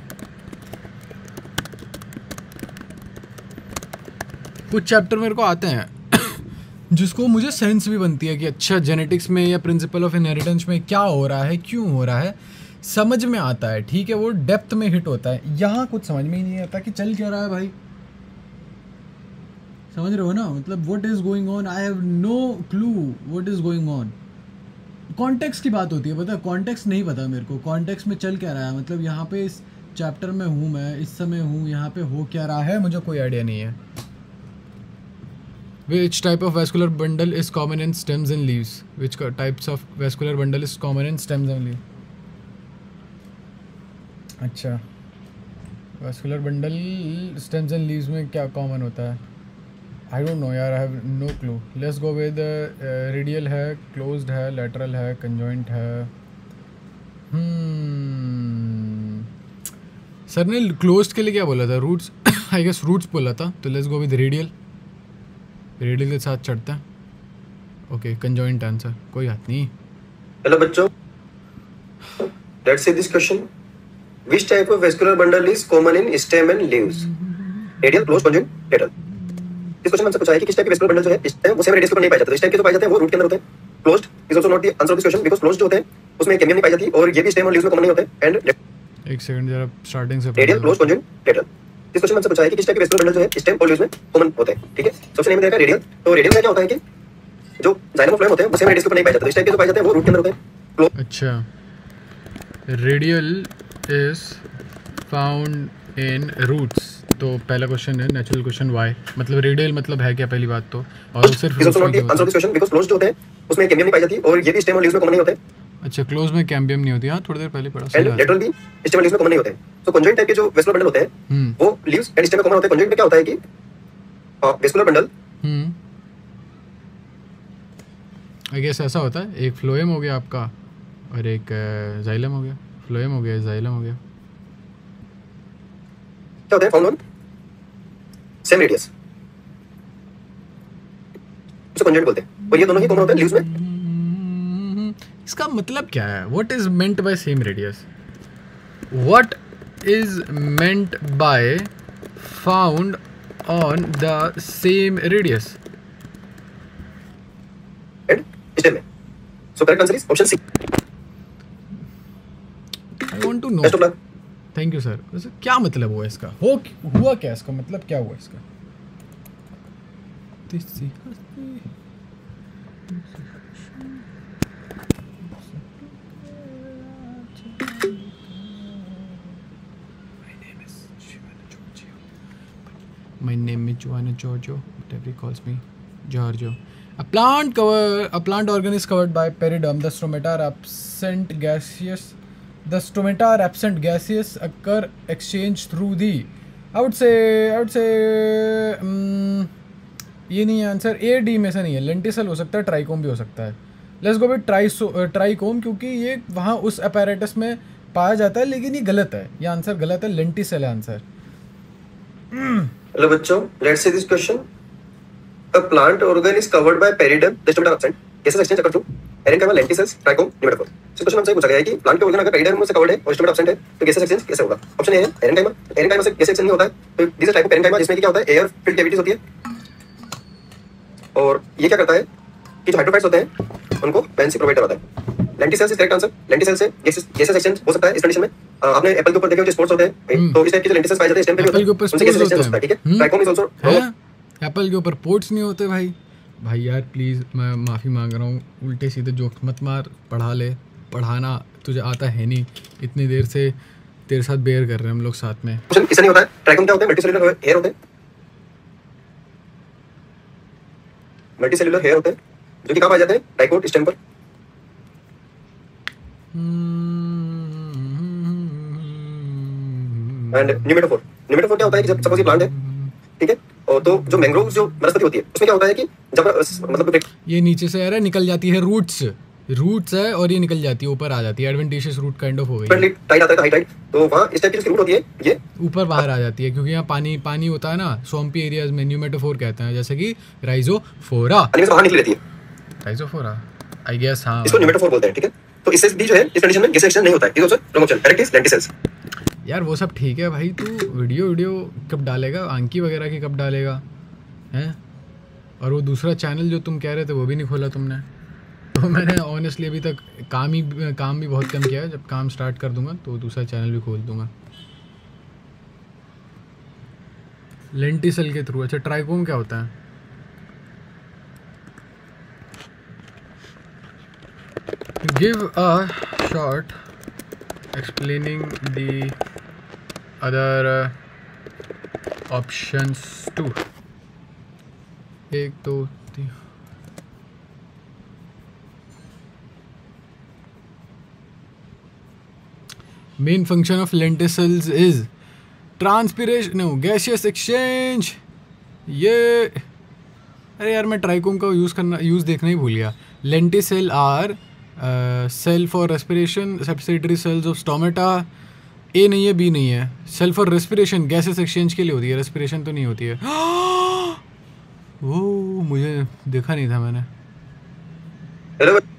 कुछ चैप्टर मेरे को आते हैं जिसको मुझे सेंस भी बनती है कि अच्छा जेनेटिक्स में या प्रिंसिपल ऑफ इनहेरिटेंस में क्या हो रहा है, क्यों हो रहा है, समझ में आता है, ठीक है, वो डेप्थ में हिट होता है। यहाँ कुछ समझ में ही नहीं आता कि चल क्या रहा है भाई, समझ रहे हो ना, मतलब what is going on, I have no clue what is going on. Context की बात होती है, पता है, कॉन्टेक्स्ट नहीं पता मेरे को, कॉन्टेक्स्ट में चल क्या रहा है, मतलब यहाँ पे इस चैप्टर में हूँ मैं, इस समय हूँ, यहाँ पे हो क्या रहा है, मुझे कोई आइडिया नहीं है। Which type of vascular bundle is common in stems and leaves? Which types of vascular bundle is common in stems and leaves? अच्छा, vascular bundle stems and leaves में क्या common होता है? I don't know यार, I have no clue. Let's go with radial है, closed है, lateral है, conjoint है। सर ने closed के लिए क्या बोला था? Roots, I guess roots बोला था, तो let's go with radial। Radial के साथ चढ़ते हैं। ओके, कंजॉइंट आंसर, कोई बात नहीं। हेलो बच्चों, let's see this question. Which type of vascular bundle is common in stem and leaves? Radial, close, conjoint, lateral. इस क्वेश्चन में हमसे पूछा है कि किस टाइप के वेस्कुलर बंडल जो है वो सेम रेडियस के ऊपर नहीं पाए जाते, तो इस टाइप के जो पाए जाते हैं वो रूट के अंदर होते हैं। Closed is also not the answer of this question because closed जो होते हैं उसमें कैम्बियम नहीं पाई जाती और ये भी स्टेम और लीव्स में कॉमन नहीं होते। एंड एक सेकंड जरा स्टार्टिंग से रेडियल, क्लोज, कंजॉइंट, लेटरल। इस क्वेश्चन में हमसे पूछा है कि किस टाइप के वेस्कुलर बंडल जो है स्टेम और लीव्स में कॉमन होते हैं, ठीक है। सबसे नेम देगा रेडियल। तो रेडियल में क्या होता है कि जो जाइलम और फ्लोएम होते हैं वो सेम रेडियस के ऊपर नहीं पाए जाते, तो इस टाइप के जो पाए जाते हैं वो रूट के अंदर होते हैं। अच्छा, radial is found in roots, तो पहला क्वेश्चन है नेचुरल क्वेश्चन वाई, मतलब रेडियल मतलब है क्या पहली बात तो, और सिर्फ is also not the answer of this question because closed जो होते हैं उसमें कैम्बियम नहीं पाई जाती और ये भी स्टेम और लीव्स में कॉमन नहीं होते। अच्छा, क्लोज में कैम्बियम नहीं होती, हाँ थोड़ी देर पहले पढ़ा। एंड लेटरल भी स्टेम और लीव्स में कॉमन नहीं होते। तो कंजॉइंट टाइप के जो वेस्कुलर बंडल होते हैं वो लीव्स एंड स्टेम में कॉमन होते हैं। कंजॉइंट में क्या होता है कि वेस्कुलर बंडल आई गेस ऐसा होता है, एक फ्लोएम हो गया आपका और एक जाइलम हो गया, फ्लोएम हो गया, जाइलम हो गया। क्या होता है, फाउंड ऑन सेम रेडियस, उसे कंजॉइंट बोलते हैं और ये दोनों ही कॉमन होते हैं लीव्स में। इसका मतलब क्या है, what is meant by same radius, what is meant by found on the same radius and stem में। So correct answer is option C. I want to know. Best of luck. Thank you sir. वैसे क्या मतलब हुआ इसका, हुआ क्या इसका मतलब, क्या हुआ इसका? My name is Giovanna Giorgio, whatever he calls me, Giorgio. A plant organ is covered by periderm. The stomata are absent gaseous. The stomata are absent gaseous occur exchange through the. I would say ये नहीं है answer, A D में से नहीं है। लेंटिसल हो सकता है, ट्राइकोम भी हो सकता है। लेट्स गो विद ट्राइकोम, क्योंकि ये वहाँ उस अपैरेटस में पाया जाता है, लेकिन ये गलत है, ये आंसर गलत है, लेंटिसेल है आंसर। हेलो बच्चों, let's see this question. A plant organ is covered by periderm, the stomata absent, gases exchange occur through aerenchyma, lenticels, trichome, pneumatophore. इस क्वेश्चन में हमसे पूछा गया है कि प्लांट के ऑर्गन अगर पेरिडर्म से कवर्ड है और स्टोमेटा एब्सेंट है तो गैसेस एक्सचेंज कैसे होगा। ऑप्शन ए है एरेनकाइमा, एरेनकाइमा से गैसेस एक्सचेंज नहीं होता है, तो this is type of aerenchyma जिसमें क्या होता है, एयर फिल्ड कैविटीज होती है, और ये क्या करता है कि जो हाइड्रोफाइट्स होते हैं उनको बेंजीन प्रोवाइड करवाता है। Lenticels is correct answer. Lenticel से गैसेस एक्सचेंज हो सकता है इस कंडीशन में। आपने एप्पल के ऊपर देखे जो स्पोर्ट्स होते हैं, तो इस टाइप के जो लेंटिसेल्स पाए जाते हैं इस टाइम पे भी होते हैं, उनसे गैसेस एक्सचेंज होता है, ठीक है। Trichome is also wrong. Apple के ऊपर पोर्ट्स नहीं होते भाई। भाई यार प्लीज़ मैं माफ़ी मांग रहा हूँ, उल्टे सीधे जोक्स मत मार, पढ़ा ले, पढ़ाना तुझे आता है नहीं, इतनी देर से तेरे साथ बेयर कर रहे हैं हम लोग साथ में। क्वेश्चन इससे नहीं होता है। ट्राइकोम क्या होता है, मल्टीसेलुलर हेयर होते हैं, मल्टीसेलुलर हेयर होते हैं जो कि कहाँ पाए जाते हैं, डाइकोट स्टेम पर। एंड न्यूमेटोफोर, न्यूमेटोफोर क्या होता है कि जब सपोज ये प्लांट है, ठीक है, और तो जो मैंग्रोव जो वनस्पति होती है उसमें क्या होता है कि जब मतलब ये नीचे से आ रहा है, निकल जाती है रूट्स है और ये निकल जाती है, ऊपर आ जाती है, एडवेंटिशियस रूट काइंड ऑफ हो गई, टाइट आता है हाई टाइट, तो वहाँ इस टाइप की जो रूट होती है ये ऊपर बाहर आ जाती है, क्योंकि यहाँ पानी पानी होता है ना, स्वम्पी एरियाज में न्यूमेटोफोर कहते हैं, जैसे कि राइजोफोरा। से बाहर निकली रहती है, राइजोफोरा आई गेस, हाँ इसको न्यूमेटोफोर बोलते हैं, ठीक है। तो इससे भी जो है इस कंडीशन में गैस एक्सचेंज नहीं होता है। Is also promotion, correct is lenticels. यार वो सब ठीक है भाई, तू वीडियो कब डालेगा, आंकी वगैरह की कब डालेगा हैं? और वो दूसरा चैनल जो तुम कह रहे थे वो भी नहीं खोला तुमने। तो मैंने ऑनेस्टली अभी तक काम भी बहुत कम किया है, जब काम स्टार्ट कर दूंगा तो दूसरा चैनल भी खोल दूंगा लेंटिसेल के थ्रू। अच्छा ट्राइकोम क्या होता है? Give a short explaining the other options too. 1 2 3 Main function of lenticels is transpiration, no, gaseous exchange। ये अरे यार मैं ट्राइकोम का यूज़ देखना ही भूल गया। Lenticel are cell for respiration, subsidiary cells of stomata. A नहीं है, बी नहीं है। Cell for respiration gases exchange के लिए होती है, रेस्पिरेशन तो नहीं होती है। वो मुझे देखा नहीं था मैंने।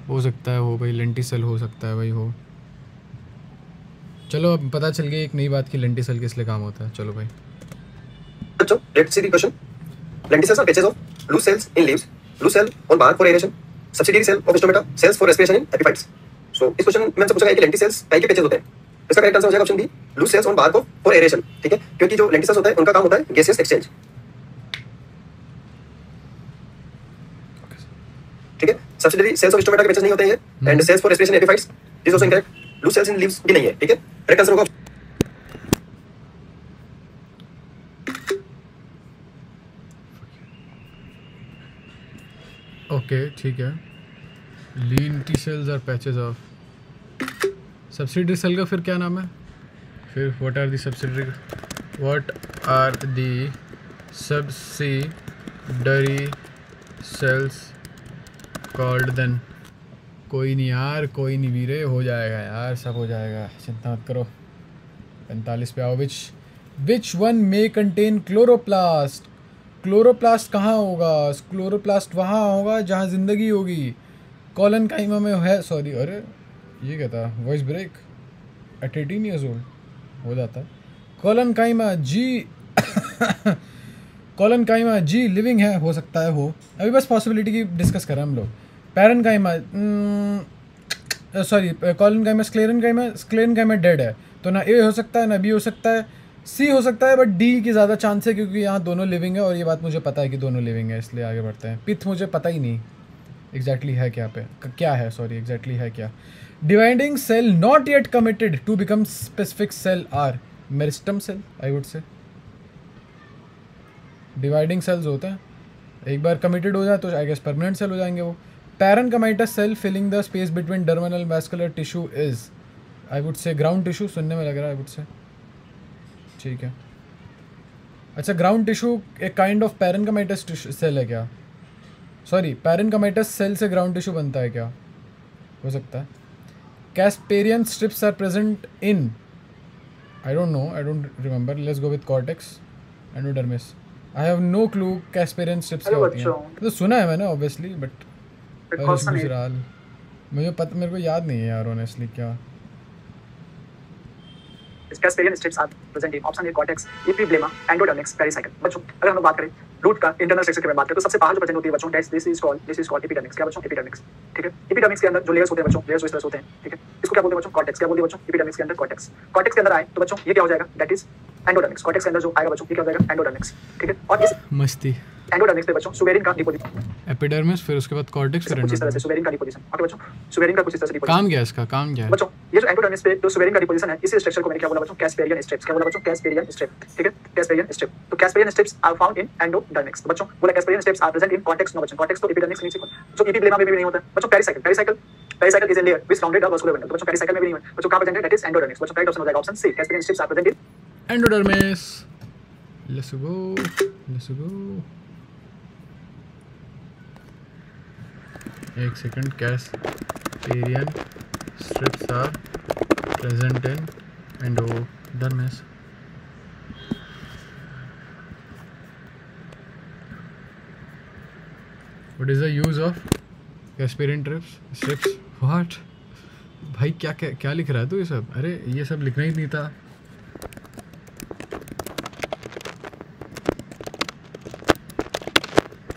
हो सकता है हो भाई, लेंटिसेल हो सकता है भाई हो। चलो अब पता चल गया एक नई बात की लेंटिसेल किस लिए काम होता है। चलो भाई बच्चों, let's see the question. Lenticels are patches of loose cells in leaves, loose cell on bark for aeration, subsidiary cell of stomata, cells for respiration in epiphytes. So इस क्वेश्चन में हमसे पूछा गया कि लेंटिसेल्स काहे के पैचेस होते हैं। इसका करेक्ट आंसर हो जाएगा option B, loose cells on bark for aeration, ठीक है, क्योंकि जो लेंटिसेल्स होता है उनका काम होता है गैसियस एक्सचेंज, ठीक है। सब्सिडियरी सेल्स ऑफ स्टोमेटा के पैचेस नहीं होते हैं, and cells for respiration epiphytes is also incorrect. Loose cells in leaves भी नहीं है, ठीक है। करेक्ट आंसर होगा ओके ठीक है। Lenticels are patches of subsidiary cell का फिर क्या नाम है? फिर what are the subsidiary cells called then? कोई नहीं यार, कोई नहीं वीरे, हो जाएगा यार, सब हो जाएगा, चिंता मत करो। 45 पे आओ। Which one may contain chloroplast? Chloroplast कहाँ होगा? क्लोरोप्लास्ट वहाँ होगा जहाँ ज़िंदगी होगी। कॉलन काइमा में है, सॉरी, अरे ये क्या था, voice break at 18 years old हो जाता है। कॉलन काइमा जी कॉलन काइमा जी लिविंग है, हो सकता है हो, अभी बस पॉसिबिलिटी की डिस्कस कर रहे हैं हम लोग। पैरन काइमा सॉरी कॉलन काइमा, स्क्लेरन काइमा डेड है, तो ना ए हो सकता है ना बी हो सकता है, सी हो सकता है, बट डी की ज़्यादा चांस है क्योंकि यहाँ दोनों लिविंग है और ये बात मुझे पता है कि दोनों लिविंग है, इसलिए आगे बढ़ते हैं। पिथ मुझे पता ही नहीं एग्जैक्टली है क्या है, सॉरी एग्जैक्टली है क्या। Dividing cell not yet committed to become specific cell are meristem cell, I would say. Dividing cells होते हैं, एक बार कमिटेड हो जाए तो आई गेस परमानेंट सेल हो जाएंगे वो। Parenchymatous cell filling the space between dermal vascular tissue is, I would say ground tissue, सुनने में लग रहा है आई वुड से, ठीक है। अच्छा ग्राउंड टिश्यू एक काइंड ऑफ पैरेनकाइमाटस सेल है क्या? सॉरी पैरेनकाइमाटस सेल से ग्राउंड टिश्यू बनता है क्या? हो सकता है। Casparian strips are present in, I don't know, I don't remember. Let's go with cortex, endodermis. I have no clue Casparian strips क्या होती हैं. तो सुना है मैंने obviously, but मेरे को याद नहीं है यार honestly क्या. Casparian strips are present in option A cortex, epiblema, endodermis, pericycle. बच्चों अगर हम लोग बात करें रूट का इंटरनल स्ट्रक्चर की बात करें तो सबसे बाहर जो प्रेजेंट होती है बच्चों दिस इज कॉल्ड एपिडर्मिस. क्या बच्चों? एपिडर्मिस. ठीक है. एपिडर्मिस के अंदर जो लेयर्स होते हैं बच्चों, लेयर्स इस तरह से होते हैं. ठीक है. इसको क्या बोलते हैं बच्चों? कॉर्टेक्स. क्या बोलते हैं बच्चों? एपिडर्मिस के अंदर कॉर्टेक्स. कॉर्टेक्स के अंदर आए तो बच्चों ये क्या हो जाएगा? That is endodermis. कॉर्टेक्स के अंदर जो आएगा बच्चों ये क्या हो जाएगा? एंडोडर्मिस. ठीक है. और इस मस्ती एंडोडर्मिस पे बच्चों सुवेरिन का डिपोजिशन. एपिडर्मिस फिर उसके बाद कॉर्टेक्स फिर कुछ इस तरह से सुवेरिन का डिपोजिशन. ओके बच्चों, सुवेरिन का कुछ इस तरह से डिपोजिशन. काम क्या है इसका? काम क्या है बच्चों ये जो एंडोडर्मिस पे जो सुवेरिन का डिपोजिशन है इसी स्ट्रक्चर को मैंने क्या बोला बच्चों? Casparian strips. क्या बोला बच्चों? Casparian strip. ठीक है. Casparian strip. तो Casparian strips are found in endodermis. तो बच्चों बोला Casparian strips are present in cortex. No बच्चों कॉर्टेक्स तो एपिडर्मिस के नीचे जो एपिब्लेमा में भी नहीं होता है बच्चों. Pericycle is a layer which rounded the vascular bundle. तो बच्चों पेरिसाइकिल में भी नहीं होता बच्चों. कहां प्रेजेंट है? That is endodermis. बच्चों राइट ऑप्शन हो जाएगा option C. Casparian strips are present in endodermis. Let's go. एक second. Casparian strips are present in endodermis. What is the use of Casparian strips? What? भाई क्या लिख रहा है तू ये सब? अरे ये सब लिखना ही नहीं था.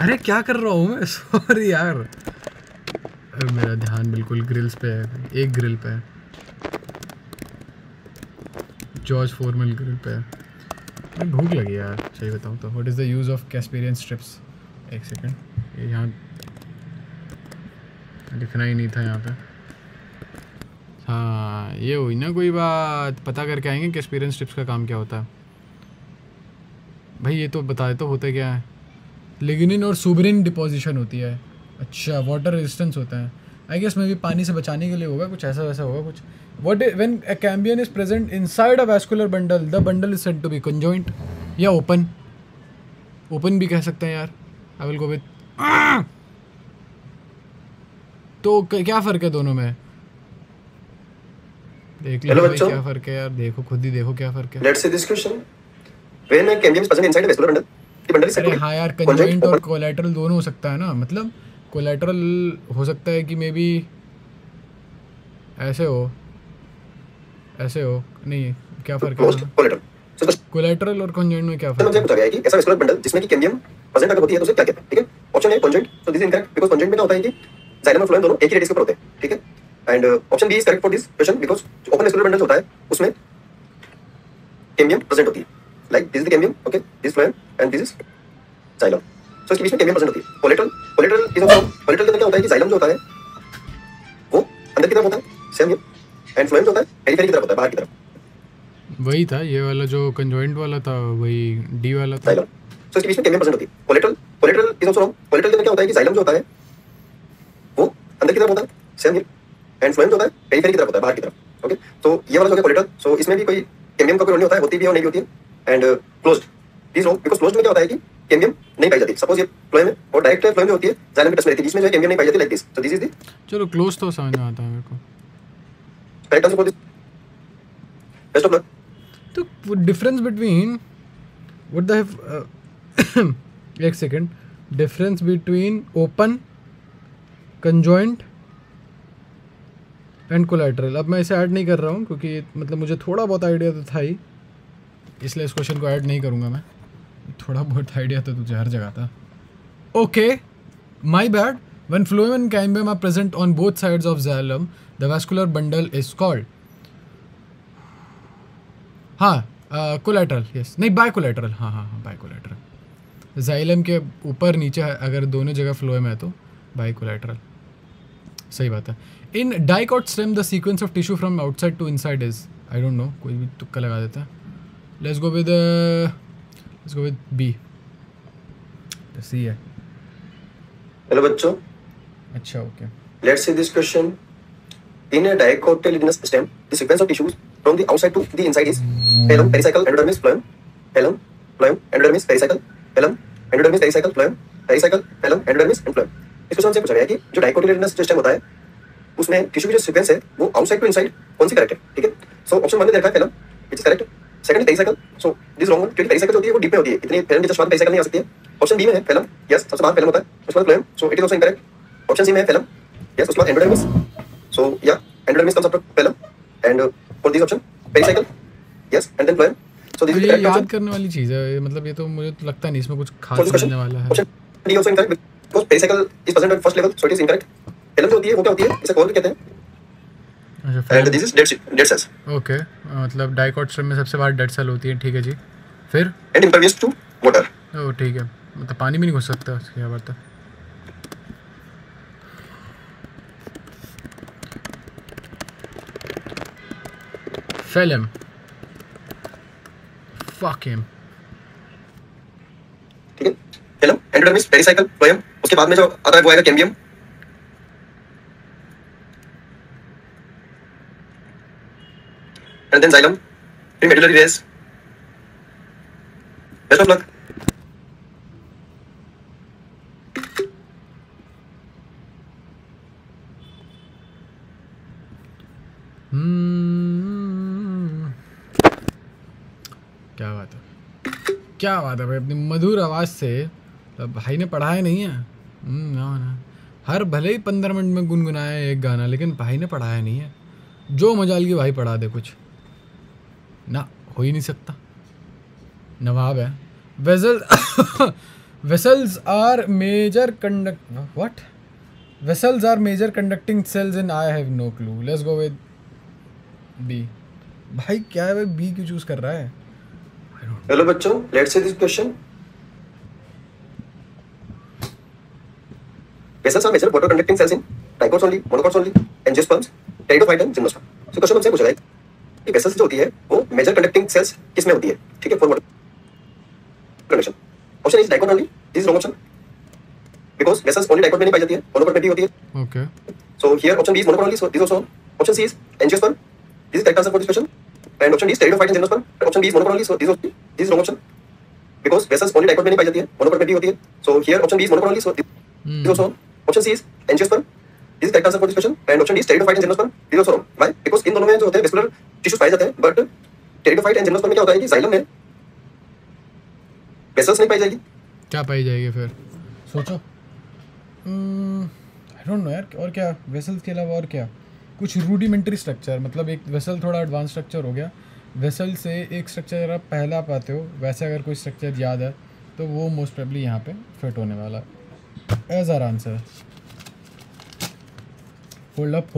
अरे क्या कर रहा हूँ मैं? सॉरी यार. अरे मेरा ध्यान बिल्कुल ग्रिल्स पे है. एक ग्रिल पे है, जॉर्ज फॉरमन ग्रिल पे है. मुझे भूख लगी यार सही बताऊँ तो. What is the use of Casparian strips? एक सेकंड. ये यहाँ लिखना ही नहीं था यहाँ पे. हाँ ये हुई ना कोई बात. पता करके आएंगे कैस्पेरियन स्ट्रिप्स का काम क्या होता है. भाई ये तो बताए तो होता क्या है. लिग्निन और सुबरिन डिपोजिशन होती है. अच्छा. वाटर रेजिस्टेंस होता है. आई गेस में भी पानी से बचाने के लिए होगा कुछ ऐसा वैसा होगा कुछ. What when a cambium is present inside a vascular bundle the bundle is said to be conjoint या ओपन. ओपन भी कह सकते हैं यार. I will go with. तो क्या फ़र्क है दोनों में? देख लो भाई क्या फ़र्क है यार. देखो खुद ही देखो क्या फ़र्क है. Let's see this question. When a cambium is present inside a vascular bundle the bundle is said to be. हाँ यार कंजॉइंट और कोलैटरल दोनों हो सकता है ना. मतलब कोलैटरल हो सकता है कि मे बी ऐसे हो नहीं. क्या फ़र्क है? कोलैटरल और कंजॉइंट में क्या फ़र्क है? मुझे पूछा गया है कि ऐसा वैस्कुलर बंडल जिसमें कि कैम्बियम प्रेजेंट अगर होती है तो उसे क्या कहते हैं. ठीक है. Option A conjoint. So this is incorrect because conjoint में क्या होता है कि जाइलम और फ्लोएम दोनों एक ही रेडियस के ऊपर होते हैं. ठीक है. And option B is correct for this question because जो ओपन वैस्कुलर बंडल होता है उसमें कैम्बियम प्रेजेंट होती है. Like this is the cambium. Okay. This phloem and this is xylem. So इसके बीच में कैम्बियम प्रेजेंट होती है. Collateral is also. कोलैटरल के अंदर क्या होता है कि जाइलम जो होता है वो अंदर की तरफ होता है सेम ये. एंड फ्लोएम जो होता है पेरिफेरी की तरफ होता है बाहर की तरफ. वही था ये वाला जो कंजॉइंट वाला था वही डी वाला था. जाइलम. सो इसके बीच में कैम्बियम प्रेजेंट होती है. Collateral is also. कोलैटरल के अंदर क्या होता है कि जाइलम जो होता है वो अंदर की तरफ होता है सेम ये. एंड फ्लोएम जो होता है पेरिफेरी की तरफ होता है बाहर की तरफ. ओके. तो ये वाला जो है कोलैटरल. सो इसमें भी कोई कैम्बियम का कोई रोल नहीं होता है. होती भी है और नहीं होती है. And closed this row because closed में क्या होता है कि कैम्बियम नहीं पाई जाती. सपोज ये फ्लोएम है और डायरेक्ट फ्लोएम जो होती है जाइलम के टच में रहती है. इसमें जो कैम्बियम नहीं पाई जाती like this. So this is the. चलो क्लोज तो समझ में आता है मेरे को. Correct answer for this. Best of luck. तो डिफरेंस बिटवीन व्हाट द एक second. Difference between open conjoint and collateral. अब मैं इसे ऐड नहीं कर रहा हूँ क्योंकि मतलब मुझे थोड़ा बहुत आइडिया तो था ही, इसलिए इस क्वेश्चन को ऐड नहीं करूँगा मैं. थोड़ा बहुत आइडिया तो तुझे हर जगह था. Okay my bad. When phloem and cambium are present on both sides of xylem the vascular bundle is called. हाँ कोलैटरल. यस नहीं बायकोलैटरल. हाँ बायकोलैटरल. जाइलम के ऊपर नीचे अगर दोनों जगह फ्लोएम है तो बायकोलैटरल. सही बात है. In dicot stem the sequence of tissue from outside to inside is. I don't know. कोई भी तुक्का लगा देता है. Let's go with B. C है. हेलो बच्चों. अच्छा okay. Let's see this question. In a dicotyledonous stem the sequence of tissues from the outside to the inside is phylum pericycle endodermis phloem. phylum endodermis pericycle. phylum endodermis pericycle phloem. pericycle phylum endodermis and phloem. इस question से पूछा गया है कि जो dicotyledonous system होता है उसमें टिश्यू की जो सीक्वेंस है वो आउटसाइड टू इनसाइड कौन सी करेक्ट है, ठीक है। सो ऑप्शन 1 में देखा है phellem which is correct, second pericycle, so this wrong one, क्योंकि पेरिसाइकिल होती है वो डीप में होती है, इतनी फेलम के जस्ट बाद पेरिसाइकिल नहीं आ सकती है। ऑप्शन बी में है फेलम, यस सबसे बाद फेलम होता है, उसके बाद phloem, so it is also incorrect. Option C में है फेलम, यस उसके बाद एंडोडर्मिस, सो या endodermis comes after phellem and for this option pericycle, yes and then phloem, so this is the ये करेक्ट याद ऑप्शन। करने वाली चीज़ है ये, मतलब ये तो मुझे तो लगता नहीं इसमें कुछ फॉर खास दिस क्वेश्चन समझने वाला है। Option D also incorrect because pericycle is present at first level, so it is incorrect. Phellem जो होती है वो क्या होती है, इसे कॉल कहते हैं, अच्छा and this is dead cells okay, मतलब डाइकोट में सबसे बाहर डेड सेल होती है, ठीक है जी। फिर एंड इम्परवियस टू वाटर। ओ ठीक है, मतलब पानी भी नहीं घुस सकता, उसकी क्या बात है। Phellem, fuck him. ठीक है, फेलम, एंडोडर्मिस, पेरिसाइकिल, फ्लोएम, उसके बाद में जो आता है वो आएगा कैम्बियम, एंड देन जाइलम, फिर medullary race. Best of luck. क्या बात है, क्या बात है भाई, अपनी मधुर आवाज़ से। तो भाई ने पढ़ाया नहीं है ना ना, हर भले ही 15 मिनट में गुनगुनाया है एक गाना, लेकिन भाई ने पढ़ाया नहीं है। जो मजाल की भाई पढ़ा दे कुछ ना, हो ही नहीं सकता। नवाब है। Vessels are major what vessels are major conducting cells in, I have no clue, let's go with B. भाई क्या है भाई, बी क्यों चूज कर रहा है? हेलो बच्चों, let's see this question. Vessels are major water conducting cells in dicots only, monocots only, angiosperms, pteridophyte and gymnosperm. So question हमसे पूछा है कि वेसल्स जो होती है वो मेजर कंडक्टिंग सेल्स किस में होती है, ठीक है, for water conduction. Option is dicot only, this is wrong option because vessels only dicot में नहीं पाई जाती है, मोनोकोट में भी होती है। Okay, so here option B is monocot only, so this also option C is angiosperm, this is correct answer for this question. And option D is pteridophyte and gymnosperm, option B is monocot only, so this is wrong option because vessels only dicot में नहीं पाई जाती है, monocot में भी होती है। So here option B is monocot only, so this is also option C is angiosperm, this is correct answer for this question. And option D is pteridophyte and gymnosperm, this is also wrong. Why? Because इन दोनों में जो होते हैं vascular tissues पाए जाते हैं, but pteridophyte and gymnosperm में क्या होता है कि जाइलम में वेसल्स नहीं पाई जाएगी। क्या पाई जाएगी फिर? सोचो। आई डोंट नो यार, और क्या वेसल्स के अलावा और क्या? कुछ रूडिमेंट्री स्ट्रक्चर, मतलब एक वेसल थोड़ा एडवांस स्ट्रक्चर हो गया। वेसल से एक स्ट्रक्चर अगर आप पहला पाते हो, वैसे अगर कोई स्ट्रक्चर याद है तो वो मोस्ट प्रोबेबली यहाँ पे फिट होने वाला as our answer. Hold up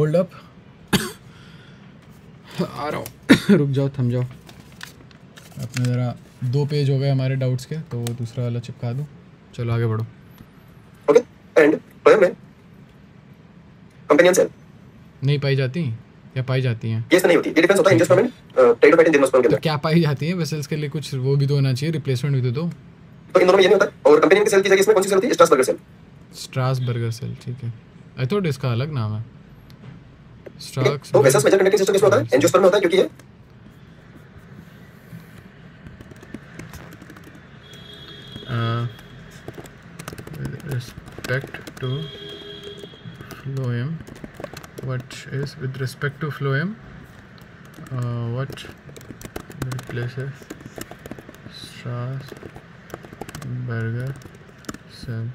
आ रहा हूँ। रुक जाओ, थम जाओ। अपने ज़रा 2 पेज हो गए हमारे डाउट्स के, तो दूसरा वाला चिपका दूँ। चलो आगे बढ़ो। ओके, एंड फ्लोएम में कंपेनियन सेल नहीं पाई जाती या पाई जाती हैं? ये नहीं होती, ये डिफरेंस होता है angiosperm and pteridophyte and gymnosperm के तो अंदर। क्या पाई जाती है वेसल्स के लिए? कुछ वो भी तो होना चाहिए, रिप्लेसमेंट भी तो। तो इन दोनों में ये नहीं होता है। और कंपेनियन की सेल की जगह इसमें कौन सी सेल होती है? Strasburger cell. स्ट्रासबर्गर सेल, ठीक है। आई थॉट इसका अलग नाम है। तो वेसल्स मेजर कंडक्टिंग सिस्टम किसमें होता है? एंजियोस्पर्म में होता है, क्योंकि ये with respect to phloem, what is with respect to phloem, what replaces Strasburger cell?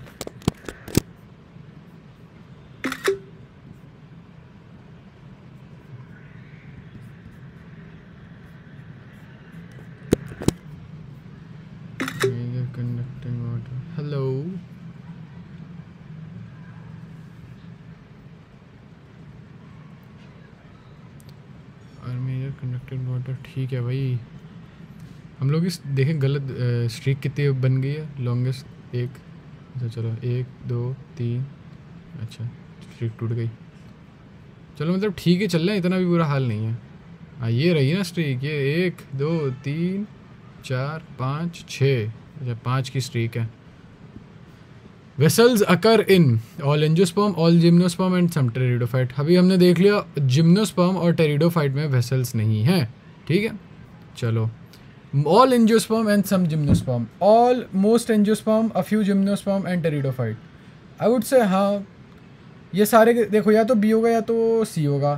Major conducting water. Hello. और मेजर कंडक्टेड वाटर, ठीक है भाई। हम लोग इस देखें गलत स्ट्रीक कितनी बन गई है, लॉन्गेस्ट एक। अच्छा चलो 1 2 3, अच्छा स्ट्रीक टूट गई। चलो मतलब ठीक है, चल रहे हैं, इतना भी बुरा हाल नहीं है। हाँ ये रही ना स्ट्रीक, ये 1 2 3 4 5 6, अच्छा 5 की स्ट्रीक है। Vessels occur in all angiosperm, all gymnosperm and some pteridophyte. अभी हमने देख लिया जिम्नोस्पर्म और टेरिडोफाइट में वेसल्स नहीं हैं, ठीक है। चलो all angiosperm and some gymnosperm, all most angiosperm, a few gymnosperm and pteridophyte. I would say हाँ ये सारे देखो या तो बी होगा या तो सी होगा,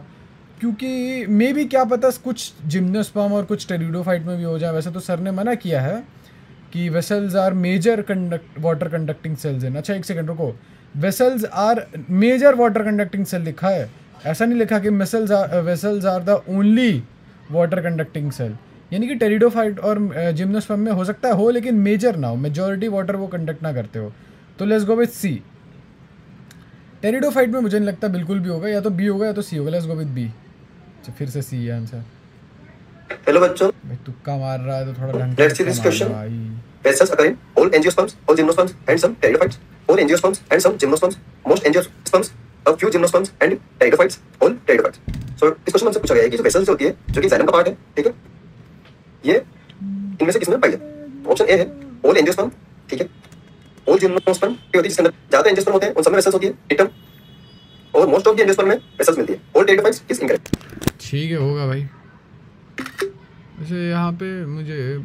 क्योंकि मे भी क्या पता कुछ जिम्नोस्पर्म और कुछ टेरिडोफाइट में भी हो जाए। वैसे तो सर ने मना किया है कि vessels are major water conducting cells in. अच्छा एक सेकंड रुको, vessels are major water conducting cell लिखा है, ऐसा नहीं लिखा कि vessels are the only water conducting cell. यानी कि टेरिडोफाइट और जिम्नोस्पर्म में हो सकता है हो, लेकिन मेजर ना हो, मेजॉरिटी वाटर वो कंडक्ट ना करते हो। तो let's go with C. Pteridophyte में मुझे नहीं लगता बिल्कुल भी होगा, या तो बी होगा या तो सी होगा। Let's go with B. फिर से सी है आंसर। हेलो बच्चों, भाई तुक्का मार रहा है तो थोड़ा ढंग let's see this question. Vessels occur in all angiosperms, all gymnosperms, and some pteridophytes. All angiosperms and some gymnosperms. Most angiosperms, a few gymnosperms and pteridophytes, all pteridophytes. So इस क्वेश्चन में हमसे पूछा गया है कि जो वेसल्स होती है, जो कि जाइलम का पार्ट है, ठीक है, ये इनमें से किसमें पाई जाती है? ऑप्शन ए है all angiosperm, ठीक है, all gymnosperm की होती है जिसके अंदर ज्यादा एंजियोस्पर्म होते हैं, उन सब में वेसल्स होती है, डिटम, और मोस्ट ऑफ द एंजियोस्पर्म में वेसल्स मिलती है। all pteridophytes is incorrect. ठीक है होगा भाई। वैसे यहाँ पे मुझे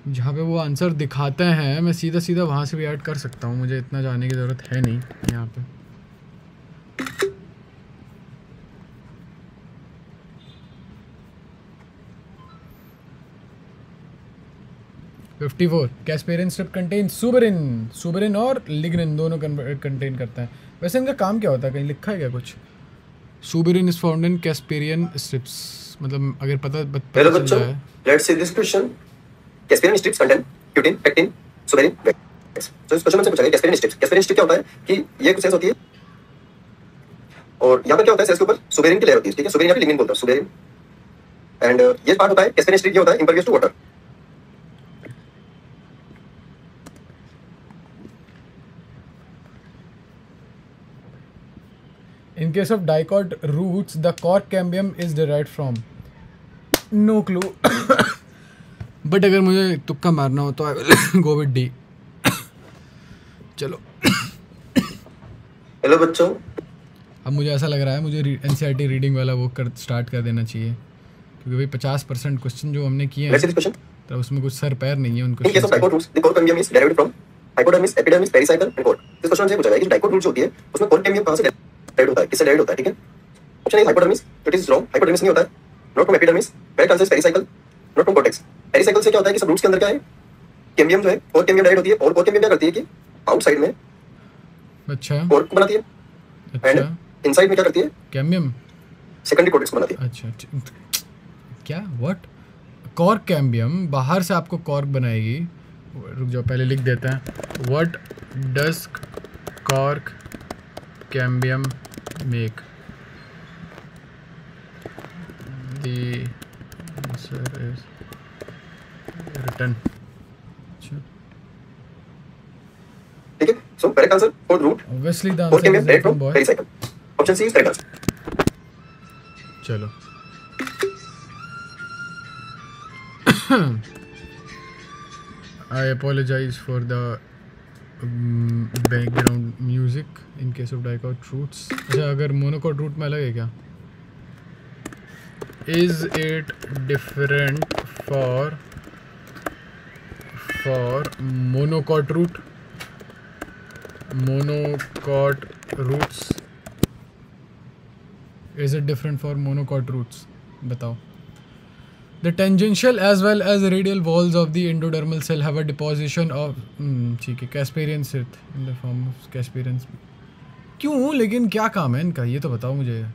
जहाँ पे वो आंसर दिखाते हैं मैं सीधा सीधा वहाँ से भी ऐड कर सकता हूँ, मुझे इतना जाने की ज़रूरत है नहीं यहाँ पे। कैस्पेरिन स्ट्रिप कंटेन सुबेरिन और लिग्निन दोनों कंटेन करता है। वैसे इनका काम क्या होता है, कहीं लिखा है क्या कुछ? Suberin is found in casparian strips, मतलब अगर पता चल जाए। Let's see this question. Casparian strips contain cutin, pectin, suberin, wax. तो इस क्वेश्चन में से पूछा गया कैस्पेरियन स्ट्रिप्स। कैस्पेरियन स्ट्रिप क्या होता है कि ये कुछ सेल्स होती है, और यहाँ पे क्या होता है, सेल्स के ऊपर सुबेरिन की लेयर होती है, ठीक है, सुबेरिन या फिर लिग्निन बोलते हैं, सुबेरिन। एंड ये पार्ट होता है कैस्पेरियन स्ट्रिप, ये होता है impervious to water. In case of dicot roots, the cork cambium is derived from. No clue. But अगर मुझे तुक्का मारना हो तो I will go with D. चलो। हेलो बच्चों, अब मुझे ऐसा लग रहा है मुझे NCERT रीडिंग वाला वो स्टार्ट कर देना चाहिए, क्योंकि भाई 50% क्वेश्चन जो हमने किए हैं तो उसमें कुछ सर पैर नहीं है उनको। In case of dicot roots, the cork cambium is derived from hypodermis, epidermis, pericycle and cork। इस क्वेश्चन से पूछा गया कि dicot roots होती है उसमें cork cambium कहाँ से डेराइव होता है, किससे डेराइव होता है, ठीक है। Option A hypodermis, it is wrong, hypodermis नहीं होता है, not from epidermis, correct answer is pericycle, not from cortex. Pericycle से क्या होता है कि सब रूट्स के अंदर क्या है, कैम्बियम जो है, कोर कैम्बियम डेराइव होती है, और कोर कैम्बियम क्या करती है कि आउटसाइड में अच्छा कोर बनाती है, एंड इनसाइड में क्या करती है, कैम्बियम सेकेंडरी कॉर्टेक्स बनाती है। अच्छा क्या, व्हाट? कॉर्क कैम्बियम बाहर से आपको कॉर्क बनाएगी। रुक जाओ पहले लिख देते हैं, what does cork cambium make? The answer is written। ठीक है, so correct answer for root obviously the answer is written boy। pericycle। option C is correct answer। चलो I apologize for the background music in case of dicot roots। अच्छा अगर monocot root में अलग है क्या? Is it different for monocot root? Monocot roots, is it different for monocot roots? बताओ। The tangential as well as radial walls of the endodermal cell have a deposition of ठीक है Casparian cyst in the form of Casparian। क्यों, लेकिन क्या काम है इनका ये तो बताओ मुझे।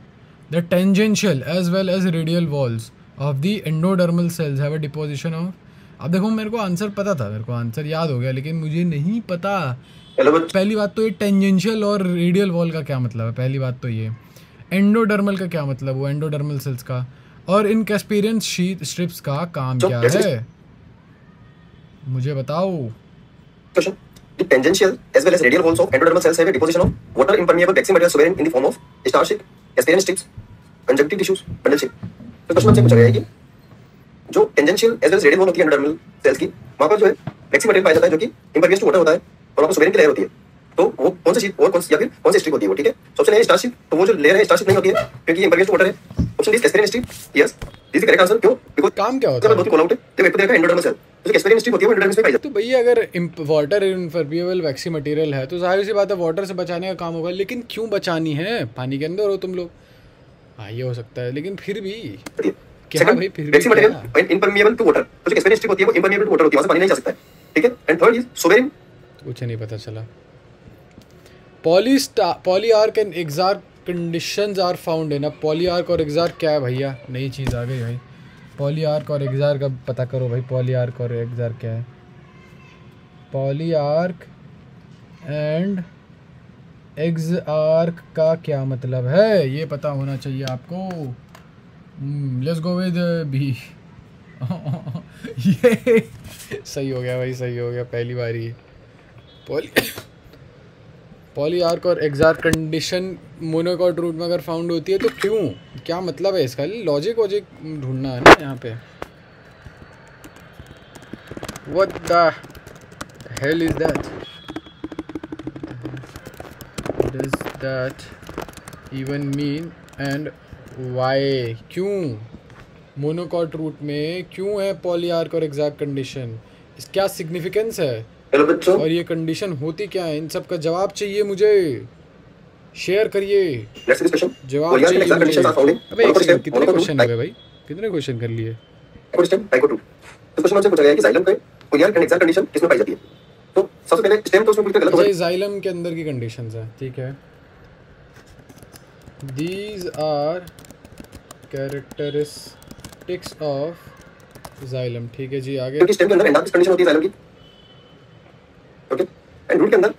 The tangential as well as radial walls of the endodermal cells have a deposition of। अब देखो मेरे को आंसर पता था, मेरे को आंसर याद हो गया, लेकिन मुझे नहीं पता। पहली बात तो ये टेंजेंशियल और रेडियल वॉल का क्या मतलब है, पहली बात तो ये। एंडोडर्मल का क्या मतलब, वो एंडोडर्मल सेल्स का, और इन कैस्पेरियन स्ट्रिप्स का काम क्या है मुझे बताओ। Question. The tangential as well as radial walls of endodermal cells have a deposition of water impermeable waxy material suberin in the form of star shape, Casparian strips, conjunctive tissues, bundle shape। तो question हमसे पूछा गया है कि जो tangential as well as radial wall होती है endodermal cells की, वहां पर जो है वैक्सी मटेरियल पाया जाता है जो कि इम्परवियस टू वाटर होता है, और वहां पर सुबेरिन की लेयर होती है। तो वो कौन सी शीट और कौन सी या फिर कौन सी स्ट्रिप होती है वो, ठीक है। सबसे नया स्टार शिप, तो वो जो लेयर है स्टार शिप नहीं होती है क्योंकि इम्परवियस टू वाटर है। Option D Casparian strip, yes. This is correct answer. क्यों? बिकॉज़ काम क्या होता जब है? बहुत कॉल आउट है जब एक को देखा एंडोडर्मस सेल, तो एक्सपीरियंस स्ट्रिप होती है वो एंडोडर्मस में पाई जाती तो भैया अगर वाटर इम्परमेबल वैक्सी मटेरियल है तो जाहिर सी बात है वाटर से बचाने का काम होगा, लेकिन क्यों बचानी है? पानी के अंदर हो तुम लोग। हाँ ये हो सकता है, लेकिन फिर भी है। क्या भाई, फिर भी वैक्सी क्या? मटेरियल इम्परमिएबल टू वाटर, तो जो एक्सपीरियंस स्ट्रिप होती है वो इम्परमिएबल टू वाटर होती है, वहां से पानी नहीं जा सकता है, ठीक है। एंड थर्ड इज सोवेरिन। कुछ नहीं पता चला। Polyarch and exarch conditions are found in. अब पॉलीआर्क और एक्सार्क क्या है भैया? नई चीज़ आ गई भाई। पॉलीआर्क और एक्सार्क अब पता करो भाई, पॉलीआर्क और एक्सार्क क्या है? पॉलीआर्क एंड एक्सार्क का क्या मतलब है, ये पता होना चाहिए आपको। Let's go with B. ये सही हो गया भाई, सही हो गया, पहली बार ही। पॉलीआर्क और एक्सार्क कंडीशन मोनोकॉट रूट में अगर फाउंड होती है तो क्यों, क्या मतलब है इसका? लॉजिक वॉजिक ढूंढना है ना यहाँ पे। What the hell is that? Does that even mean and why? क्यों मोनोकॉट रूट में क्यों है पॉलीआर्क और एक्सार्क कंडीशन? इस क्या सिग्निफिकेंस है हेलो बच्चों, और ये कंडीशन होती क्या है? इन सब का जवाब चाहिए मुझे, शेयर करिए। Let's see this question. जवाब पॉलीआर्क एंड चाहिए एक्सार्क कंडीशंस आर फाउंड इन अबे एक सेकंड, कितने क्वेश्चन हो गए भाई? कितने क्वेश्चन कर लिए? System type 2। तो क्वेश्चन हमसे पूछा गया है कि जाइलम के पॉलीआर्क एंड एक्सार्क कंडीशन किसमें पाई जाती है? तो सबसे पहले स्टेम तो उसमें पूछते गलत होगा। अच्छा, जाइलम के अंदर की कंडीशंस है, ठीक है। These are characteristics of xylem, ठीक है जी, आगे। क्योंकि स्टेम के अंदर एंडार्किस कंडीशन होती है जाइलम की, ओके। एंड रूट के अंदर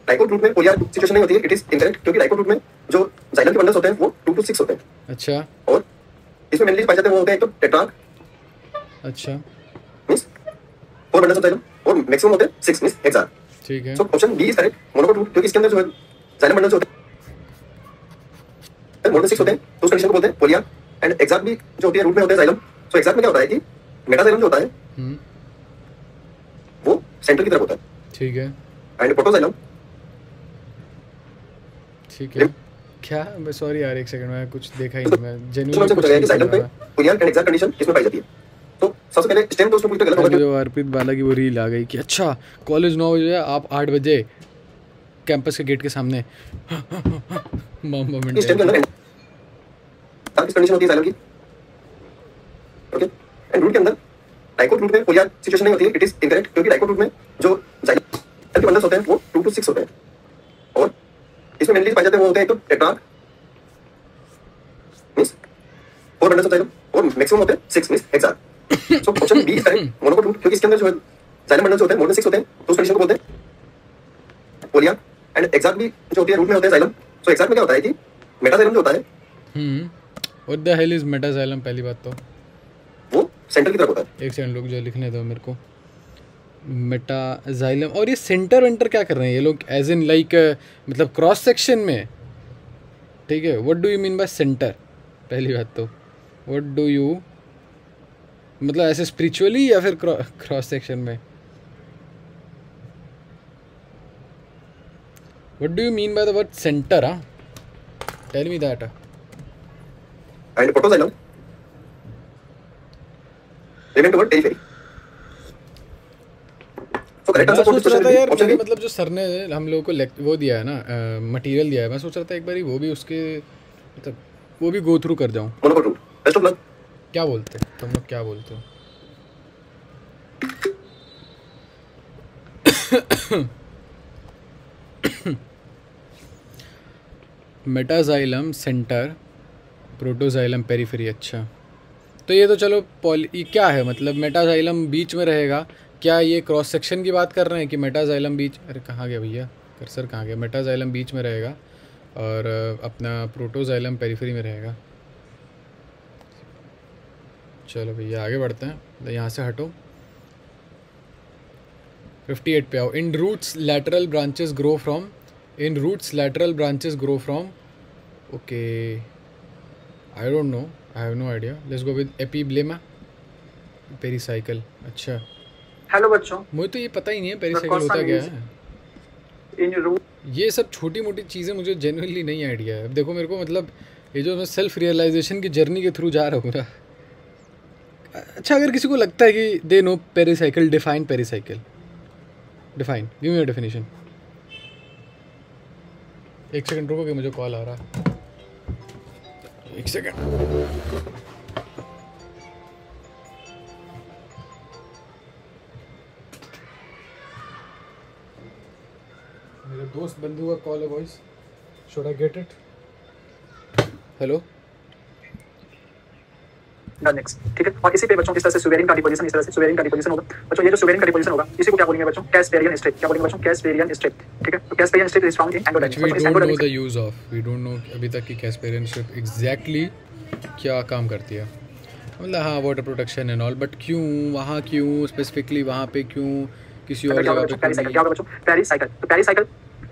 डाइकोट रूट में पॉलीआर्क सिचुएशन नहीं होती है, इट इज इनकरेक्ट, क्योंकि डाइकोट रूट में जो जाइलम के बंडल्स होते हैं वो 2 to 6 होते हैं। अच्छा और इसमें मेनली पाए जाते हैं वो होते हैं एक तो टेट्रार्क अच्छा, मींस 4 बंडल्स ऑफ जाइलम, और मैक्सिमम होते हैं 6 मींस एक्सार्क। ठीक है। So option B is correct, monocot root, क्योंकि इसके अंदर जो है जाइलम बंडल्स होते हैं मोर देन 6 होते हैं, तो उस कंडीशन को बोलते हैं पॉलीआर्क। एंड एक्सार्क भी जो होती है रूट में होते हैं जाइलम। सो एक्सार्क में क्या होता है कि मेटाजाइलम जो होता है वो सेंटर की तरफ होता है, ठीक है एंड प्रोटोजाइलम ठीक है। क्या, मैं सॉरी यार, एक सेकंड, मैं कुछ देखा ही नहीं, मैं हमसे जेन्युइनली पूछा कुछ गया है नहीं कि जाइलम समझ पे रहा। पॉलीआर्क एंड एक्सार्क कंडीशन किसमें पाई जाती है? तो सबसे पहले स्टेम तो उसमें पूछते गलत होगा, मुझे वो अर्पित बाला की वो रील आ गई कि अच्छा कॉलेज 9 बजे है, आप 8 बजे कैंपस के गेट के सामने। क्योंकि स्टेम के अंदर एंडार्किस कंडीशन होती है जाइलम की, ओके। एंड रूट के अंदर डाइकोट रूट में पॉलीआर्क सिचुएशन नहीं होती है, इट इज इनकरेक्ट, क्योंकि डाइकोट रूट में जो जाइलम के बंडल्स होते हैं वो 2 to 6 होते हैं, और इसमें मेनली पाए जाते हैं वो होते हैं एक तो tetrarch means 4 bundles of xylem, और मैक्सिमम होते हैं 6 means exarch. So option B is correct, monocot root, क्योंकि इसके अंदर जो है जाइलम बंडल्स होते हैं मोर देन 6 होते हैं, तो उस कंडीशन को बोलते हैं पॉलीआर्क। एंड एक्सार्क भी जो होती है रूट में होते हैं जाइलम। सो एक्सार्क में क्या होता है कि मेटाजाइलम जो होता है what the hell is metaxylem? पहली बात तो वो सेंटर की तरफ होता है। एक सेकंड, लोग जो लिखने दो मेरे को। मेटाजाइलम, और ये सेंटर वेंटर क्या कर रहे हैं ये लोग? एज इन लाइक मतलब क्रॉस सेक्शन में, ठीक है। What do you mean bye centre? पहली बात तो व्हाट डू यू मतलब ऐसे स्पिरिचुअली या फिर क्रॉस सेक्शन में? What do you mean by the word centre? हाँ, tell me that. And protoxylem remain towards periphery. So correct मैं आंसर फॉर सोच दिस रहा था क्वेश्चन यार, ऑप्शन मैंने बी। मतलब जो सर ने हम लोगों को वो दिया है ना, मटेरियल दिया है, मैं सोच रहा था एक बार वो भी उसके मतलब वो भी गो थ्रू कर जाऊँ। Monocot root, best of luck. क्या बोलते हैं तुम लोग, क्या बोलते हो? Metaxylem centre, protoxylem periphery. अच्छा, तो ये तो चलो ये क्या है मतलब? मेटाजाइलम बीच में रहेगा क्या? ये क्रॉस सेक्शन की बात कर रहे हैं कि मेटाजाइलम बीच, अरे कहाँ गया भैया कर्सर, कहाँ गया? मेटाजाइलम बीच में रहेगा और अपना प्रोटोजाइलम पेरिफेरी में रहेगा। चलो भैया आगे बढ़ते हैं, यहाँ से हटो। 58 पे आओ। In roots lateral branches grow from, in roots lateral branches grow from, okay I don't know, I have no idea. Let's go with epiblema pericycle. अच्छा, हेलो बच्चों, मुझे तो ये पता ही नहीं है पेरिसाइकल होता क्या है। इन रूट ये सब छोटी मोटी चीज़ें मुझे जेन्युइनली नहीं आइडिया है। अब देखो मेरे को मतलब ये जो मैं सेल्फ रियलाइजेशन की जर्नी के थ्रू जा रहा हूँ ना, अच्छा, अगर किसी को लगता है कि they know pericycle, define pericycle, define, give me your definition. एक सेकंड रुको कि मुझे कॉल आ रहा है, एक सेकंड। मेरे दोस्त बंधु का कॉल है voice, should I get it? Hello next, ठीक है। और इसी पे बच्चों इस तरह से सुवेरिन का डिपोजिशन, इस तरह से सुवेरिन का डिपोजिशन होगा बच्चों। ये जो सुवेरिन का डिपोजिशन होगा इसी को क्या बोलेंगे बच्चों? Casparian state. क्या बोलेंगे बच्चों? कैस्पेरियन स्टेट, ठीक है। तो casparian state is found in endodermis. We don't know the use of, we don't know अभी तक की कैस्पेरियन स्टेट एग्जैक्टली क्या काम करती है। मतलब हाँ, water protection and all, but क्यों वहाँ, क्यों स्पेसिफिकली वहाँ पे, क्यों किसी और जगह पे? पेरिसाइकिल क्या होगा बच्चों? पेरिसाइकिल, तो pericycle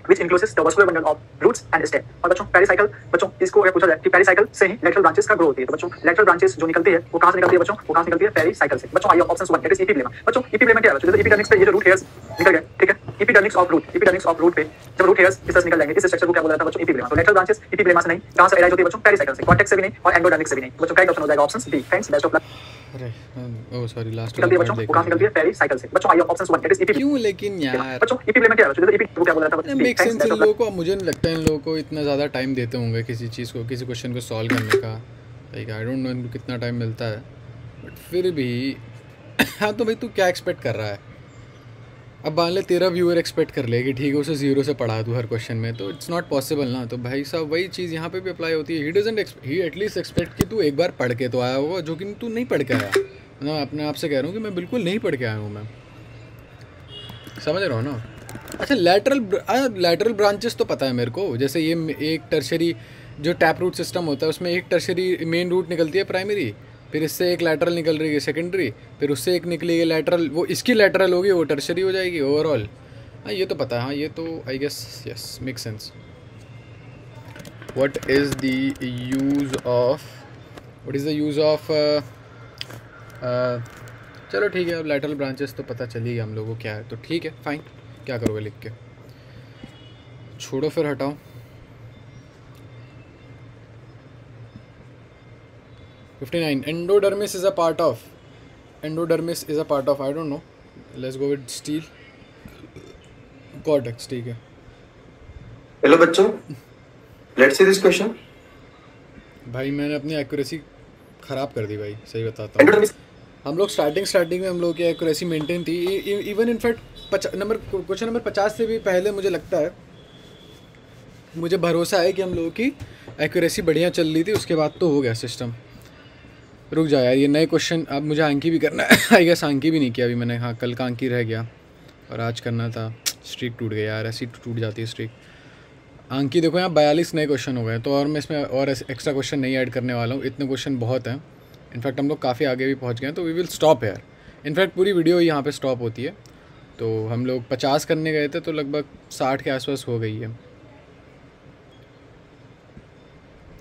which encloses the vascular bundle of roots and stem। और बच्चों पेरिसाइकिल, बच्चों इसको अगर पूछा जाए कि पेरिसाइकिल से ही लेटरल ब्रांचेस का ग्रो होती है, तो बच्चों लेटरल ब्रांचेस जो निकलती है वो कहां से निकलती है बच्चों? वो कहां से निकलती है? पेरिसाइकिल से। बच्चों आइए ऑप्शन 1 दैट इज एपिब्लेमा। बच्चों एपिब्लेमा क्या है बच्चों? जैसे एपिडर्मिस पे ये जो रूट हेयर्स निकल गए, ठीक है, epidermis of root, epidermis of root पे जब रूट हेयर्स इस तरह से निकल जाएंगे, इस स्ट्रक्चर को क्या बोला जाता है बच्चों? एपिब्लेमा। तो लेटरल ब्रांचेस एपिब्लेमा से नहीं, कहां से अराइज होती है बच्चों? पेरिसाइकिल से। कॉर्टेक्स से भी नहीं और एंडोडर्मिस से भी नहीं। बच्चों करेक्ट ऑप्शन हो जाएगा option B. Thanks, best of luck. अरे ओह सॉरी, लास्ट निकलती है बच्चों, वो कहां से निकलती है? पेरिसाइकिल से। बच्चों आइए ऑप्शन 1 दैट इज एपिब्लेमा। क्यों लेकिन यार बच्चों एपिब्लेमा क्या है बच्चों? एपी को क्या बोला जाता है? Make sense. इन लोगों को, मुझे नहीं लगता इन लोगों को इतना ज़्यादा टाइम देते होंगे किसी चीज़ को, किसी क्वेश्चन को सॉल्व करने का। लाइक आई डोंट नो इनको कितना टाइम मिलता है, बट फिर भी हाँ, तो भाई तू क्या एक्सपेक्ट कर रहा है? अब मान ले तेरा व्यूअर एक्सपेक्ट कर ले कि ठीक है उसे जीरो से पढ़ा दूँ हर क्वेश्चन में, तो इट्स नॉट पॉसिबल ना। तो भाई साहब वही चीज़ यहाँ पे भी अप्लाई होती है। ही एटलीस्ट एक्सपेक्ट कि तू एक बार पढ़ के तो आया होगा, जो कि तू नहीं पढ़ के आया। मैं अपने आप से कह रहा हूँ कि मैं बिल्कुल नहीं पढ़ के आया हूँ, मैं समझ रहा हूँ ना। अच्छा, लैटरल ब्रांचेस तो पता है मेरे को। जैसे ये एक टर्शरी जो टैप रूट सिस्टम होता है उसमें एक टर्शरी मेन रूट निकलती है प्राइमरी, फिर इससे एक लैटरल निकल रही है सेकेंडरी, फिर उससे एक निकली है लैटरल, वो इसकी लैटरल होगी, वो टर्शरी हो जाएगी ओवरऑल। हाँ ये तो पता है, हाँ ये तो I guess yes make sense. What is the use of चलो ठीक है, अब लैटरल ब्रांचेस तो पता चली गया हम लोगों को क्या है, तो ठीक है फाइन। क्या करोगे लिख के? छोड़ो फिर, हटाओ। Endodermis is a part of I don't know, let's go with steel cortex, ठीक है। हेलो बच्चों, लेट्स सी दिस क्वेश्चन। भाई मैंने अपनी एक्यूरेसी ख़राब कर दी भाई, सही बताता हूँ। हम लोग स्टार्टिंग में हम लोग की एक्यूरेसी मेंटेन थी, इवन इनफैक्ट क्वेश्चन नंबर 50 से भी पहले मुझे लगता है, मुझे भरोसा है कि हम लोगों की एक्यूरेसी बढ़िया चल रही थी। उसके बाद तो हो गया सिस्टम। रुक जा यार, ये नए क्वेश्चन अब मुझे आंकी भी करना है। आई गेस आंकी भी नहीं किया अभी मैंने। हाँ कल का आंकी रह गया और आज करना था। स्ट्रीक टूट गया यार, ऐसी टूट जाती है स्ट्रीक। आंकी देखो यहाँ 42 नए क्वेश्चन हो गए, तो और मैं इसमें और एक्स्ट्रा क्वेश्चन नहीं ऐड करने वाला हूँ। इतने क्वेश्चन बहुत हैं। इनफैक्ट हम लोग काफ़ी आगे भी पहुँच गए हैं, तो वी विल स्टॉप यार। इनफैक्ट पूरी वीडियो यहाँ पे स्टॉप होती है। तो हम लोग 50 करने गए थे, तो लगभग 60 के आसपास हो गई है।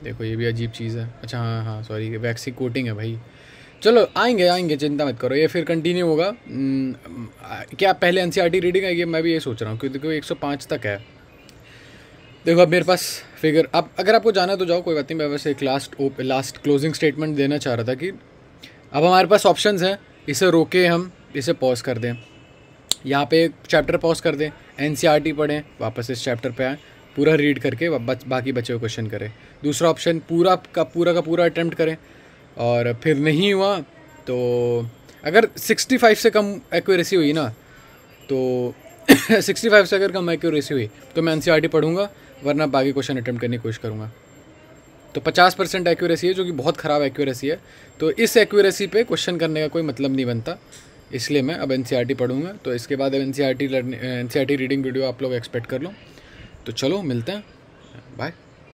देखो ये भी अजीब चीज़ है। अच्छा हाँ सॉरी, वैक्सी कोटिंग है भाई। चलो आएंगे, चिंता मत करो, ये फिर कंटिन्यू होगा। क्या पहले एनसीईआरटी रीडिंग आएगी? मैं भी ये सोच रहा हूँ, क्योंकि देखो 105 तक है। देखो अब मेरे पास फिगर, अब अगर आपको जाना है तो जाओ, कोई बात नहीं। मैं वैसे एक लास्ट क्लोजिंग स्टेटमेंट देना चाह रहा था कि अब हमारे पास ऑप्शंस हैं। इसे रोके, हम इसे पॉज कर दें, यहाँ पे चैप्टर पॉज कर दें, एनसीईआरटी पढ़ें, वापस इस चैप्टर पे आएँ, पूरा रीड करके बाकी बचे हुए क्वेश्चन करें। दूसरा ऑप्शन पूरा का पूरा अटैम्प्ट करें, और फिर नहीं हुआ तो अगर 65 से कम एक्यूरेसी हुई ना, तो 65 से अगर कम एक्यूरेसी हुई तो मैं एनसीईआरटी पढ़ूंगा, वरना बाकी क्वेश्चन अटैम्प्ट करने की कोशिश करूँगा। तो 50% एक्यूरेसी है, जो कि बहुत ख़राब एक्यूरेसी है। तो इस एक्यूरेसी पे क्वेश्चन करने का कोई मतलब नहीं बनता, इसलिए मैं अब एनसीईआरटी पढ़ूंगा। तो इसके बाद अब एनसीईआरटी रीडिंग वीडियो आप लोग एक्सपेक्ट कर लो। तो चलो मिलते हैं, बाय।